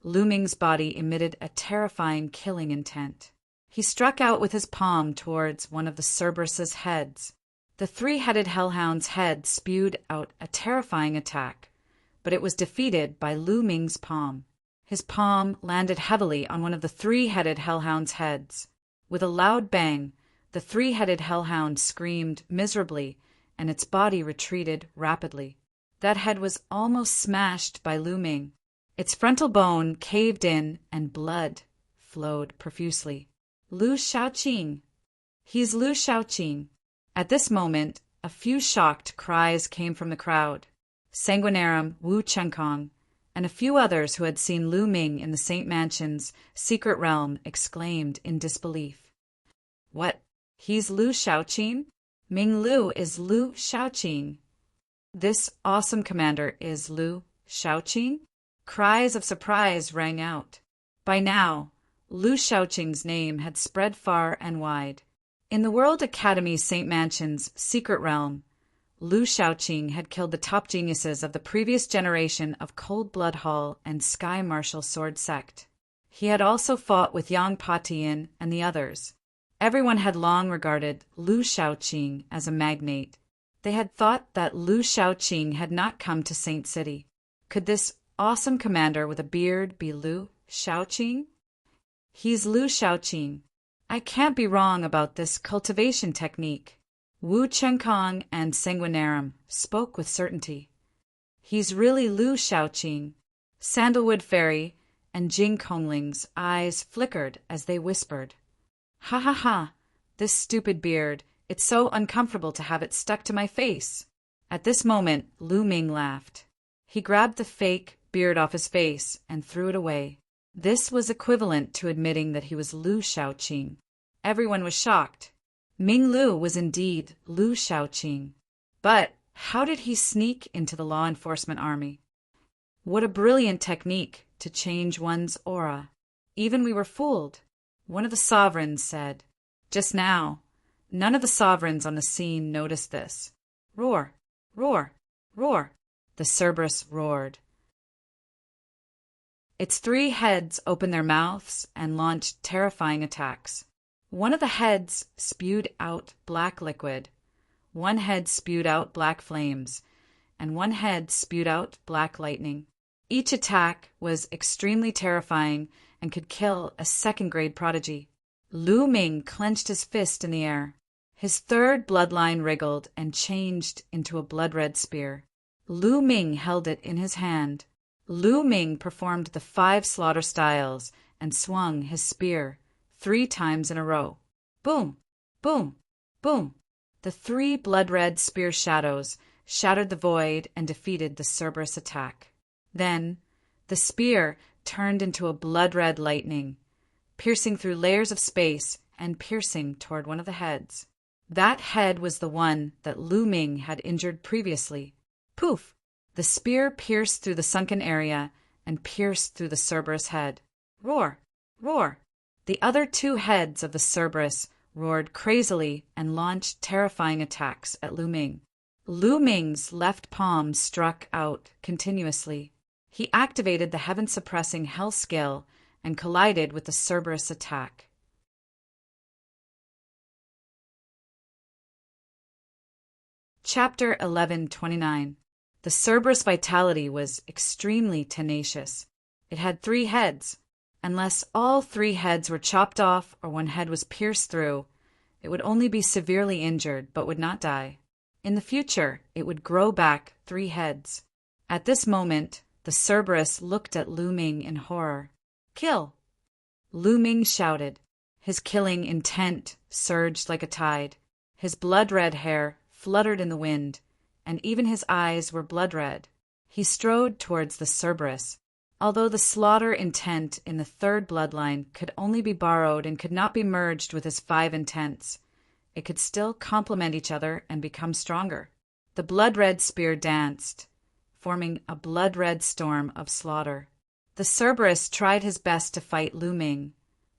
Lu Ming's body emitted a terrifying killing intent. He struck out with his palm towards one of the Cerberus's heads. The three-headed hellhound's head spewed out a terrifying attack, but it was defeated by Lu Ming's palm. His palm landed heavily on one of the three-headed hellhound's heads. With a loud bang, the three-headed hellhound screamed miserably, and its body retreated rapidly. That head was almost smashed by Lu Ming. Its frontal bone caved in, and blood flowed profusely. Lu Shaoqing. He's Lu Shaoqing. At this moment, a few shocked cries came from the crowd. Sanguinarum Wu Chenkong and a few others who had seen Lu Ming in the Saint Mansion's secret realm exclaimed in disbelief. What? He's Lu Shaoqing? Ming Lu is Lu Shaoqing. This awesome commander is Lu Shaoqing? Cries of surprise rang out. By now, Lu Shaoqing's name had spread far and wide. In the World Academy Saint Mansion's secret realm, Lu Shaoqing had killed the top geniuses of the previous generation of Cold Blood Hall and Sky Martial Sword Sect. He had also fought with Yang Patian and the others. Everyone had long regarded Lu Shaoqing as a magnate. They had thought that Lu Shaoqing had not come to Saint City. Could this awesome commander with a beard be Lu Shaoqing? He's Lu Shaoqing. I can't be wrong about this cultivation technique. Wu Chenkong and Sanguinarum spoke with certainty. He's really Lu Shaoqing. Sandalwood Fairy and Jing Kongling's eyes flickered as they whispered, Ha ha ha, this stupid beard, it's so uncomfortable to have it stuck to my face. At this moment, Lu Ming laughed. He grabbed the fake beard off his face and threw it away. This was equivalent to admitting that he was Lu Shaoqing. Everyone was shocked. Ming Lu was indeed Lu Shaoqing. But how did he sneak into the law enforcement army? What a brilliant technique to change one's aura. Even we were fooled. One of the sovereigns said. Just now, none of the sovereigns on the scene noticed this. Roar, roar, roar, the Cerberus roared. Its three heads opened their mouths and launched terrifying attacks. One of the heads spewed out black liquid, one head spewed out black flames, and one head spewed out black lightning. Each attack was extremely terrifying and could kill a second-grade prodigy. Lu Ming clenched his fist in the air. His third bloodline wriggled and changed into a blood-red spear. Lu Ming held it in his hand. Lu Ming performed the 5 slaughter styles and swung his spear 3 times in a row. Boom! Boom! Boom! The 3 blood-red spear shadows shattered the void and defeated the Cerberus attack. Then, the spear turned into a blood-red lightning, piercing through layers of space and piercing toward one of the heads. That head was the one that Lu Ming had injured previously. Poof! The spear pierced through the sunken area and pierced through the Cerberus head. Roar! Roar! The other 2 heads of the Cerberus roared crazily and launched terrifying attacks at Lu Ming. Lu Ming's left palm struck out continuously. He activated the heaven-suppressing hell skill and collided with the Cerberus attack. Chapter 1129. The Cerberus vitality was extremely tenacious. It had 3 heads. Unless all 3 heads were chopped off or one head was pierced through, it would only be severely injured but would not die. In the future, it would grow back 3 heads. At this moment, the Cerberus looked at Lu Ming in horror. Kill! Lu Ming shouted. His killing intent surged like a tide. His blood-red hair fluttered in the wind, and even his eyes were blood-red. He strode towards the Cerberus. Although the slaughter intent in the third bloodline could only be borrowed and could not be merged with his 5 intents, it could still complement each other and become stronger. The blood-red spear danced, forming a blood-red storm of slaughter. The Cerberus tried his best to fight Lu Ming,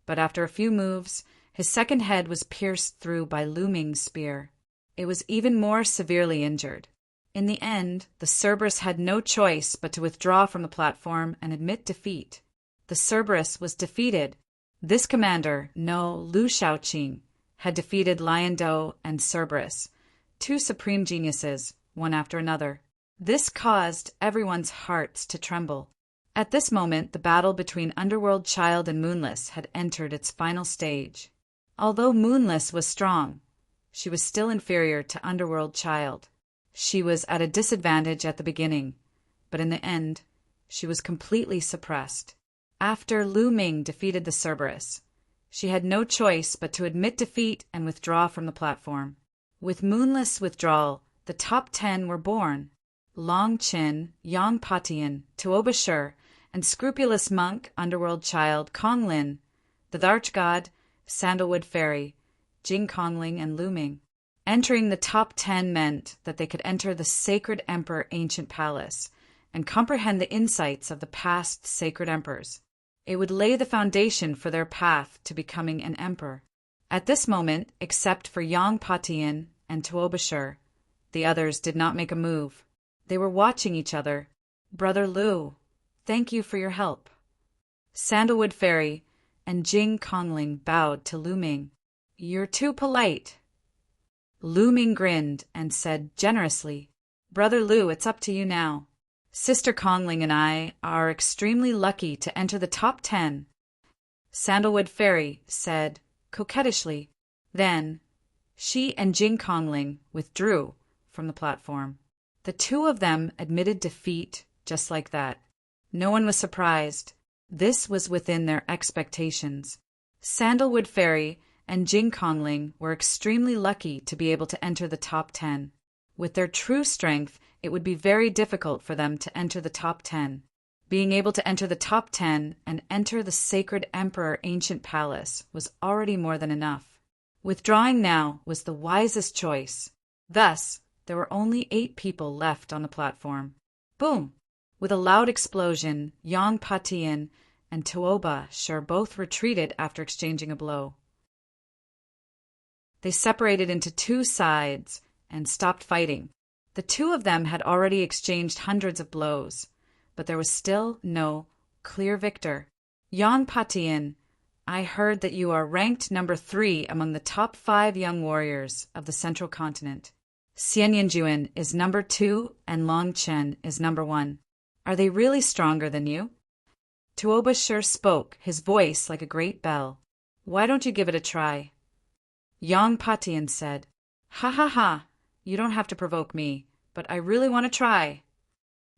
but after a few moves, his second head was pierced through by Lu Ming's spear. It was even more severely injured. In the end, the Cerberus had no choice but to withdraw from the platform and admit defeat. The Cerberus was defeated. This commander, No Lu Shaoqing, had defeated Lion Do and Cerberus, 2 supreme geniuses, one after another. This caused everyone's hearts to tremble. At this moment, the battle between Underworld Child and Moonless had entered its final stage. Although Moonless was strong, she was still inferior to Underworld Child. She was at a disadvantage at the beginning, but in the end, she was completely suppressed. After Lu Ming defeated the Cerberus, she had no choice but to admit defeat and withdraw from the platform. With Moonless' withdrawal, the top 10 were born. Long Qin, Yang Patian, Tuoba Shur, and scrupulous monk, Underworld Child, Kong Lin, the Arch-God, Sandalwood Fairy, Jing Kongling, and Lu Ming. Entering the top 10 meant that they could enter the Sacred Emperor Ancient Palace and comprehend the insights of the past Sacred Emperors. It would lay the foundation for their path to becoming an emperor. At this moment, except for Yang Patian and Tuoba Shur, the others did not make a move. They were watching each other. Brother Lu, thank you for your help. Sandalwood Fairy and Jing Kongling bowed to Lu Ming. You're too polite. Lu Ming grinned and said generously, Brother Lu, it's up to you now. Sister Kongling and I are extremely lucky to enter the top 10. Sandalwood Fairy said coquettishly. Then, she and Jing Kongling withdrew from the platform. The 2 of them admitted defeat just like that. No one was surprised. This was within their expectations. Sandalwood Fairy and Jing Kongling were extremely lucky to be able to enter the top 10. With their true strength, it would be very difficult for them to enter the top 10. Being able to enter the top 10 and enter the Sacred Emperor Ancient Palace was already more than enough. Withdrawing now was the wisest choice. Thus, there were only 8 people left on the platform. Boom! With a loud explosion, Yang Patian and Tuoba Shur both retreated after exchanging a blow. They separated into 2 sides and stopped fighting. The 2 of them had already exchanged hundreds of blows, but there was still no clear victor. Yang Patian, I heard that you are ranked number 3 among the top 5 young warriors of the Central Continent. Xian Yanjuan is number 2 and Long Chen is number 1. Are they really stronger than you? Tuoba Shur spoke, his voice like a great bell. Why don't you give it a try? Yang Patian said, Ha ha ha, you don't have to provoke me, but I really want to try.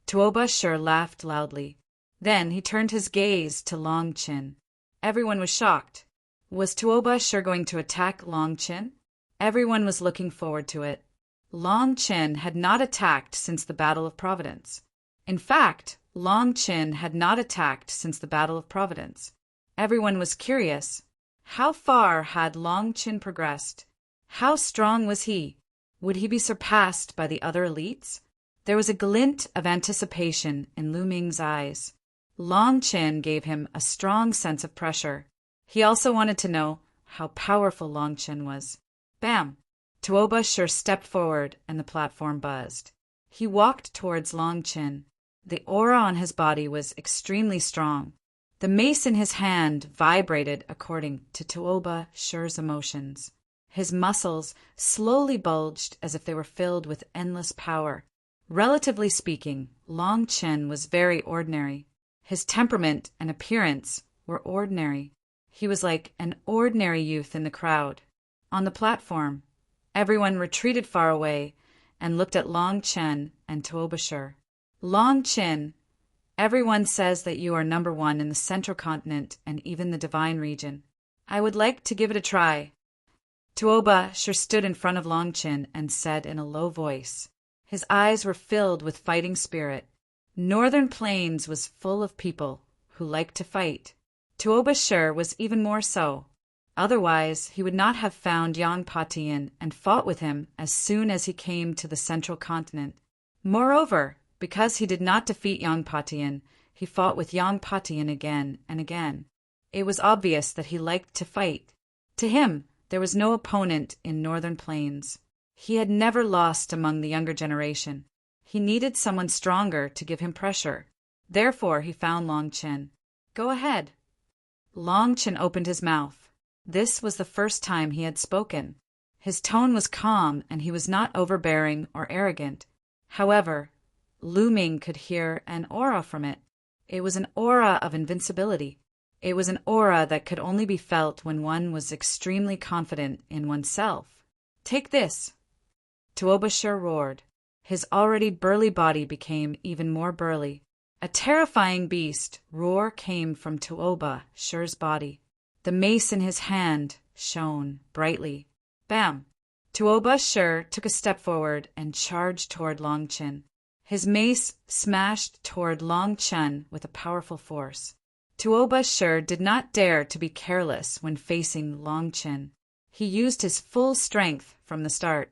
Tuoba Shur laughed loudly. Then he turned his gaze to Long Qin. Everyone was shocked. Was Tuoba Shur going to attack Long Qin? Everyone was looking forward to it. Long Qin had not attacked since the Battle of Providence. In fact, Long Qin had not attacked since the Battle of Providence. Everyone was curious. How far had Long Qin progressed? How strong was he? Would he be surpassed by the other elites? There was a glint of anticipation in Lu Ming's eyes. Long Qin gave him a strong sense of pressure. He also wanted to know how powerful Long Qin was. Bam! Tuoba Shur stepped forward and the platform buzzed. He walked towards Long Qin. The aura on his body was extremely strong. The mace in his hand vibrated according to Tuoba Shur's emotions. His muscles slowly bulged as if they were filled with endless power. Relatively speaking, Long Qin was very ordinary. His temperament and appearance were ordinary. He was like an ordinary youth in the crowd. On the platform, everyone retreated far away and looked at Long Qin and Tuoba Shur. Long Qin, everyone says that you are number 1 in the Central Continent and even the Divine Region. I would like to give it a try. Tuoba Shur stood in front of Long Qin and said in a low voice. His eyes were filled with fighting spirit. Northern Plains was full of people who liked to fight. Tuoba was even more so. Otherwise, he would not have found Yang Patian and fought with him as soon as he came to the central continent. Moreover, because he did not defeat Yang Patian, he fought with Yang Patian again and again. It was obvious that he liked to fight. To him, there was no opponent in Northern Plains. He had never lost among the younger generation. He needed someone stronger to give him pressure. Therefore, he found Long Chen. "Go ahead." Long Chen opened his mouth. This was the first time he had spoken. His tone was calm, and he was not overbearing or arrogant. However, Lu Ming could hear an aura from it. It was an aura of invincibility. It was an aura that could only be felt when one was extremely confident in oneself. "Take this." Tuoba roared. His already burly body became even more burly. A terrifying beast roar came from Tuoba's body. The mace in his hand shone brightly. Bam! Tuoba took a step forward and charged toward Long Chen. His mace smashed toward Long Chen with a powerful force. Tuoba did not dare to be careless when facing Long Chen. He used his full strength from the start.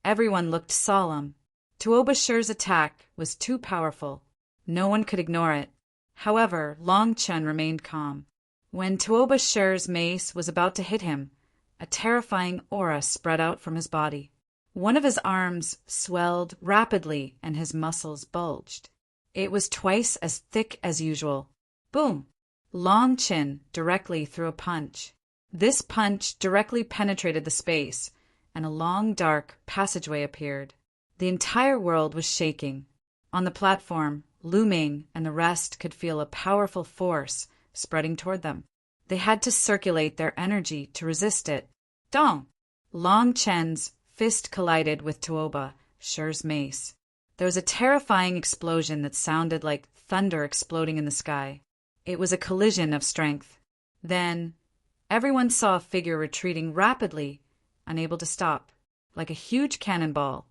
Everyone looked solemn. Tuoba attack was too powerful. No one could ignore it. However, Long Chen remained calm. When Tuoba's mace was about to hit him, a terrifying aura spread out from his body. One of his arms swelled rapidly and his muscles bulged. It was twice as thick as usual. Boom! Long Chen directly threw a punch. This punch directly penetrated the space, and a long dark passageway appeared. The entire world was shaking. On the platform, Lu Ming and the rest could feel a powerful force spreading toward them. They had to circulate their energy to resist it. Dong! Long Chen's fist collided with Tuoba's mace. There was a terrifying explosion that sounded like thunder exploding in the sky. It was a collision of strength. Then, everyone saw a figure retreating rapidly, unable to stop, like a huge cannonball.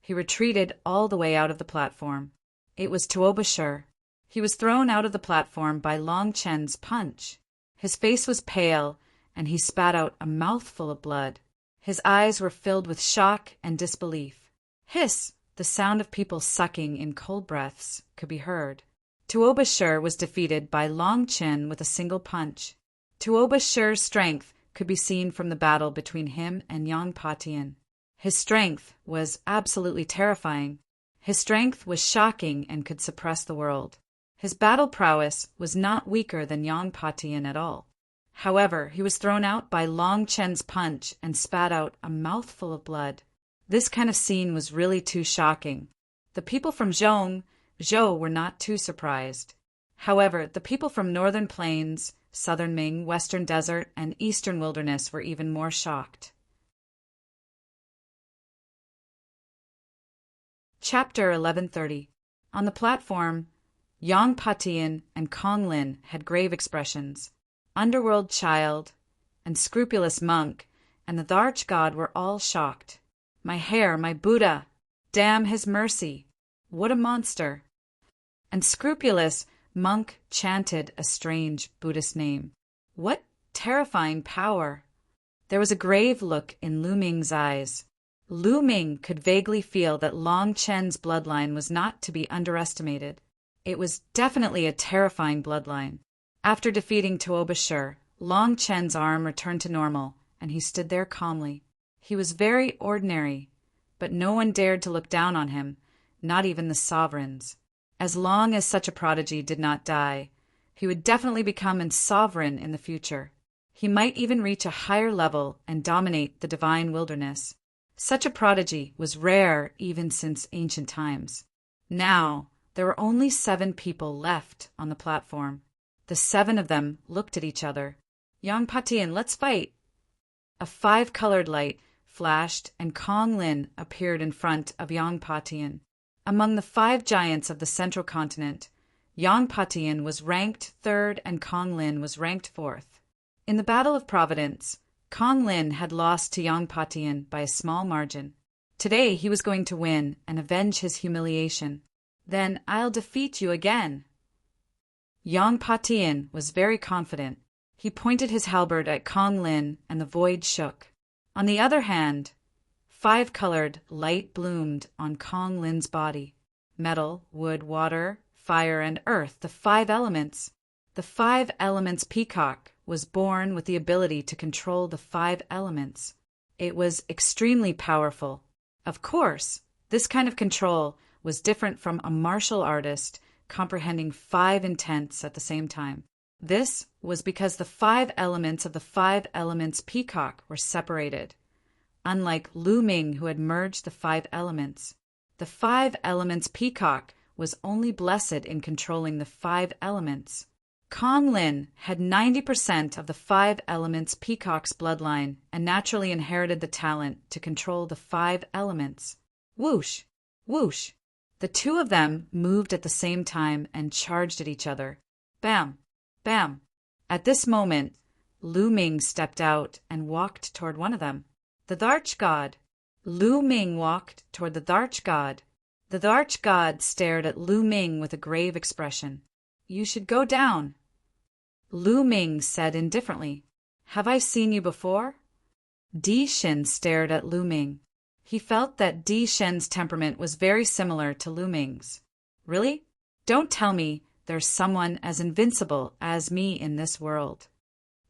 He retreated all the way out of the platform. It was Tuoba. He was thrown out of the platform by Long Chen's punch. His face was pale, and he spat out a mouthful of blood. His eyes were filled with shock and disbelief. Hiss! The sound of people sucking in cold breaths could be heard. Tuoba was defeated by Long Chen with a single punch. Tuoba's strength could be seen from the battle between him and Yang Patian. His strength was absolutely terrifying. His strength was shocking and could suppress the world. His battle prowess was not weaker than Yang Patian at all. However, he was thrown out by Long Chen's punch and spat out a mouthful of blood. This kind of scene was really too shocking. The people from Zhou were not too surprised. However, the people from Northern Plains, Southern Ming, Western Desert, and Eastern Wilderness were even more shocked. Chapter 1130. On the platform, Yang Patian and Kong Lin had grave expressions. Underworld child and scrupulous monk and the arch god were all shocked. My hair, my Buddha! Damn his mercy! What a monster! And scrupulous monk chanted a strange Buddhist name. What terrifying power! There was a grave look in Lu Ming's eyes. Lu Ming could vaguely feel that Long Chen's bloodline was not to be underestimated. It was definitely a terrifying bloodline. After defeating Tuoba, Long Chen's arm returned to normal, and he stood there calmly. He was very ordinary, but no one dared to look down on him, not even the sovereigns. As long as such a prodigy did not die, he would definitely become a sovereign in the future. He might even reach a higher level and dominate the divine wilderness. Such a prodigy was rare even since ancient times. Now, there were only 7 people left on the platform. The 7 of them looked at each other. Yang Patian, let's fight! A 5-colored light flashed and Kong Lin appeared in front of Yang Patian. Among the 5 giants of the central continent, Yang Patian was ranked 3rd and Kong Lin was ranked 4th. In the Battle of Providence, Kong Lin had lost to Yang Patian by a small margin. Today he was going to win and avenge his humiliation. Then I'll defeat you again. Yang Patian was very confident. He pointed his halberd at Kong Lin, and the void shook. On the other hand, 5-colored light bloomed on Kong Lin's body. Metal, wood, water, fire, and earth, the 5 elements. The 5 elements peacock was born with the ability to control the 5 elements. It was extremely powerful. Of course, this kind of control was different from a martial artist comprehending 5 intents at the same time. This was because the 5 elements of the 5 elements peacock were separated. Unlike Lu Ming, who had merged the 5 elements, the 5 elements peacock was only blessed in controlling the 5 elements. Kong Lin had 90% of the 5 elements peacock's bloodline and naturally inherited the talent to control the 5 elements. Whoosh! Whoosh! The 2 of them moved at the same time and charged at each other. Bam! Bam! At this moment, Lu Ming stepped out and walked toward one of them. The Dharch God. Lu Ming walked toward the Dharch God. The Dharch God stared at Lu Ming with a grave expression. You should go down. Lu Ming said indifferently, Have I seen you before? Di Shen stared at Lu Ming. He felt that Di Shen's temperament was very similar to Lu Ming's. Really? Don't tell me there's someone as invincible as me in this world.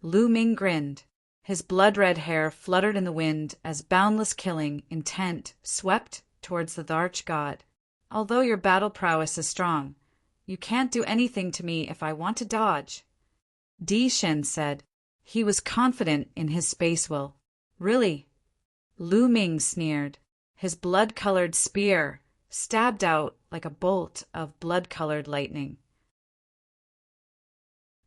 Lu Ming grinned. His blood-red hair fluttered in the wind as boundless killing intent swept towards the Dharch God. Although your battle prowess is strong, you can't do anything to me if I want to dodge. Di Shen said. He was confident in his space will. Really? Lu Ming sneered. His blood-colored spear stabbed out like a bolt of blood-colored lightning.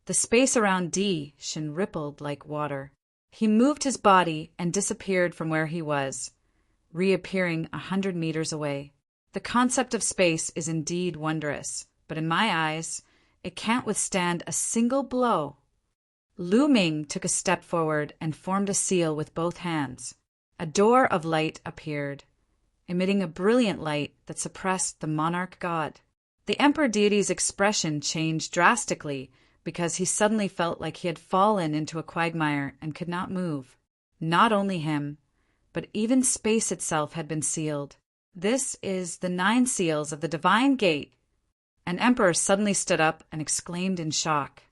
The space around Di Shen rippled like water. He moved his body and disappeared from where he was, reappearing 100 meters away. The concept of space is indeed wondrous, but in my eyes, it can't withstand a single blow. Lu Ming took a step forward and formed a seal with both hands. A door of light appeared, emitting a brilliant light that suppressed the monarch god. The emperor deity's expression changed drastically because he suddenly felt like he had fallen into a quagmire and could not move. Not only him, but even space itself had been sealed. This is the 9 seals of the divine gate. An emperor suddenly stood up and exclaimed in shock.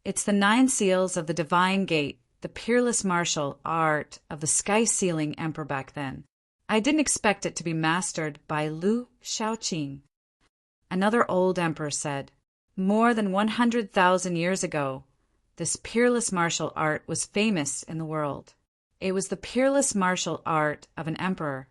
It's the 9 seals of the divine gate, the peerless martial art of the sky-sealing emperor back then. I didn't expect it to be mastered by Lu Shaoqing. Another old emperor said, More than 100,000 years ago, this peerless martial art was famous in the world. It was the peerless martial art of an emperor,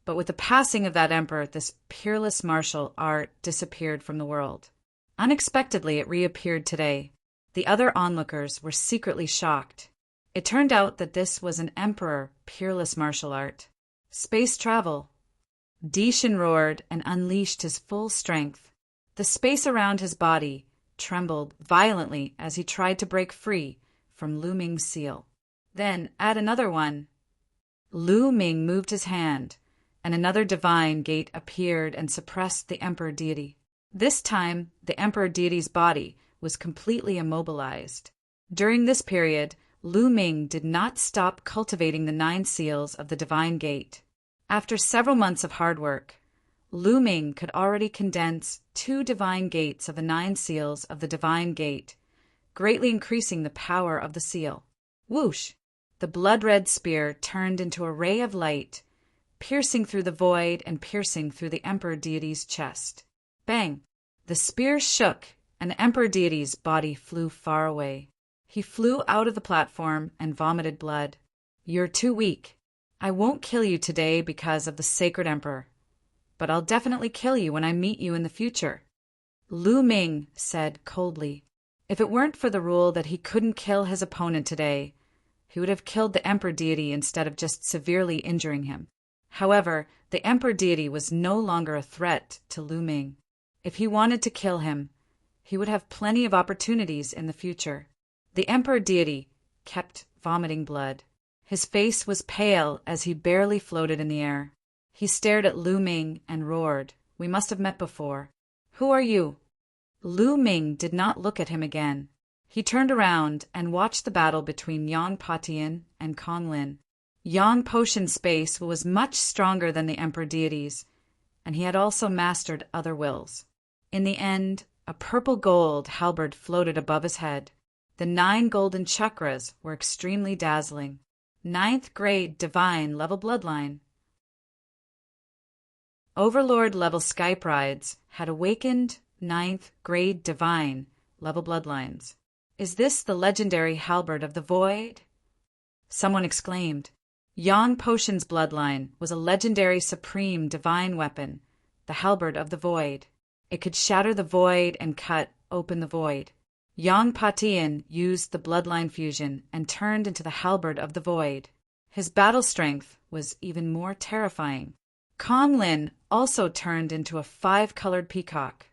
but with the passing of that emperor, this peerless martial art disappeared from the world. Unexpectedly, it reappeared today. The other onlookers were secretly shocked. It turned out that this was an emperor peerless martial art. Space travel. Di Shen roared and unleashed his full strength. The space around his body trembled violently as he tried to break free from Lu Ming's seal. Then, add another one. Lu Ming moved his hand, and another divine gate appeared and suppressed the emperor deity. This time, the emperor deity's body was completely immobilized. During this period, Lu Ming did not stop cultivating the 9 seals of the divine gate. After several months of hard work, Lu Ming could already condense 2 divine gates of the 9 seals of the divine gate, greatly increasing the power of the seal. Whoosh! The blood-red spear turned into a ray of light, piercing through the void and piercing through the emperor deity's chest. Bang! The spear shook, and the emperor deity's body flew far away. He flew out of the platform and vomited blood. You're too weak. I won't kill you today because of the sacred emperor, but I'll definitely kill you when I meet you in the future. Lu Ming said coldly. If it weren't for the rule that he couldn't kill his opponent today, he would have killed the emperor deity instead of just severely injuring him. However, the emperor deity was no longer a threat to Lu Ming. If he wanted to kill him, he would have plenty of opportunities in the future. The emperor deity kept vomiting blood. His face was pale as he barely floated in the air. He stared at Lu Ming and roared, "We must have met before. Who are you?" Lu Ming did not look at him again. He turned around and watched the battle between Yang Patian and Kong Lin. Yang Potion's space was much stronger than the Emperor deities, and he had also mastered other wills. In the end, a purple-gold halberd floated above his head. The 9 golden chakras were extremely dazzling. 9th grade divine level bloodline. Overlord level Skype rides had awakened 9th grade divine level bloodlines. Is this the legendary halberd of the void? Someone exclaimed. Yang Potion's bloodline was a legendary supreme divine weapon, the halberd of the void. It could shatter the void and cut open the void. Yang Patian used the bloodline fusion and turned into the halberd of the void. His battle strength was even more terrifying. Kong Lin also turned into a 5-colored peacock.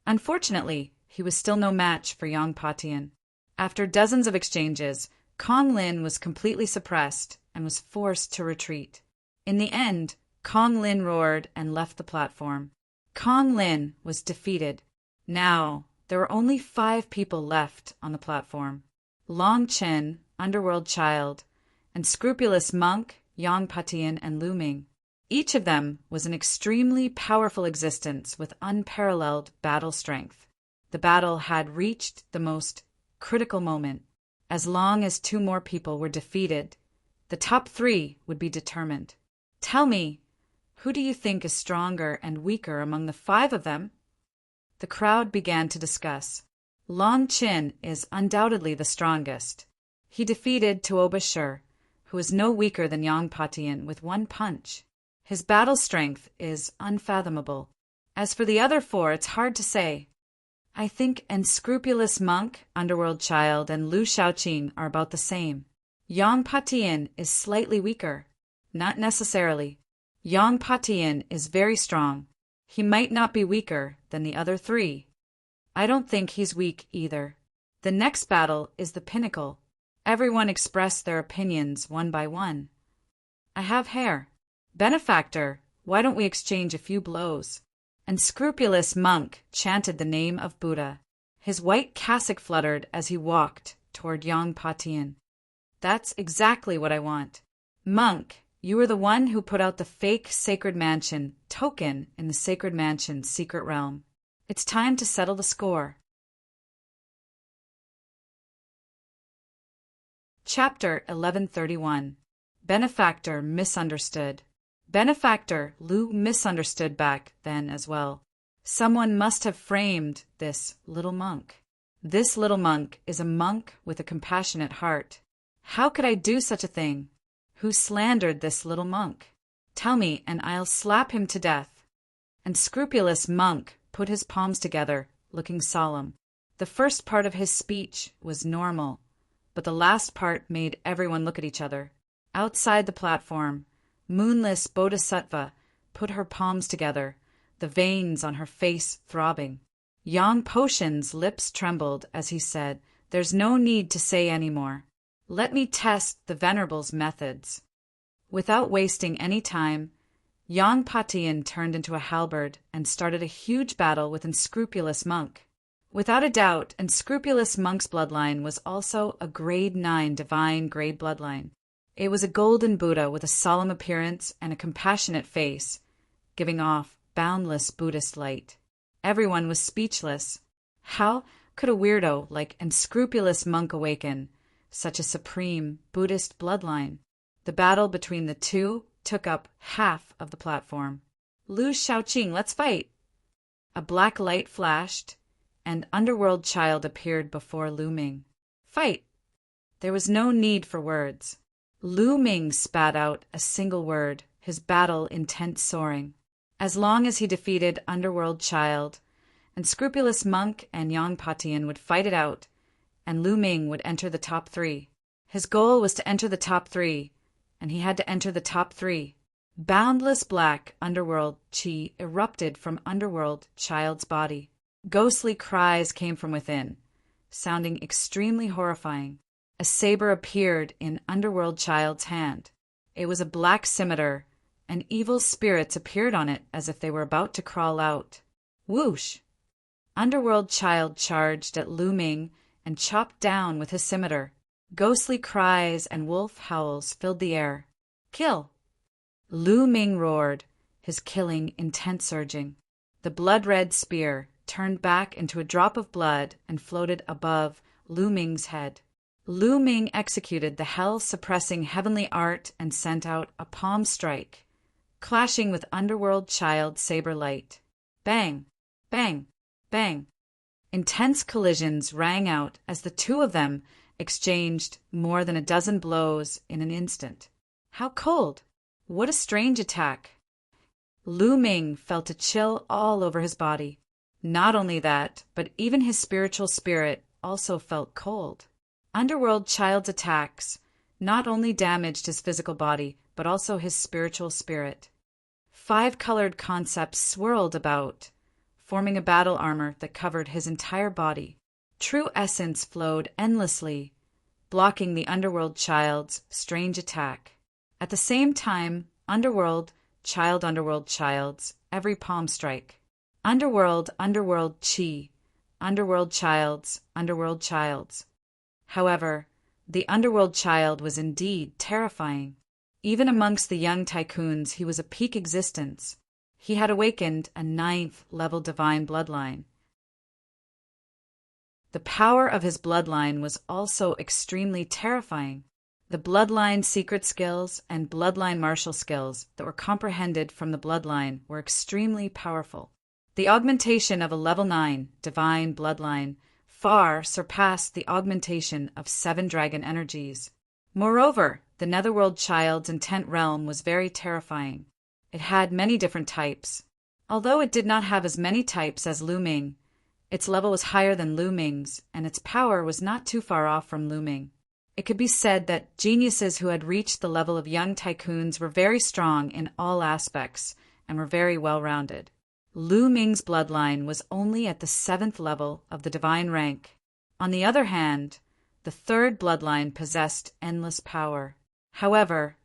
Unfortunately, he was still no match for Yang Patian. After dozens of exchanges, Kong Lin was completely suppressed and was forced to retreat. In the end, Kong Lin roared and left the platform. Kong Lin was defeated. Now, there were only 5 people left on the platform. Long Chen, Underworld Child, and Scrupulous Monk, Yang Patian, and Lu Ming. Each of them was an extremely powerful existence with unparalleled battle strength. The battle had reached the most critical moment. As long as 2 more people were defeated, the top 3 would be determined. Tell me, who do you think is stronger and weaker among the 5 of them? The crowd began to discuss. Long Chen is undoubtedly the strongest. He defeated Tuoba Shi, who is no weaker than Yang Patian, with 1 punch. His battle strength is unfathomable. As for the other 4, it's hard to say. I think Unscrupulous Monk, Underworld Child, and Lu Shaoqing are about the same. Yang Patian is slightly weaker. Not necessarily. Yang Patian is very strong. He might not be weaker than the other 3. I don't think he's weak either. The next battle is the pinnacle. Everyone expressed their opinions one by one. I have hair. Benefactor, why don't we exchange a few blows? Unscrupulous Monk chanted the name of Buddha. His white cassock fluttered as he walked toward Yang Patian. That's exactly what I want. Monk, you were the one who put out the fake Sacred Mansion token in the Sacred Mansion's secret realm. It's time to settle the score. Chapter 1131. Benefactor Misunderstood. Benefactor Lu misunderstood back then as well. Someone must have framed this little monk. This little monk is a monk with a compassionate heart. How could I do such a thing? Who slandered this little monk? Tell me, and I'll slap him to death. Unscrupulous Monk put his palms together, looking solemn. The first part of his speech was normal, but the last part made everyone look at each other. Outside the platform, Moonless Bodhisattva put her palms together, the veins on her face throbbing. Yang Potion's lips trembled as he said, "There's no need to say any more. Let me test the Venerable's methods." Without wasting any time, Yang Patian turned into a halberd and started a huge battle with Unscrupulous Monk. Without a doubt, Unscrupulous Monk's bloodline was also a grade 9 divine grade bloodline. It was a golden Buddha with a solemn appearance and a compassionate face, giving off boundless Buddhist light. Everyone was speechless. How could a weirdo like Unscrupulous Monk awaken such a supreme Buddhist bloodline? The battle between the 2 took up half of the platform. Lu Shaoqing, let's fight! A black light flashed, and Underworld Child appeared before Lu Ming. Fight! There was no need for words. Lu Ming spat out a single word, his battle intent soaring. As long as he defeated Underworld Child, Unscrupulous Monk and Yang Patian would fight it out, and Lu Ming would enter the top 3. His goal was to enter the top 3, and he had to enter the top 3. Boundless black underworld chi erupted from Underworld Child's body. Ghostly cries came from within, sounding extremely horrifying. A saber appeared in Underworld Child's hand. It was a black scimitar, and evil spirits appeared on it as if they were about to crawl out. Whoosh! Underworld Child charged at Lu Ming and chopped down with his scimitar. Ghostly cries and wolf howls filled the air. Kill! Lu Ming roared, his killing intent surging. The blood-red spear turned back into a drop of blood and floated above Lu Ming's head. Lu Ming executed the hell-suppressing heavenly art and sent out a palm strike, clashing with Underworld Child's saber light. Bang! Bang! Bang! Intense collisions rang out as the two of them exchanged more than a dozen blows in an instant. How cold! What a strange attack! Lu Ming felt a chill all over his body. Not only that, but even his spiritual spirit also felt cold. Underworld Child's attacks not only damaged his physical body, but also his spiritual spirit. 5 colored concepts swirled about, forming a battle armor that covered his entire body. True essence flowed endlessly, blocking the Underworld Child's strange attack. At the same time, Underworld Child's every palm strike. Underworld Chi, Underworld Child's. However, the Underworld Child was indeed terrifying. Even amongst the young tycoons, he was a peak existence. He had awakened a 9th-level divine bloodline. The power of his bloodline was also extremely terrifying. The bloodline secret skills and bloodline martial skills that were comprehended from the bloodline were extremely powerful. The augmentation of a level 9 divine bloodline far surpassed the augmentation of 7 dragon energies. Moreover, the Netherworld Child's intent realm was very terrifying. It had many different types. Although it did not have as many types as Lu Ming, its level was higher than Lu Ming's, and its power was not too far off from Lu Ming. It could be said that geniuses who had reached the level of young tycoons were very strong in all aspects and were very well-rounded. Lu Ming's bloodline was only at the 7th level of the divine rank. On the other hand, the 3rd bloodline possessed endless power. However,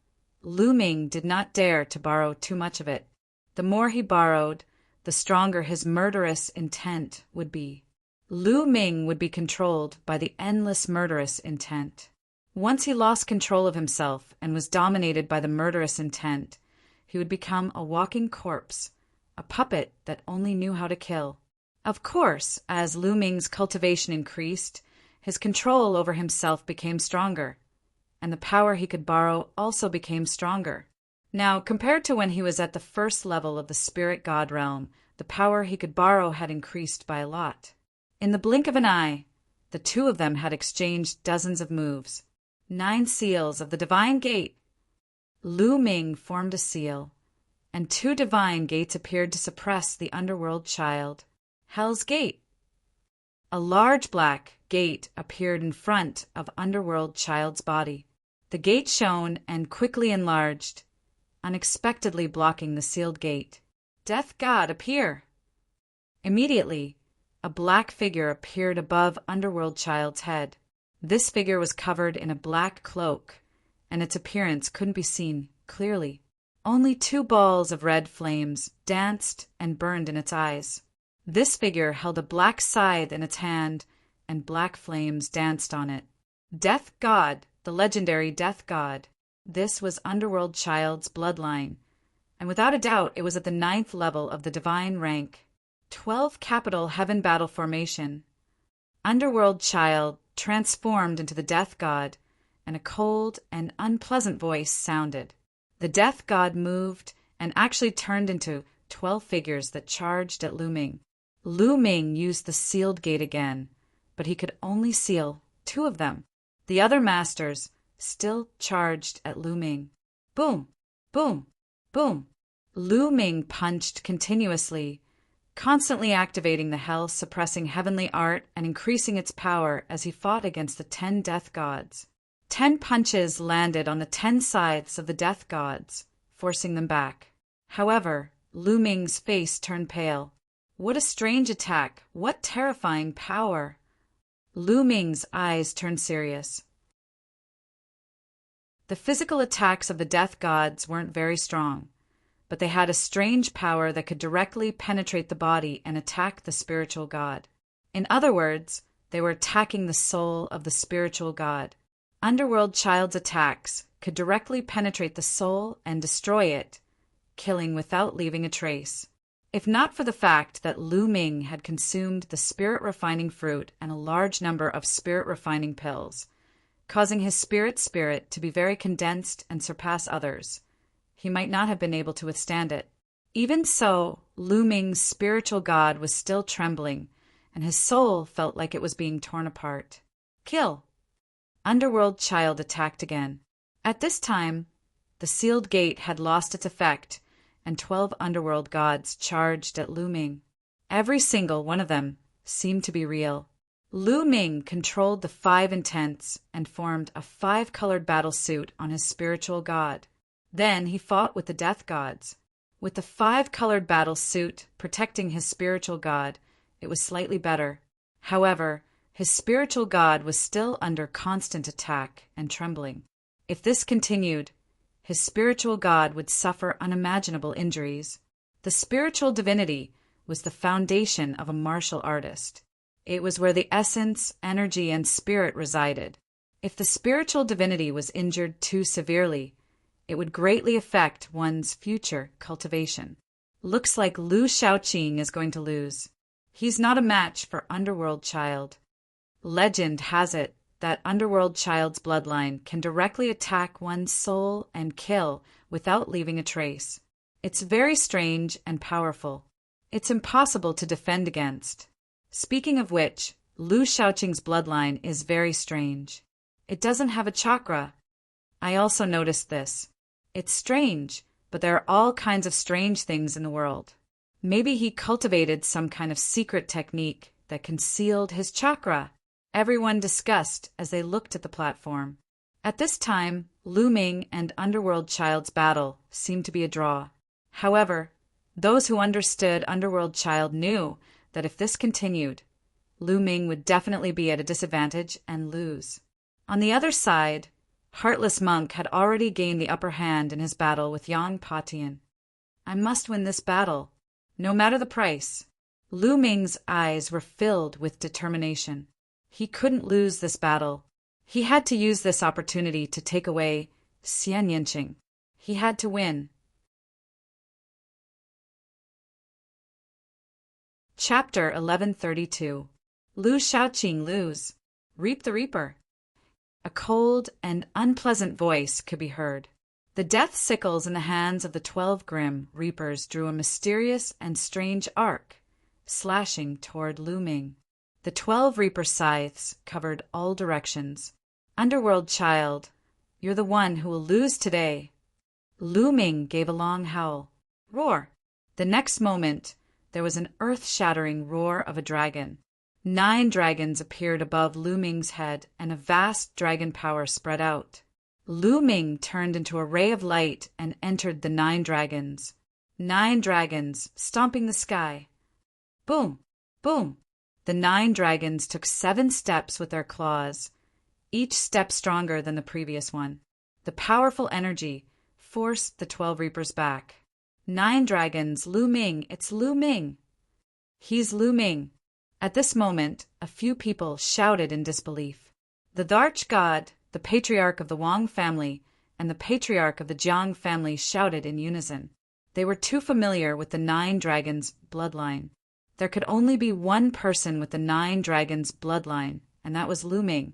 Lu Ming did not dare to borrow too much of it. The more he borrowed, the stronger his murderous intent would be. Lu Ming would be controlled by the endless murderous intent. Once he lost control of himself and was dominated by the murderous intent, he would become a walking corpse, a puppet that only knew how to kill. Of course, as Lu Ming's cultivation increased, his control over himself became stronger, and the power he could borrow also became stronger. Now, compared to when he was at the 1st level of the spirit god realm, the power he could borrow had increased by a lot. In the blink of an eye, the two of them had exchanged dozens of moves. 9 seals of the divine gate. Lu Ming formed a seal, and 2 divine gates appeared to suppress the Underworld Child. Hell's Gate. A large black gate appeared in front of Underworld Child's body. The gate shone and quickly enlarged, unexpectedly blocking the sealed gate. Death God, appear! Immediately, a black figure appeared above Underworld Child's head. This figure was covered in a black cloak, and its appearance couldn't be seen clearly. Only 2 balls of red flames danced and burned in its eyes. This figure held a black scythe in its hand, and black flames danced on it. Death God, the legendary Death God. This was Underworld Child's bloodline, and without a doubt it was at the 9th level of the divine rank. 12 capital heaven battle formation. Underworld Child transformed into the Death God, and a cold and unpleasant voice sounded. The Death God moved and actually turned into 12 figures that charged at Lu Ming. Lu Ming used the sealed gate again, but he could only seal 2 of them. The other masters still charged at Lu Ming. Boom! Boom! Boom! Lu Ming punched continuously, constantly activating the hell-suppressing heavenly art and increasing its power as he fought against the 10 death gods. 10 punches landed on the 10 scythes of the death gods, forcing them back. However, Lu Ming's face turned pale. What a strange attack! What terrifying power! Lu Ming's eyes turned serious. The physical attacks of the death gods weren't very strong. but they had a strange power that could directly penetrate the body and attack the spiritual god. In other words, they were attacking the soul of the spiritual god. Underworld Child's attacks could directly penetrate the soul and destroy it, killing without leaving a trace. If not for the fact that Lu Ming had consumed the spirit-refining fruit and a large number of spirit-refining pills, causing his spirit to be very condensed and surpass others, he might not have been able to withstand it. Even so, Lu Ming's spiritual god was still trembling, and his soul felt like it was being torn apart. Kill! Underworld Child attacked again. At this time, the sealed gate had lost its effect, and 12 underworld gods charged at Lu Ming. Every single one of them seemed to be real. Lu Ming controlled the 5 intents and formed a 5-colored battle suit on his spiritual god. Then he fought with the death gods. With the 5-colored battle suit protecting his spiritual god, it was slightly better. However, his spiritual god was still under constant attack and trembling. If this continued, his spiritual god would suffer unimaginable injuries. The spiritual divinity was the foundation of a martial artist. It was where the essence, energy, and spirit resided. If the spiritual divinity was injured too severely, it would greatly affect one's future cultivation. Looks like Lu Shaoqing is going to lose. He's not a match for Underworld Child. Legend has it that Underworld Child's bloodline can directly attack one's soul and kill without leaving a trace. It's very strange and powerful. It's impossible to defend against. Speaking of which, Lu Shaoqing's bloodline is very strange. It doesn't have a chakra. I also noticed this. It's strange, but there are all kinds of strange things in the world. Maybe he cultivated some kind of secret technique that concealed his chakra. Everyone discussed as they looked at the platform. At this time, Lu Ming and Underworld Child's battle seemed to be a draw. However, those who understood Underworld Child knew that if this continued, Lu Ming would definitely be at a disadvantage and lose. On the other side, Heartless Monk had already gained the upper hand in his battle with Yang Patian. I must win this battle, no matter the price. Lu Ming's eyes were filled with determination. He couldn't lose this battle. He had to use this opportunity to take away Xian Yinqing. He had to win. Chapter 1132. Lu Shaoqing lose. Reap the Reaper. A cold and unpleasant voice could be heard. The death sickles in the hands of the 12 grim reapers drew a mysterious and strange arc, slashing toward Lu Ming. The 12 reaper scythes covered all directions. Underworld Child, you're the one who will lose today. Lu Ming gave a long howl. Roar! The next moment, there was an earth-shattering roar of a dragon. 9 dragons appeared above Lu Ming's head, and a vast dragon power spread out. Lu Ming turned into a ray of light and entered the 9 dragons. 9 dragons, stomping the sky. Boom! Boom! The 9 dragons took 7 steps with their claws, each step stronger than the previous one. The powerful energy forced the 12 reapers back. 9 dragons, Lu Ming, it's Lu Ming. He's Lu Ming. At this moment, a few people shouted in disbelief. The Darch God, the patriarch of the Wang family, and the patriarch of the Jiang family shouted in unison. They were too familiar with the 9 dragons' bloodline. There could only be one person with the 9 dragons' bloodline, and that was Lu Ming.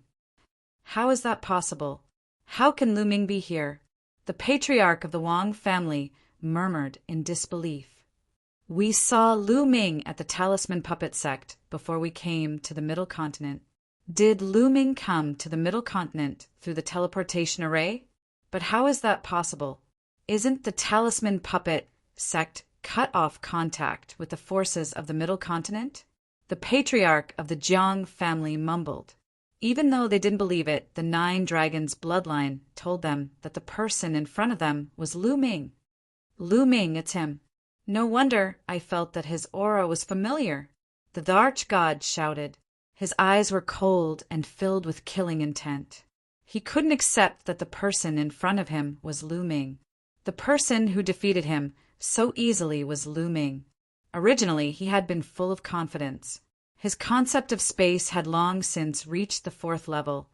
How is that possible? How can Lu Ming be here? The patriarch of the Wang family murmured in disbelief. We saw Lu Ming at the Talisman Puppet Sect before we came to the Middle Continent. Did Lu Ming come to the Middle Continent through the teleportation array? But how is that possible? Isn't the Talisman Puppet Sect cut off contact with the forces of the Middle Continent? The patriarch of the Jiang family mumbled. Even though they didn't believe it, the 9 dragons' bloodline told them that the person in front of them was Lu Ming. Lu Ming, it's him. No wonder I felt that his aura was familiar. The Darch God shouted. His eyes were cold and filled with killing intent. He couldn't accept that the person in front of him was Lu Ming. The person who defeated him So easily was Lu Ming. Originally, he had been full of confidence. His concept of space had long since reached the 4th level,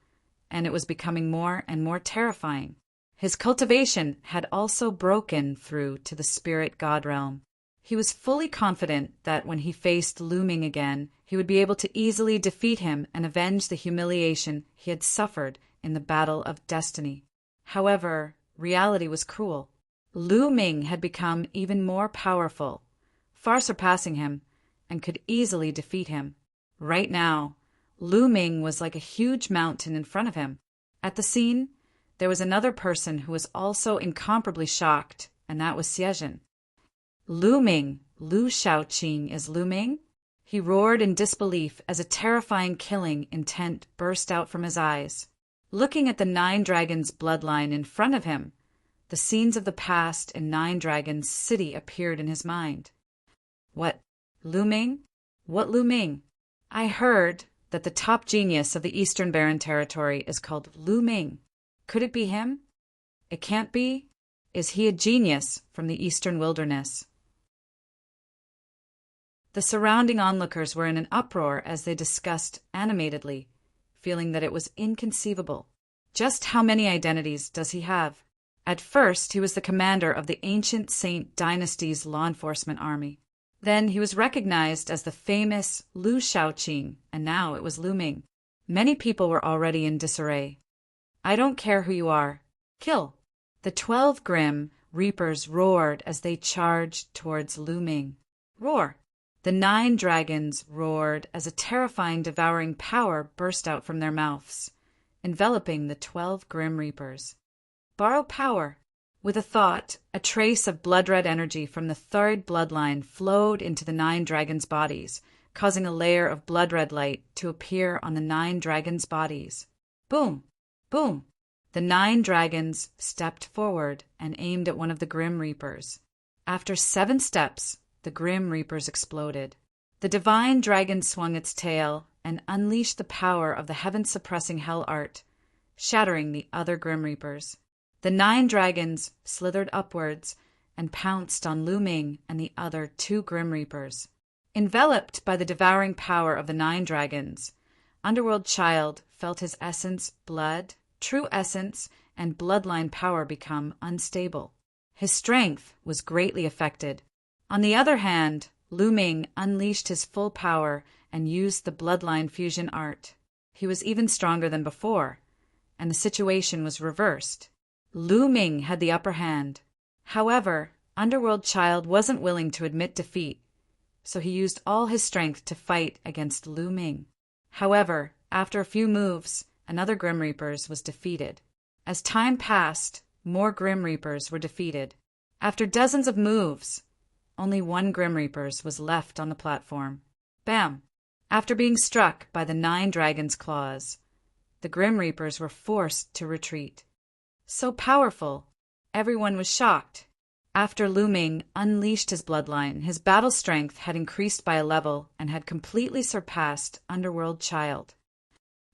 and it was becoming more and more terrifying. His cultivation had also broken through to the spirit god realm. He was fully confident that when he faced Lu Ming again, he would be able to easily defeat him and avenge the humiliation he had suffered in the battle of destiny. However, reality was cruel. Lu Ming had become even more powerful, far surpassing him, and could easily defeat him. Right now, Lu Ming was like a huge mountain in front of him. At the scene, there was another person who was also incomparably shocked, and that was Xiejin. Lu Ming, Lu Shaoqing is Lu Ming? He roared in disbelief as a terrifying killing intent burst out from his eyes. Looking at the 9 Dragons bloodline in front of him, the scenes of the past in 9 Dragons City appeared in his mind. What, Lu Ming? What Lu Ming? I heard that the top genius of the Eastern Barren Territory is called Lu Ming. Could it be him? It can't be. Is he a genius from the Eastern Wilderness? The surrounding onlookers were in an uproar as they discussed animatedly, feeling that it was inconceivable. Just how many identities does he have? At first, he was the commander of the ancient Saint Dynasty's law enforcement army. Then he was recognized as the famous Lu Shaoqing, and now it was Lu Ming. Many people were already in disarray. I don't care who you are. Kill! The 12 Grim Reapers roared as they charged towards Lu Ming. Roar! The 9 Dragons roared as a terrifying devouring power burst out from their mouths, enveloping the 12 Grim Reapers. Borrow power! With a thought, a trace of blood-red energy from the 3rd bloodline flowed into the 9 Dragons' bodies, causing a layer of blood-red light to appear on the 9 Dragons' bodies. Boom! Boom! The 9 Dragons stepped forward and aimed at one of the Grim Reapers. After 7 steps, the Grim Reapers exploded. The divine dragon swung its tail and unleashed the power of the heaven-suppressing hell art, shattering the other Grim Reapers. The 9 Dragons slithered upwards and pounced on Lu Ming and the other 2 Grim Reapers. Enveloped by the devouring power of the 9 Dragons, Underworld Child felt his essence, blood, true essence, and bloodline power become unstable. His strength was greatly affected. On the other hand, Lu Ming unleashed his full power and used the bloodline fusion art. He was even stronger than before, and the situation was reversed. Lu Ming had the upper hand. However, Underworld Child wasn't willing to admit defeat, so he used all his strength to fight against Lu Ming. However, after a few moves, another Grim Reapers was defeated. As time passed, more Grim Reapers were defeated. After dozens of moves, only 1 Grim Reapers was left on the platform. Bam! After being struck by the 9 Dragons' claws, the Grim Reapers were forced to retreat. So powerful, everyone was shocked. After Lu Ming unleashed his bloodline, his battle strength had increased by a level and had completely surpassed Underworld Child.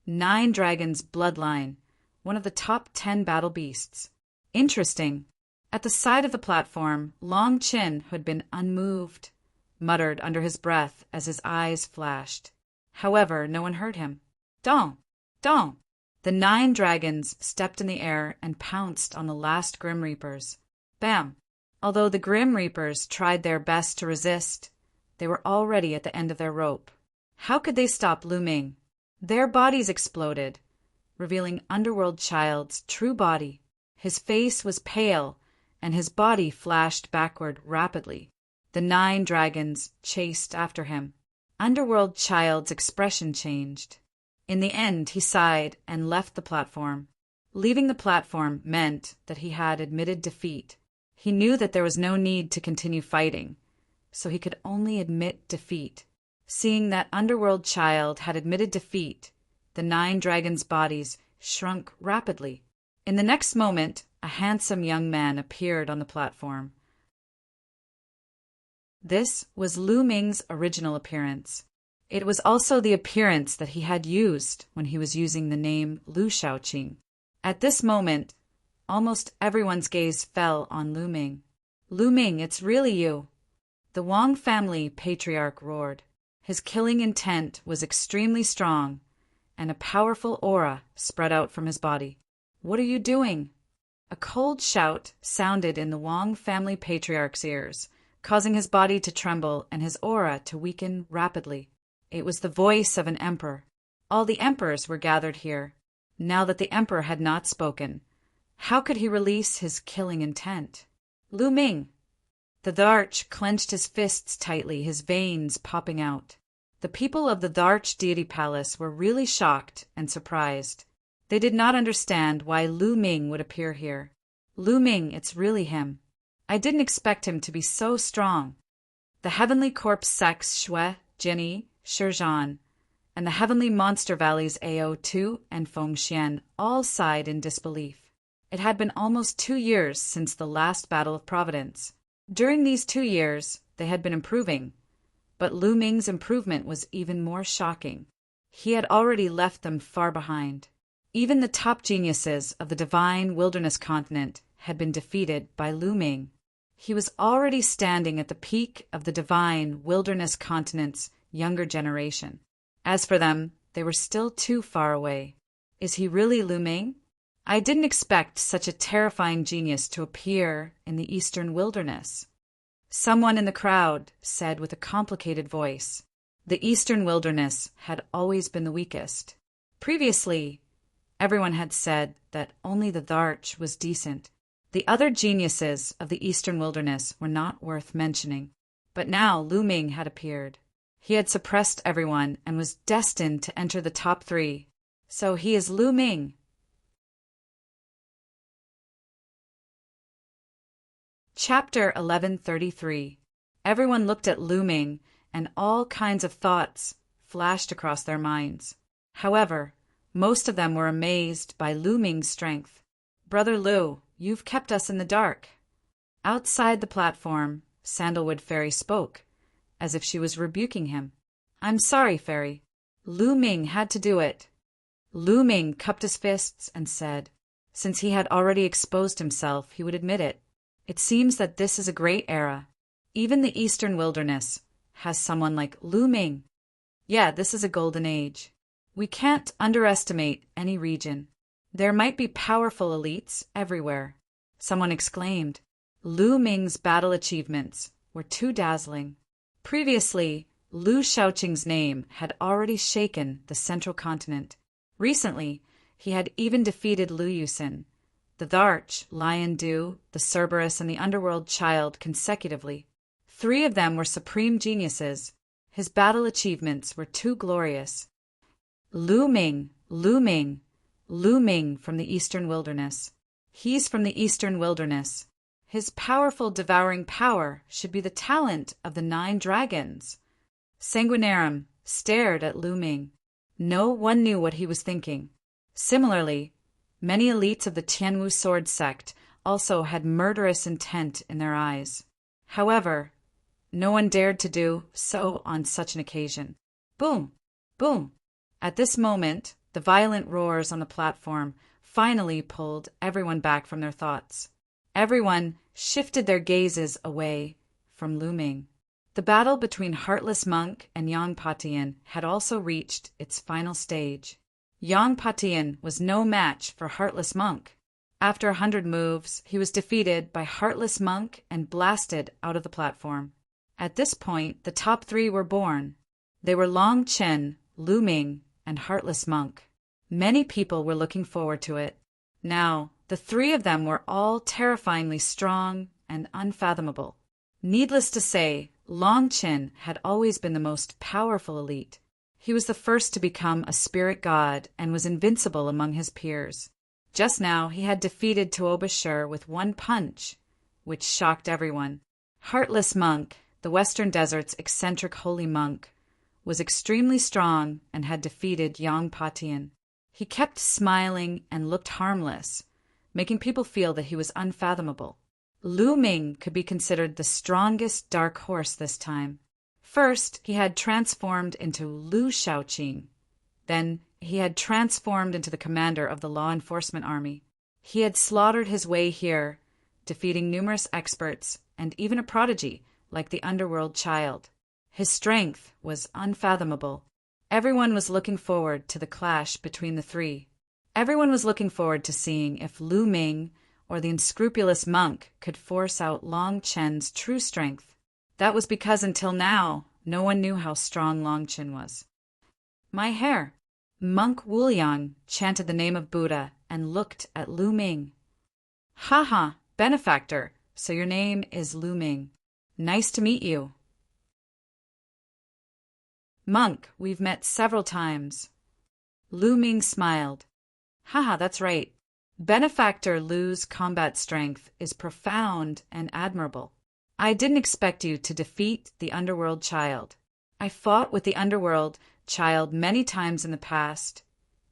9 Dragons' bloodline, one of the top 10 battle beasts. Interesting. At the side of the platform, Long Chin, who had been unmoved, muttered under his breath as his eyes flashed. However, no one heard him. Dong! Dong! The 9 Dragons stepped in the air and pounced on the last Grim Reapers. Bam! Although the Grim Reapers tried their best to resist, they were already at the end of their rope. How could they stop Lu Ming? Their bodies exploded, revealing Underworld Child's true body. His face was pale, and his body flashed backward rapidly. The 9 Dragons chased after him. Underworld Child's expression changed. In the end, he sighed and left the platform. Leaving the platform meant that he had admitted defeat. He knew that there was no need to continue fighting, so he could only admit defeat. Seeing that Underworld Child had admitted defeat, the 9 Dragons' bodies shrunk rapidly. In the next moment, a handsome young man appeared on the platform. This was Lu Ming's original appearance. It was also the appearance that he had used when he was using the name Lu Shaoqing. At this moment, almost everyone's gaze fell on Lu Ming. Lu Ming, it's really you. The Wang family patriarch roared. His killing intent was extremely strong, and a powerful aura spread out from his body. What are you doing? A cold shout sounded in the Wang family patriarch's ears, causing his body to tremble and his aura to weaken rapidly. It was the voice of an emperor. All the emperors were gathered here. Now that the emperor had not spoken, how could he release his killing intent? Lu Ming! The Dharch clenched his fists tightly, his veins popping out. The people of the Dharch deity palace were really shocked and surprised. They did not understand why Lu Ming would appear here. Lu Ming, it's really him. I didn't expect him to be so strong. The Heavenly Corpse sects Shui, Jinyi, Shizhan, and the Heavenly Monster Valleys Ao2 and Fengxian all sighed in disbelief. It had been almost 2 years since the last Battle of Providence. During these 2 years, they had been improving, but Lu Ming's improvement was even more shocking. He had already left them far behind. Even the top geniuses of the divine wilderness continent had been defeated by Lu Ming. He was already standing at the peak of the divine wilderness continent's younger generation. As for them, they were still too far away. Is he really Lu Ming? I didn't expect such a terrifying genius to appear in the eastern wilderness. Someone in the crowd said with a complicated voice. The eastern wilderness had always been the weakest. Previously, everyone had said that only the Dharch was decent. The other geniuses of the eastern wilderness were not worth mentioning. But now Lu Ming had appeared. He had suppressed everyone and was destined to enter the top 3. So he is Lu Ming. Chapter 1133. Everyone looked at Lu Ming, and all kinds of thoughts flashed across their minds. However, most of them were amazed by Lu Ming's strength. Brother Lu, you've kept us in the dark. Outside the platform, Sandalwood Fairy spoke, as if she was rebuking him. I'm sorry, Fairy. Lu Ming had to do it. Lu Ming cupped his fists and said, since he had already exposed himself, he would admit it. It seems that this is a great era. Even the eastern wilderness has someone like Lu Ming. Yeah, this is a golden age. We can't underestimate any region. There might be powerful elites everywhere. Someone exclaimed. Lu Ming's battle achievements were too dazzling. Previously, Lu Shaoqing's name had already shaken the central continent. Recently, he had even defeated Lu Yusin, the Dharch, Lion Du, the Cerberus, and the Underworld Child consecutively. 3 of them were supreme geniuses. His battle achievements were too glorious. Lu Ming, Lu Ming, Lu Ming from the eastern wilderness. He's from the eastern wilderness. His powerful devouring power should be the talent of the 9 dragons. Sanguinarum stared at Lu Ming. No one knew what he was thinking. Similarly, many elites of the Tianwu sword sect also had murderous intent in their eyes. However, no one dared to do so on such an occasion. Boom! Boom! At this moment, the violent roars on the platform finally pulled everyone back from their thoughts. Everyone shifted their gazes away from Lu Ming. The battle between Heartless Monk and Yang Patian had also reached its final stage. Yang Patian was no match for Heartless Monk. After 100 moves, he was defeated by Heartless Monk and blasted out of the platform. At this point, the top 3 were born. They were Long Chen, Lu Ming, and Heartless Monk. Many people were looking forward to it. Now, the 3 of them were all terrifyingly strong and unfathomable. Needless to say, Long Chen had always been the most powerful elite. He was the first to become a spirit god and was invincible among his peers. Just now, he had defeated Tuo Bashir with 1 punch, which shocked everyone. Heartless Monk, the Western Desert's eccentric holy monk, was extremely strong and had defeated Yang Patian. He kept smiling and looked harmless, making people feel that he was unfathomable. Lu Ming could be considered the strongest dark horse this time. First, he had transformed into Lu Shaoqing. Then, he had transformed into the commander of the law enforcement army. He had slaughtered his way here, defeating numerous experts and even a prodigy, like the underworld child. His strength was unfathomable. Everyone was looking forward to the clash between the three. Everyone was looking forward to seeing if Lu Ming or the unscrupulous monk could force out Long Chen's true strength. That was because until now, no one knew how strong Long Chen was. My hair. Monk Wuliang chanted the name of Buddha and looked at Lu Ming. Ha, benefactor, so your name is Lu Ming. Nice to meet you. Monk, we've met several times. Lu Ming smiled. Haha, that's right. Benefactor Lu's combat strength is profound and admirable. I didn't expect you to defeat the underworld child. I fought with the underworld child many times in the past,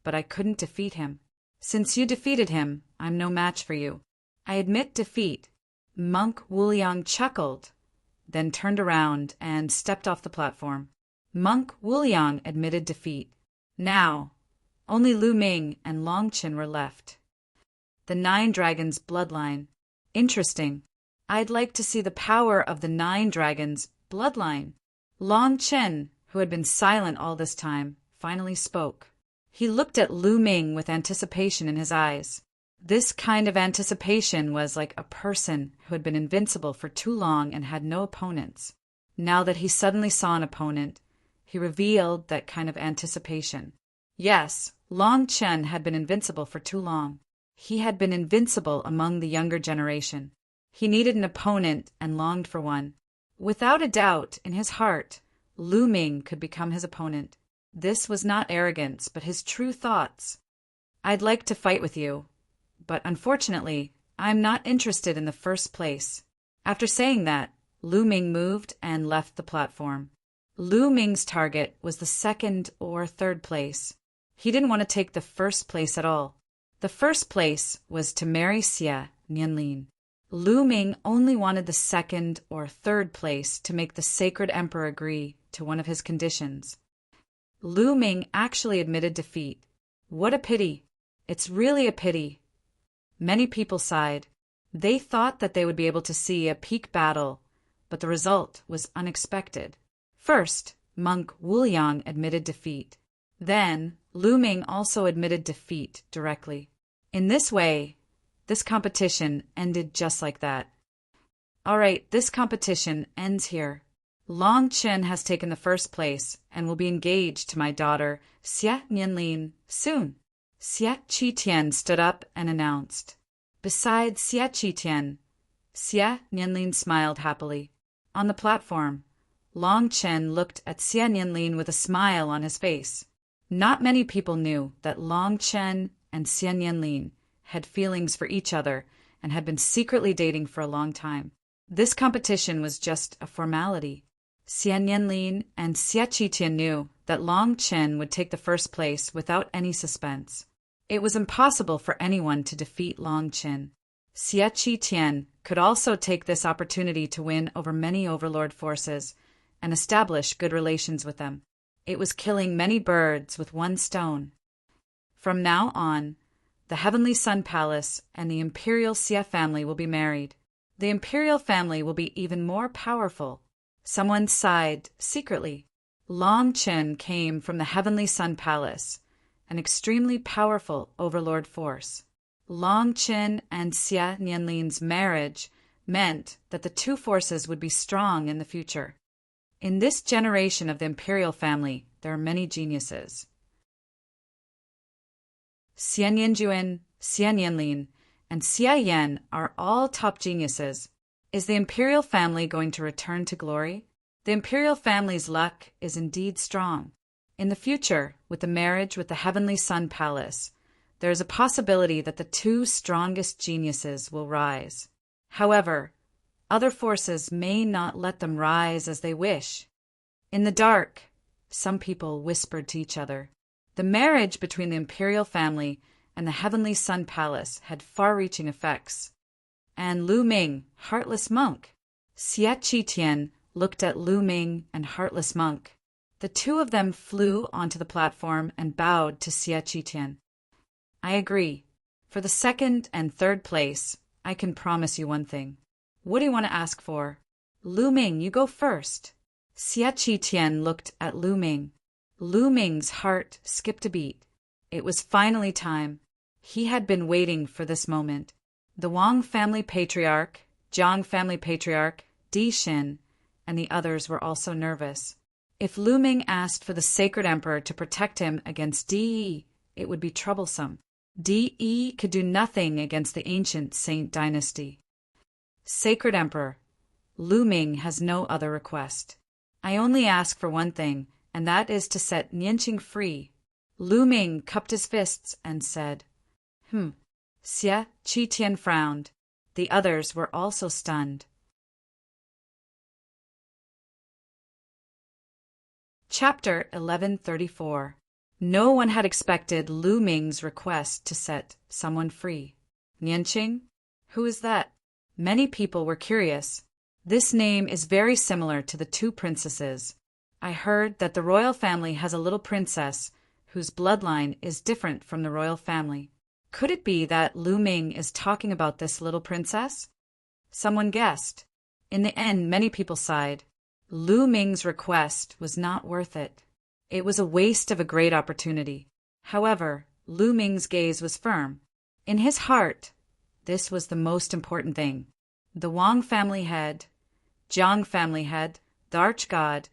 but I couldn't defeat him. Since you defeated him, I'm no match for you. I admit defeat. Monk Wuliang chuckled, then turned around and stepped off the platform. Monk Wuliang admitted defeat. Now, only Lu Ming and Long Chen were left. The Nine Dragons bloodline. Interesting. I'd like to see the power of the Nine Dragons bloodline. Long Chen, who had been silent all this time, finally spoke. He looked at Lu Ming with anticipation in his eyes. This kind of anticipation was like a person who had been invincible for too long and had no opponents. Now that he suddenly saw an opponent, he revealed that kind of anticipation. Yes, Long Chen had been invincible for too long. He had been invincible among the younger generation. He needed an opponent and longed for one. Without a doubt, in his heart, Lu Ming could become his opponent. This was not arrogance, but his true thoughts. I'd like to fight with you, but unfortunately, I'm not interested in the first place. After saying that, Lu Ming moved and left the platform. Lu Ming's target was the second or third place. He didn't want to take the first place at all. The first place was to marry Xia Nianlin. Lu Ming only wanted the second or third place to make the sacred emperor agree to one of his conditions. Lu Ming actually admitted defeat. What a pity. It's really a pity. Many people sighed. They thought that they would be able to see a peak battle, but the result was unexpected. First, Monk Wuliang admitted defeat. Then, Lu Ming also admitted defeat directly. In this way, this competition ended just like that. All right, this competition ends here. Long Chen has taken the first place and will be engaged to my daughter, Xia Nianlin, soon. Xia Qitian stood up and announced. Besides Xia Qitian, Xia Nianlin smiled happily. On the platform, Long Chen looked at Xia Nianlin with a smile on his face. Not many people knew that Long Chen and Xia Nianlin had feelings for each other and had been secretly dating for a long time. This competition was just a formality. Xia Nianlin and Xia Qitian knew that Long Chen would take the first place without any suspense. It was impossible for anyone to defeat Long Chen. Xia Qitian could also take this opportunity to win over many overlord forces and establish good relations with them. It was killing many birds with one stone. From now on, the Heavenly Sun Palace and the Imperial Xia family will be married. The Imperial family will be even more powerful. Someone sighed secretly. Long Chen came from the Heavenly Sun Palace, an extremely powerful overlord force. Long Chen and Xia Nianlin's marriage meant that the two forces would be strong in the future. In this generation of the imperial family, there are many geniuses. Xia Nianjuan, Xia Nianlin, and Xia Yan are all top geniuses. Is the imperial family going to return to glory? The imperial family's luck is indeed strong. In the future, with the marriage with the Heavenly Sun Palace, there is a possibility that the two strongest geniuses will rise. However, other forces may not let them rise as they wish. In the dark, some people whispered to each other. The marriage between the imperial family and the Heavenly Sun Palace had far-reaching effects. And Lu Ming, heartless monk. Xia Qitian looked at Lu Ming and heartless monk. The two of them flew onto the platform and bowed to Xia Qitian. I agree. For the second and third place, I can promise you one thing. What do you want to ask for? Lu Ming, you go first. Xie Qitian looked at Lu Ming. Lu Ming's heart skipped a beat. It was finally time. He had been waiting for this moment. The Wang family patriarch, Jiang family patriarch, Di Xin, and the others were also nervous. If Lu Ming asked for the sacred emperor to protect him against Di, it would be troublesome. Di could do nothing against the ancient Saint dynasty. Sacred emperor, Lu Ming has no other request. I only ask for one thing, and that is to set Nianqing free. Lu Ming cupped his fists and said, Xie Qitian frowned. The others were also stunned. Chapter 1134. No one had expected Lu Ming's request to set someone free. Nianqing? Who is that? Many people were curious. This name is very similar to the two princesses. I heard that the royal family has a little princess whose bloodline is different from the royal family. Could it be that Lu Ming is talking about this little princess? Someone guessed. In the end, many people sighed. Lu Ming's request was not worth it. It was a waste of a great opportunity. However, Lu Ming's gaze was firm. In his heart, this was the most important thing. The Wang family head, Jiang family head, the arch-god,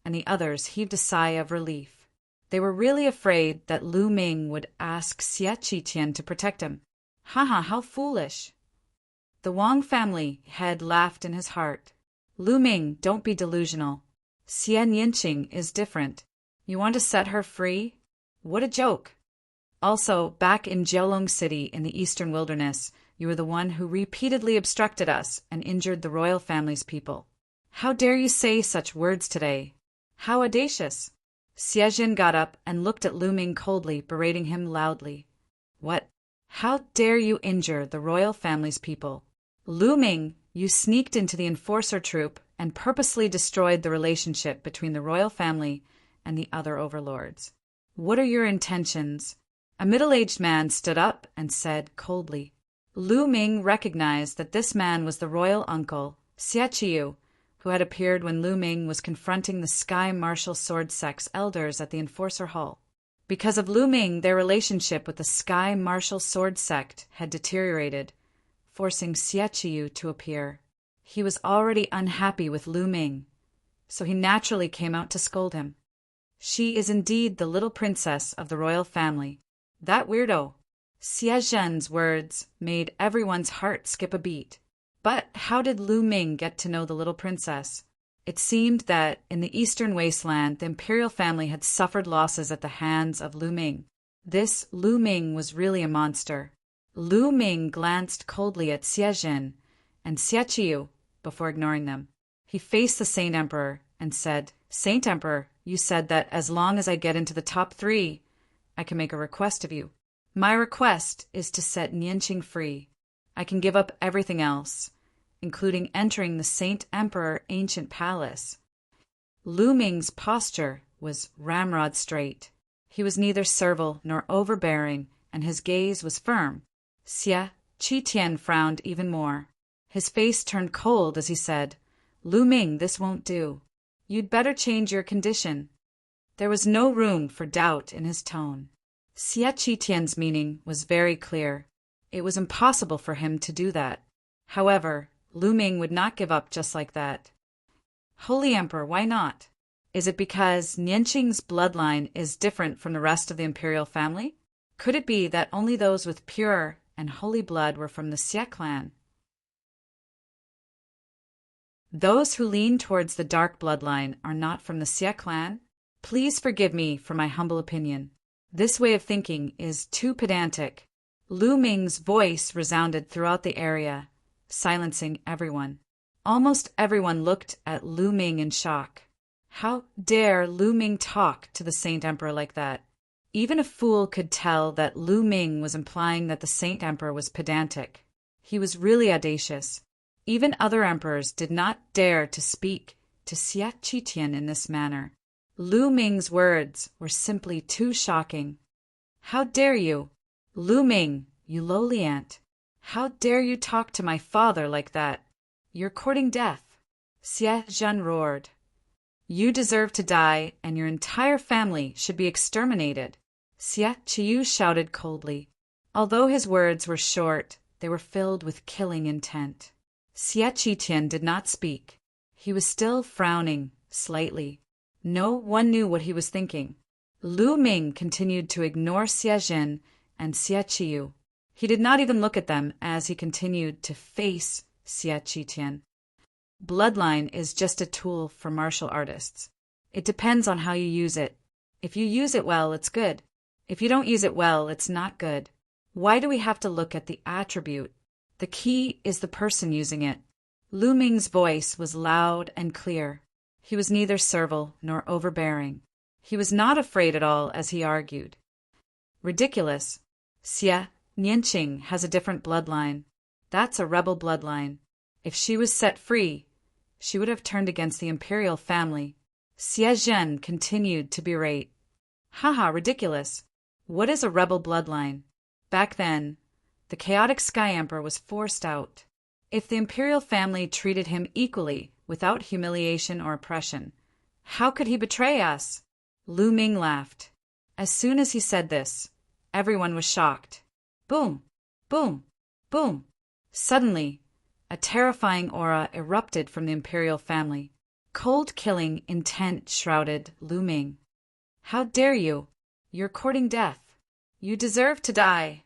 and the others heaved a sigh of relief. They were really afraid that Lu Ming would ask Xie Qitian to protect him. How foolish. The Wang family head laughed in his heart. Lu Ming, don't be delusional. Xie Nianqing is different. You want to set her free? What a joke. Also, back in Jiaolong City in the eastern wilderness, you were the one who repeatedly obstructed us and injured the royal family's people. How dare you say such words today? How audacious. Xie Jin got up and looked at Lu Ming coldly, berating him loudly. What? How dare you injure the royal family's people? Lu Ming, you sneaked into the enforcer troop and purposely destroyed the relationship between the royal family and the other overlords. What are your intentions? A middle-aged man stood up and said coldly. Lu Ming recognized that this man was the royal uncle, Xie Qiu, who had appeared when Lu Ming was confronting the Sky Martial Sword Sect's elders at the Enforcer Hall. Because of Lu Ming, their relationship with the Sky Martial Sword Sect had deteriorated, forcing Xie Qiu to appear. He was already unhappy with Lu Ming, so he naturally came out to scold him. She is indeed the little princess of the royal family. That weirdo. Xie Zhen's words made everyone's heart skip a beat. But how did Lu Ming get to know the little princess? It seemed that in the eastern wasteland, the imperial family had suffered losses at the hands of Lu Ming. This Lu Ming was really a monster. Lu Ming glanced coldly at Xie Zhen and Xie Qiu before ignoring them. He faced the Saint Emperor and said, Saint Emperor, you said that as long as I get into the top 3, I can make a request of you. My request is to set Nianqing free. I can give up everything else, including entering the Saint Emperor ancient palace. Lu Ming's posture was ramrod straight. He was neither servile nor overbearing, and his gaze was firm. Xie Qitian frowned even more. His face turned cold as he said, Lu Ming, this won't do. You'd better change your condition. There was no room for doubt in his tone. Xie Qitian's meaning was very clear. It was impossible for him to do that. However, Lu Ming would not give up just like that. Holy Emperor, why not? Is it because Nianqing's bloodline is different from the rest of the imperial family? Could it be that only those with pure and holy blood were from the Xie clan? Those who lean towards the dark bloodline are not from the Xie clan? Please forgive me for my humble opinion. This way of thinking is too pedantic. Lu Ming's voice resounded throughout the area, silencing everyone. Almost everyone looked at Lu Ming in shock. How dare Lu Ming talk to the Saint Emperor like that? Even a fool could tell that Lu Ming was implying that the Saint Emperor was pedantic. He was really audacious. Even other emperors did not dare to speak to Xie Qitian in this manner. Lu Ming's words were simply too shocking. How dare you? Lu Ming, you lowly ant. How dare you talk to my father like that? You're courting death. Xie Zhen roared. You deserve to die, and your entire family should be exterminated. Xie Qiu shouted coldly. Although his words were short, they were filled with killing intent. Xie Qitian did not speak. He was still frowning, slightly. No one knew what he was thinking. Lu Ming continued to ignore Xie Zhen and Xie Qiu. He did not even look at them as he continued to face Xie Qitian. Bloodline is just a tool for martial artists. It depends on how you use it. If you use it well, it's good. If you don't use it well, it's not good. Why do we have to look at the attribute? The key is the person using it. Lu Ming's voice was loud and clear. He was neither servile nor overbearing. He was not afraid at all as he argued. Ridiculous. Xie Nianqing has a different bloodline. That's a rebel bloodline. If she was set free, she would have turned against the imperial family. Xie Zhen continued to berate. Haha, ridiculous. What is a rebel bloodline? Back then, the chaotic Sky Emperor was forced out. If the imperial family treated him equally, without humiliation or oppression, how could he betray us? Lu Ming laughed. As soon as he said this, everyone was shocked. Boom! Boom! Boom! Suddenly, a terrifying aura erupted from the imperial family. Cold killing intent shrouded Lu Ming. How dare you? You're courting death. You deserve to die.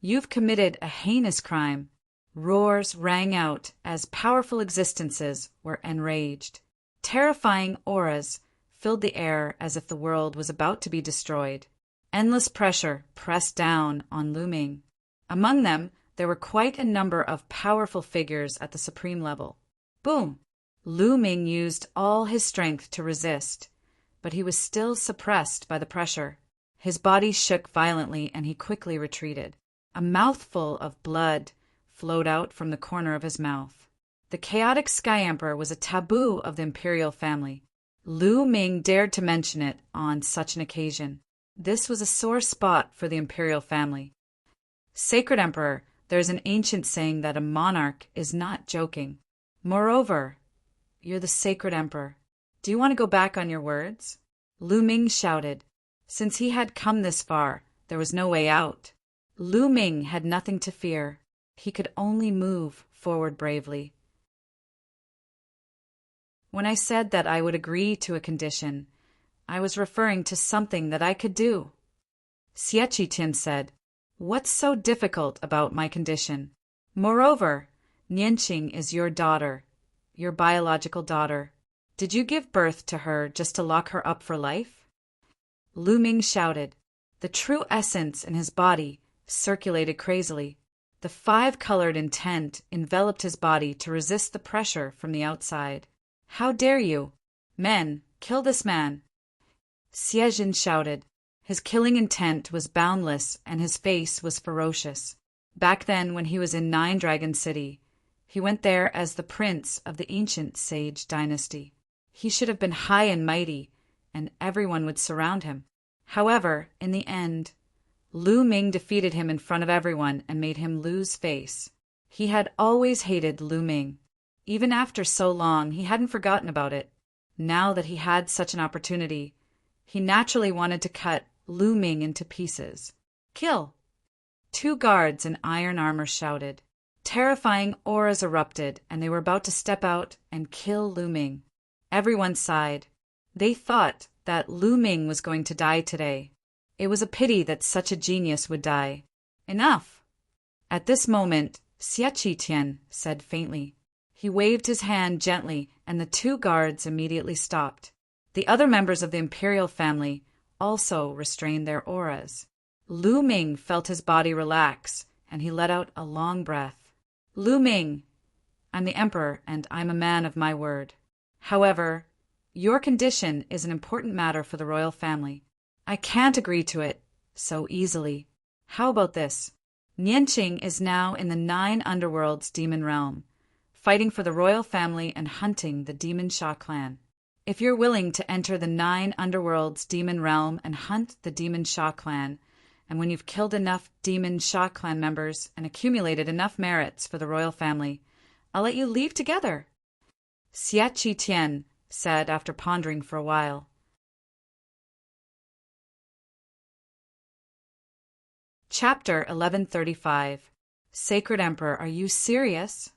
You've committed a heinous crime. Roars rang out as powerful existences were enraged. Terrifying auras filled the air as if the world was about to be destroyed. Endless pressure pressed down on Lu Ming. Among them, there were quite a number of powerful figures at the supreme level. Boom! Lu Ming used all his strength to resist, but he was still suppressed by the pressure. His body shook violently and he quickly retreated. A mouthful of blood flowed out from the corner of his mouth. The chaotic Sky Emperor was a taboo of the imperial family. Lu Ming dared to mention it on such an occasion. This was a sore spot for the imperial family. Sacred Emperor, there is an ancient saying that a monarch is not joking. Moreover, you're the sacred emperor. Do you want to go back on your words? Lu Ming shouted. Since he had come this far, there was no way out. Lu Ming had nothing to fear. He could only move forward bravely. When I said that I would agree to a condition, I was referring to something that I could do. Xie Qitian said, What's so difficult about my condition? Moreover, Nianqing is your daughter, your biological daughter. Did you give birth to her just to lock her up for life? Lu Ming shouted. The true essence in his body circulated crazily. The five-colored intent enveloped his body to resist the pressure from the outside. How dare you? Men, kill this man! Xie Zhen shouted. His killing intent was boundless and his face was ferocious. Back then, when he was in Nine Dragon City, he went there as the prince of the ancient sage dynasty. He should have been high and mighty, and everyone would surround him. However, in the end, Lu Ming defeated him in front of everyone and made him lose face. He had always hated Lu Ming. Even after so long, he hadn't forgotten about it. Now that he had such an opportunity, he naturally wanted to cut Lu Ming into pieces. Kill! Two guards in iron armor shouted. Terrifying auras erupted, and they were about to step out and kill Lu Ming. Everyone sighed. They thought that Lu Ming was going to die today. It was a pity that such a genius would die. Enough! At this moment, Xie Qitian said faintly. He waved his hand gently, and the two guards immediately stopped. The other members of the imperial family also restrained their auras. Lu Ming felt his body relax, and he let out a long breath. Lu Ming, I'm the emperor, and I'm a man of my word. However, your condition is an important matter for the royal family. I can't agree to it so easily. How about this? Nianqing is now in the 9 underworlds demon realm, fighting for the royal family and hunting the demon Sha clan. If you're willing to enter the 9 underworlds demon realm and hunt the demon Sha clan, and when you've killed enough demon Sha clan members and accumulated enough merits for the royal family, I'll let you leave together. Xie Qitian said after pondering for a while. Chapter 1135. Sacred Emperor, are you serious?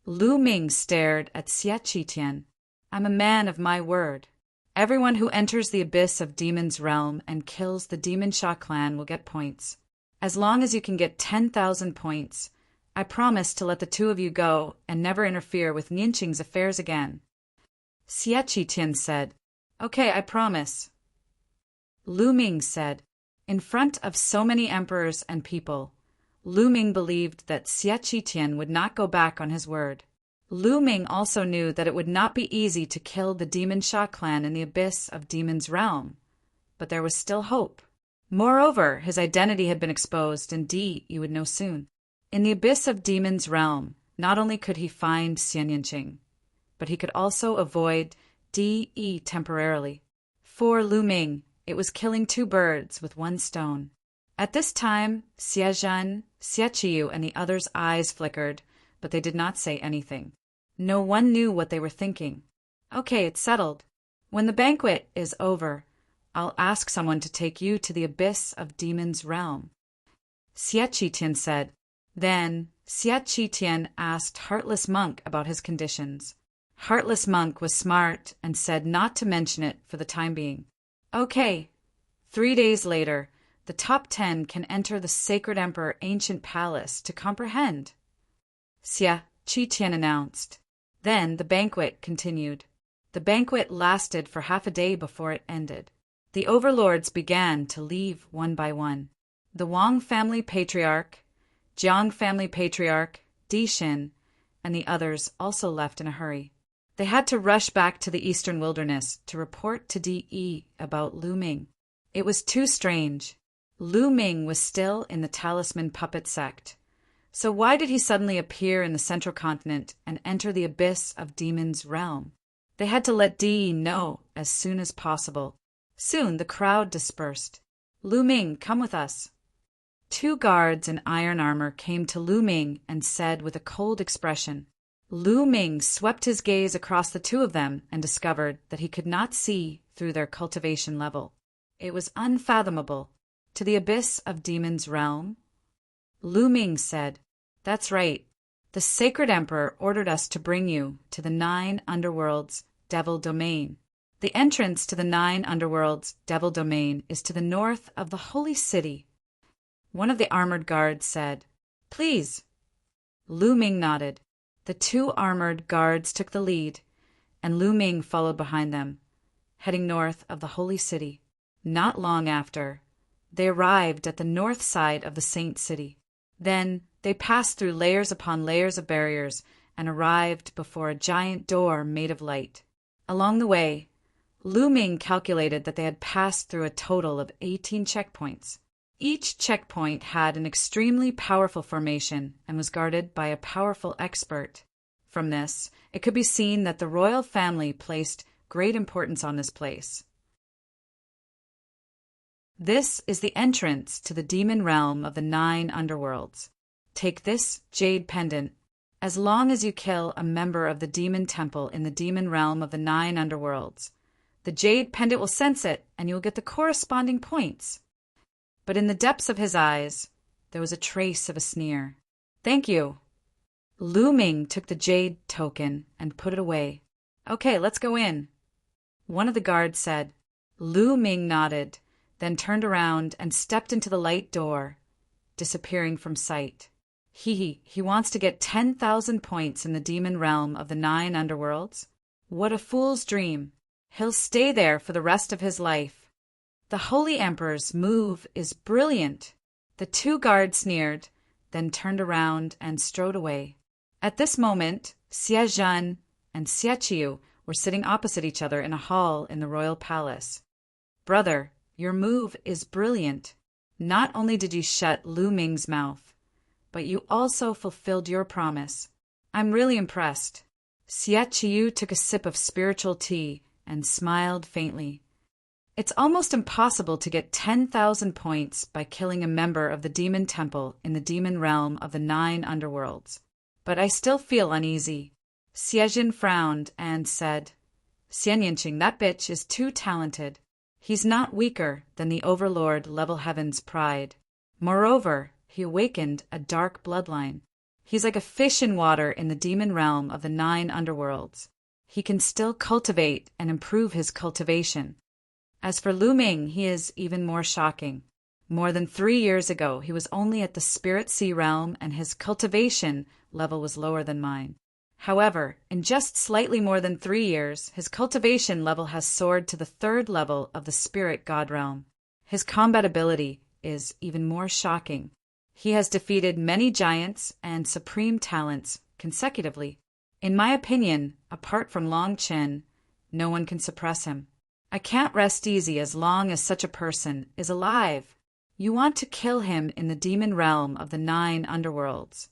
Lu Ming stared at Xie Qitian. I'm a man of my word. Everyone who enters the abyss of Demon's realm and kills the Demon Sha clan will get points. As long as you can get 10,000 points, I promise to let the two of you go and never interfere with Nianqing's affairs again. Xie Qitian said, Okay, I promise. Lu Ming said, in front of so many emperors and people, Lu Ming believed that Xie Qitian would not go back on his word. Lu Ming also knew that it would not be easy to kill the Demon Sha clan in the abyss of Demon's realm, but there was still hope. Moreover, his identity had been exposed, and you would know soon. In the abyss of Demon's realm, not only could he find Nianqing, but he could also avoid temporarily. For Lu Ming, it was killing two birds with one stone. At this time, Xie Zhan, Xie Qiu, and the others' eyes flickered, but they did not say anything. No one knew what they were thinking. Okay, it's settled. When the banquet is over, I'll ask someone to take you to the abyss of Demon's realm. Xie Qitian said. Then Xie Qitian asked Heartless Monk about his conditions. Heartless Monk was smart and said not to mention it for the time being. Okay. 3 days later, the top 10 can enter the Sacred Emperor Ancient Palace to comprehend. Xie Qitian announced. Then the banquet continued. The banquet lasted for half a day before it ended. The overlords began to leave one by one. The Wang family patriarch, Jiang family patriarch, Di Xin, and the others also left in a hurry. They had to rush back to the eastern wilderness to report to Di about Lu Ming. It was too strange. Lu Ming was still in the Talisman Puppet sect. So why did he suddenly appear in the central continent and enter the abyss of Demon's realm? They had to let Di know as soon as possible. Soon the crowd dispersed. Lu Ming, come with us. 2 guards in iron armor came to Lu Ming and said with a cold expression. Lu Ming swept his gaze across the two of them and discovered that he could not see through their cultivation level. It was unfathomable. To the abyss of Demon's realm? Lu Ming said, That's right. The Sacred Emperor ordered us to bring you to the 9 underworlds' Devil Domain. The entrance to the 9 underworlds' Devil Domain is to the north of the Holy City. One of the armored guards said, Please. Lu Ming nodded. The 2 armored guards took the lead, and Lu Ming followed behind them, heading north of the Holy City. Not long after, they arrived at the north side of the Saint City. Then they passed through layers upon layers of barriers and arrived before a giant door made of light. Along the way, Lu Ming calculated that they had passed through a total of 18 checkpoints. Each checkpoint had an extremely powerful formation and was guarded by a powerful expert. From this, it could be seen that the royal family placed great importance on this place. This is the entrance to the demon realm of the 9 underworlds. Take this jade pendant. As long as you kill a member of the demon temple in the demon realm of the 9 underworlds, the jade pendant will sense it and you will get the corresponding points. But in the depths of his eyes, there was a trace of a sneer. Thank you. Lu Ming took the jade token and put it away. Okay, let's go in. One of the guards said. Lu Ming nodded, then turned around and stepped into the light door, disappearing from sight. He wants to get 10,000 points in the demon realm of the 9 underworlds? What a fool's dream. He'll stay there for the rest of his life. The Holy Emperor's move is brilliant. The 2 guards sneered, then turned around and strode away. At this moment, Xie Zhan and Xie Qiu were sitting opposite each other in a hall in the royal palace. Brother, your move is brilliant. Not only did you shut Lu Ming's mouth, but you also fulfilled your promise. I'm really impressed. Xie Qiu took a sip of spiritual tea and smiled faintly. It's almost impossible to get 10,000 points by killing a member of the demon temple in the demon realm of the 9 underworlds. but I still feel uneasy. Xiejin frowned and said, Xianyanqing, that bitch is too talented. He's not weaker than the overlord Level Heaven's pride. Moreover, he awakened a dark bloodline. He's like a fish in water in the demon realm of the 9 underworlds. He can still cultivate and improve his cultivation. As for Lu Ming, he is even more shocking. More than 3 years ago, he was only at the Spirit Sea realm and his cultivation level was lower than mine. However, in just slightly more than 3 years, his cultivation level has soared to the 3rd level of the Spirit God realm. His combat ability is even more shocking. He has defeated many giants and supreme talents consecutively. In my opinion, apart from Long Chen, no one can suppress him. I can't rest easy as long as such a person is alive. You want to kill him in the demon realm of the 9 underworlds.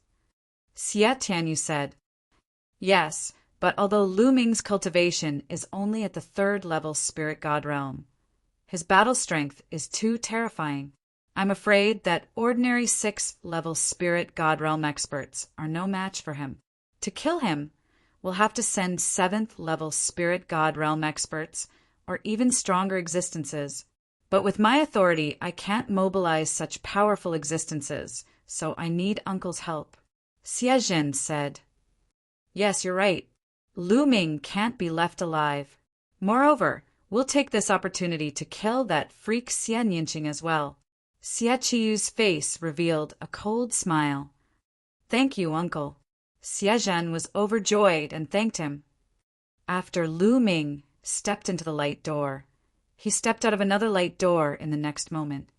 Xie Tianyu said, Yes, but although Lu Ming's cultivation is only at the 3rd level Spirit God realm, his battle strength is too terrifying. I'm afraid that ordinary 6th level Spirit God realm experts are no match for him. To kill him, we'll have to send 7th level Spirit God realm experts or even stronger existences. But with my authority, I can't mobilize such powerful existences, so I need Uncle's help. Xiejin said, Yes, you're right. Lu Ming can't be left alive. Moreover, we'll take this opportunity to kill that freak Xianyanqing as well. Xie Qiyu's face revealed a cold smile. Thank you, Uncle. Xiejin was overjoyed and thanked him. After Lu Ming stepped into the light door, he stepped out of another light door in the next moment.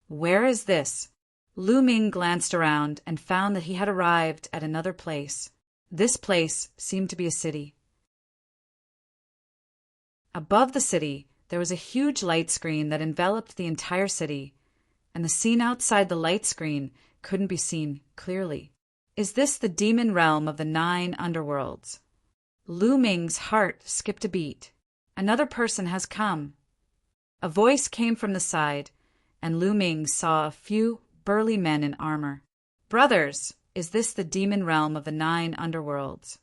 Where is this? Lu Ming glanced around and found that he had arrived at another place. This place seemed to be a city. Above the city, there was a huge light screen that enveloped the entire city, and the scene outside the light screen couldn't be seen clearly. Is this the demon realm of the 9 underworlds? Lu Ming's heart skipped a beat. Another person has come. A voice came from the side, and Lu Ming saw a few burly men in armor. Brothers, is this the demon realm of the 9 underworlds?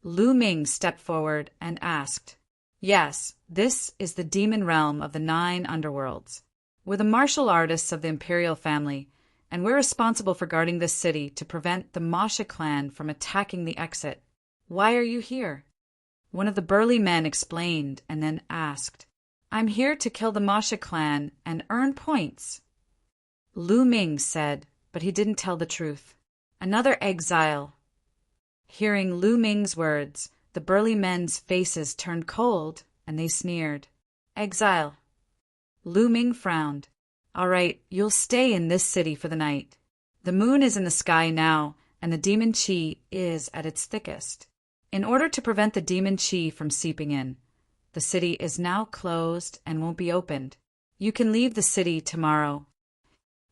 Lu Ming stepped forward and asked, Yes, this is the demon realm of the 9 underworlds. We're the martial artists of the imperial family, and we're responsible for guarding this city to prevent the Masha clan from attacking the exit. Why are you here? One of the burly men explained and then asked, I'm here to kill the Masha clan and earn points. Lu Ming said, but he didn't tell the truth. Another exile. Hearing Lu Ming's words, the burly men's faces turned cold and they sneered. Exile. Lu Ming frowned. All right, you'll stay in this city for the night. The moon is in the sky now, and the demon qi is at its thickest. In order to prevent the demon qi from seeping in, the city is now closed and won't be opened. You can leave the city tomorrow.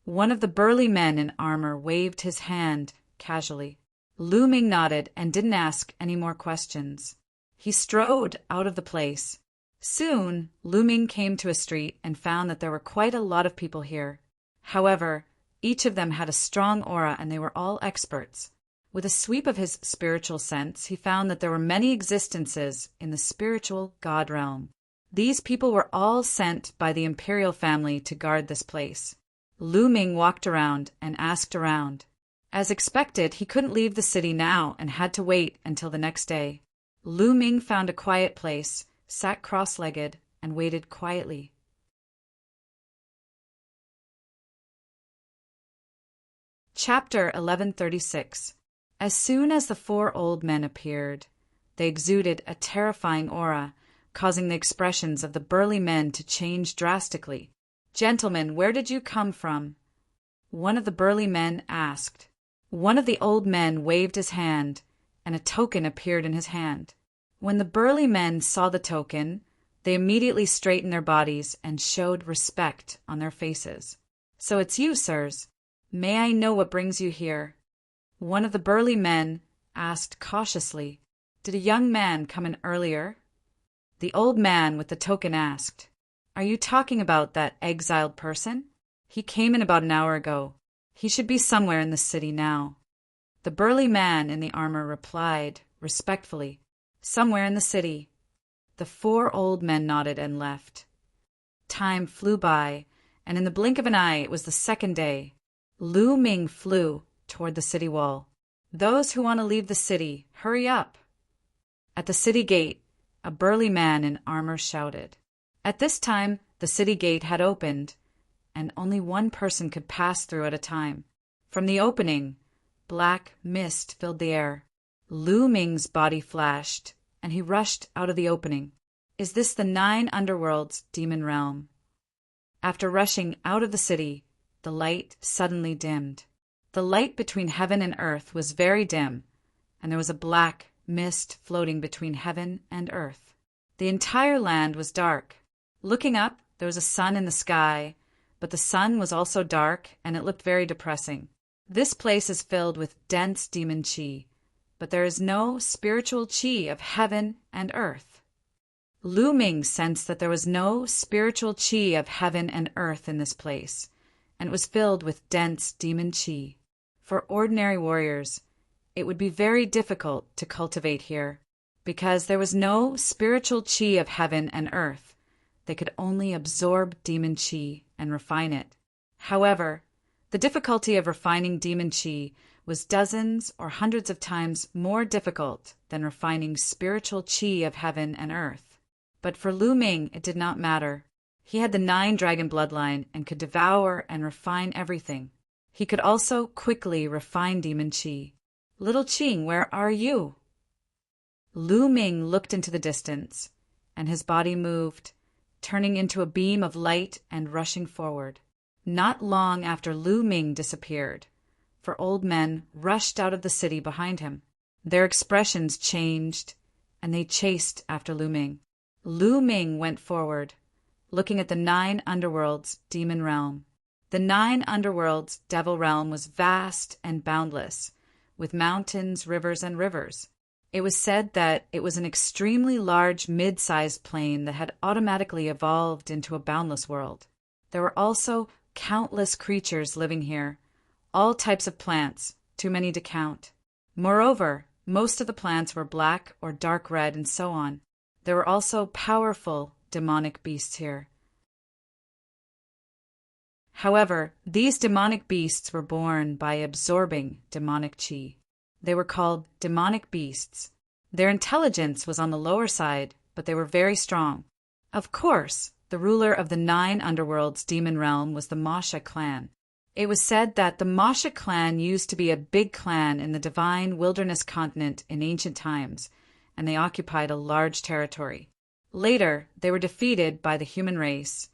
One of the burly men in armor waved his hand casually. Lu Ming nodded and didn't ask any more questions. He strode out of the place. Soon, Lu Ming came to a street and found that there were quite a lot of people here. However, each of them had a strong aura and they were all experts. With a sweep of his spiritual sense, he found that there were many existences in the spiritual God realm. These people were all sent by the imperial family to guard this place. Lu Ming walked around and asked around. As expected, he couldn't leave the city now and had to wait until the next day. Lu Ming found a quiet place, sat cross-legged, and waited quietly. Chapter 1136. As soon as the 4 old men appeared, they exuded a terrifying aura, causing the expressions of the burly men to change drastically. Gentlemen, where did you come from? One of the burly men asked. One of the old men waved his hand, and a token appeared in his hand. When the burly men saw the token, they immediately straightened their bodies and showed respect on their faces. So it's you, sirs. May I know what brings you here? One of the burly men asked cautiously, Did a young man come in earlier? The old man with the token asked, Are you talking about that exiled person? He came in about an hour ago. He should be somewhere in the city now. The burly man in the armor replied, respectfully, "Somewhere in the city." The four old men nodded and left. Time flew by, and in the blink of an eye it was the second day. Lu Ming flew toward the city wall. "Those who want to leave the city, hurry up!" At the city gate, a burly man in armor shouted. At this time, the city gate had opened, and only one person could pass through at a time. From the opening, black mist filled the air. Lu Ming's body flashed, and he rushed out of the opening. Is this the 9 underworlds demon realm? After rushing out of the city, the light suddenly dimmed. The light between heaven and earth was very dim, and there was a black mist floating between heaven and earth. The entire land was dark. Looking up, there was a sun in the sky, but the sun was also dark, and it looked very depressing. This place is filled with dense demon chi, but there is no spiritual chi of heaven and earth. Lu Ming sensed that there was no spiritual chi of heaven and earth in this place, and it was filled with dense demon chi. For ordinary warriors, it would be very difficult to cultivate here, because there was no spiritual chi of heaven and earth. They could only absorb demon chi and refine it. However, the difficulty of refining demon chi was dozens or hundreds of times more difficult than refining spiritual chi of heaven and earth. But for Lu Ming, it did not matter. He had the 9 dragon bloodline and could devour and refine everything. He could also quickly refine demon chi. "Little Qing, where are you?" Lu Ming looked into the distance, and his body moved, turning into a beam of light and rushing forward. Not long after Lu Ming disappeared, 4 old men rushed out of the city behind him. Their expressions changed, and they chased after Lu Ming. Lu Ming went forward, looking at the 9 underworlds demon realm. The 9 underworlds devil realm was vast and boundless, with mountains, rivers, and rivers. It was said that it was an extremely large mid-sized plane that had automatically evolved into a boundless world. There were also countless creatures living here, all types of plants, too many to count. Moreover, most of the plants were black or dark red and so on. There were also powerful demonic beasts here. However, these demonic beasts were born by absorbing demonic chi. They were called demonic beasts. Their intelligence was on the lower side, but they were very strong. Of course, the ruler of the 9 underworlds demon realm was the Masha clan. It was said that the Masha clan used to be a big clan in the divine wilderness continent in ancient times, and they occupied a large territory. Later, they were defeated by the human race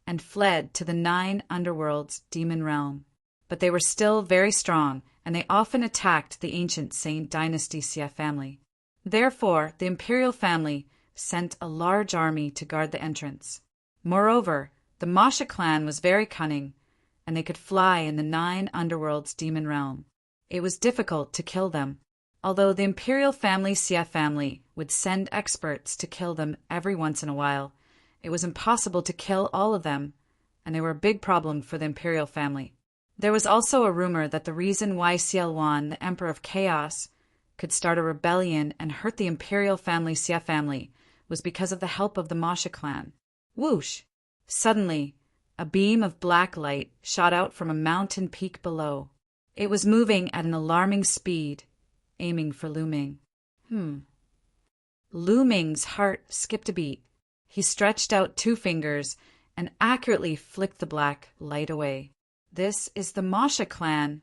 and fled to the 9 underworlds demon realm. But they were still very strong, and they often attacked the ancient Saint Dynasty Xia family. Therefore, the imperial family sent a large army to guard the entrance. Moreover, the Masha clan was very cunning, and they could fly in the 9 underworlds demon realm. It was difficult to kill them. Although the imperial family Xia family would send experts to kill them every once in a while, it was impossible to kill all of them, and they were a big problem for the imperial family. There was also a rumor that the reason why Xiaowan, the Emperor of Chaos, could start a rebellion and hurt the imperial family Xia family was because of the help of the Masha clan. Whoosh! Suddenly, a beam of black light shot out from a mountain peak below. It was moving at an alarming speed, aiming for Lu Ming. Lu Ming's heart skipped a beat. He stretched out 2 fingers and accurately flicked the black light away. This is the Masha clan.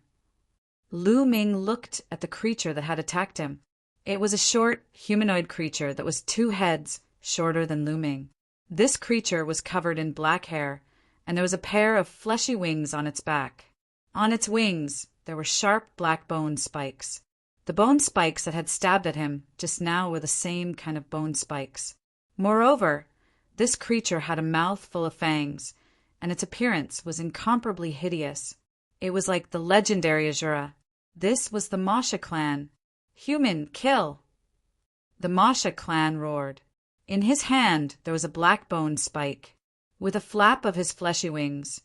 Lu Ming looked at the creature that had attacked him. It was a short, humanoid creature that was 2 heads shorter than Lu Ming. This creature was covered in black hair, and there was a pair of fleshy wings on its back. On its wings, there were sharp black bone spikes. The bone spikes that had stabbed at him just now were the same kind of bone spikes. Moreover, this creature had a mouth full of fangs, and its appearance was incomparably hideous. It was like the legendary Azura. This was the Masha clan. "Human, kill!" The Masha clan roared. In his hand there was a black bone spike. With a flap of his fleshy wings,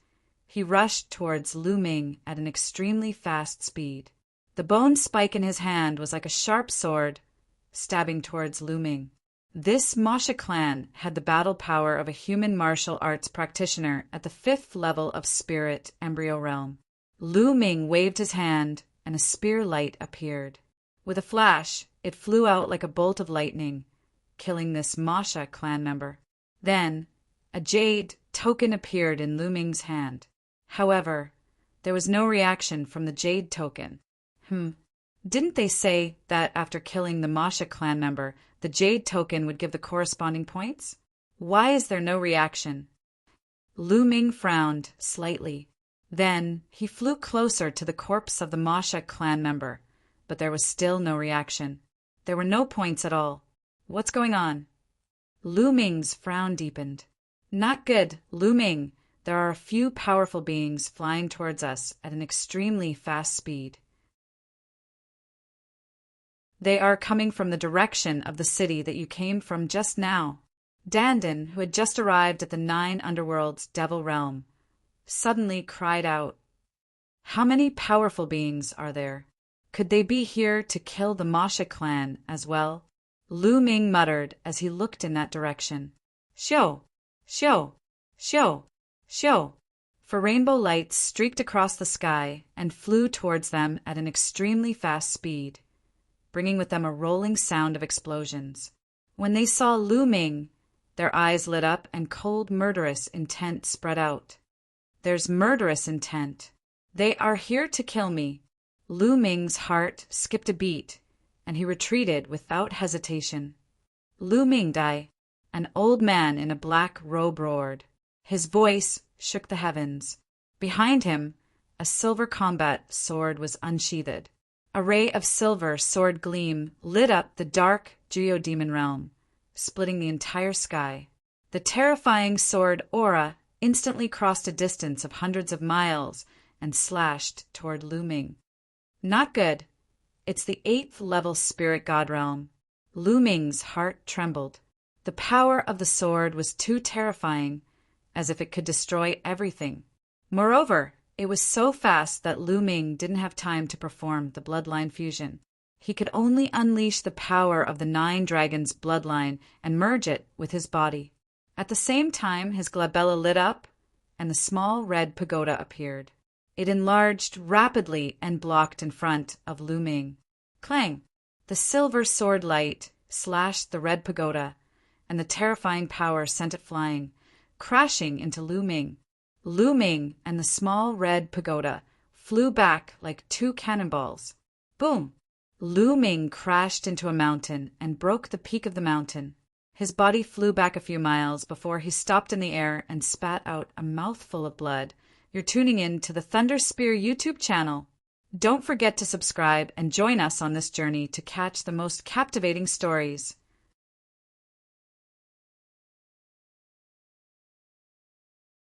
he rushed towards Lu Ming at an extremely fast speed. The bone spike in his hand was like a sharp sword, stabbing towards Lu Ming. This Masha clan had the battle power of a human martial arts practitioner at the 5th level of spirit embryo realm. Lu Ming waved his hand, and a spear light appeared. With a flash, it flew out like a bolt of lightning, killing this Masha clan member. Then, a jade token appeared in Lu Ming's hand. However, there was no reaction from the jade token. Didn't they say that after killing the Masha clan member, the jade token would give the corresponding points? Why is there no reaction? Lu Ming frowned slightly. Then he flew closer to the corpse of the Masha clan member, but there was still no reaction. There were no points at all. What's going on? Lu Ming's frown deepened. Not good, Lu Ming. There are a few powerful beings flying towards us at an extremely fast speed. They are coming from the direction of the city that you came from just now. Dandan, who had just arrived at the 9 underworld's devil realm, suddenly cried out, "How many powerful beings are there? Could they be here to kill the Masha clan as well?" Lu Ming muttered as he looked in that direction. Shio! Shio! Shio! Shio! For rainbow lights streaked across the sky and flew towards them at an extremely fast speed, bringing with them a rolling sound of explosions. When they saw Lu Ming, their eyes lit up and cold, murderous intent spread out. There's murderous intent. They are here to kill me. Lu Ming's heart skipped a beat, and he retreated without hesitation. Lu Ming Dai, an old man in a black robe roared. His voice shook the heavens. Behind him, a silver combat sword was unsheathed. A ray of silver sword gleam lit up the dark geodemon realm, splitting the entire sky. The terrifying sword aura instantly crossed a distance of hundreds of miles and slashed toward Lu Ming. Not good. It's the 8th level spirit god realm. Lu Ming's heart trembled. The power of the sword was too terrifying, as if it could destroy everything. Moreover, it was so fast that Lu Ming didn't have time to perform the bloodline fusion. He could only unleash the power of the 9 dragons' bloodline and merge it with his body. At the same time, his glabella lit up, and the small red pagoda appeared. It enlarged rapidly and blocked in front of Lu Ming. Clang! The silver sword light slashed the red pagoda, and the terrifying power sent it flying, crashing into Lu Ming. Lu Ming and the small red pagoda flew back like 2 cannonballs. Boom! Lu Ming crashed into a mountain and broke the peak of the mountain. His body flew back a few miles before he stopped in the air and spat out a mouthful of blood. You're tuning in to the Thunder Spear YouTube channel. Don't forget to subscribe and join us on this journey to catch the most captivating stories.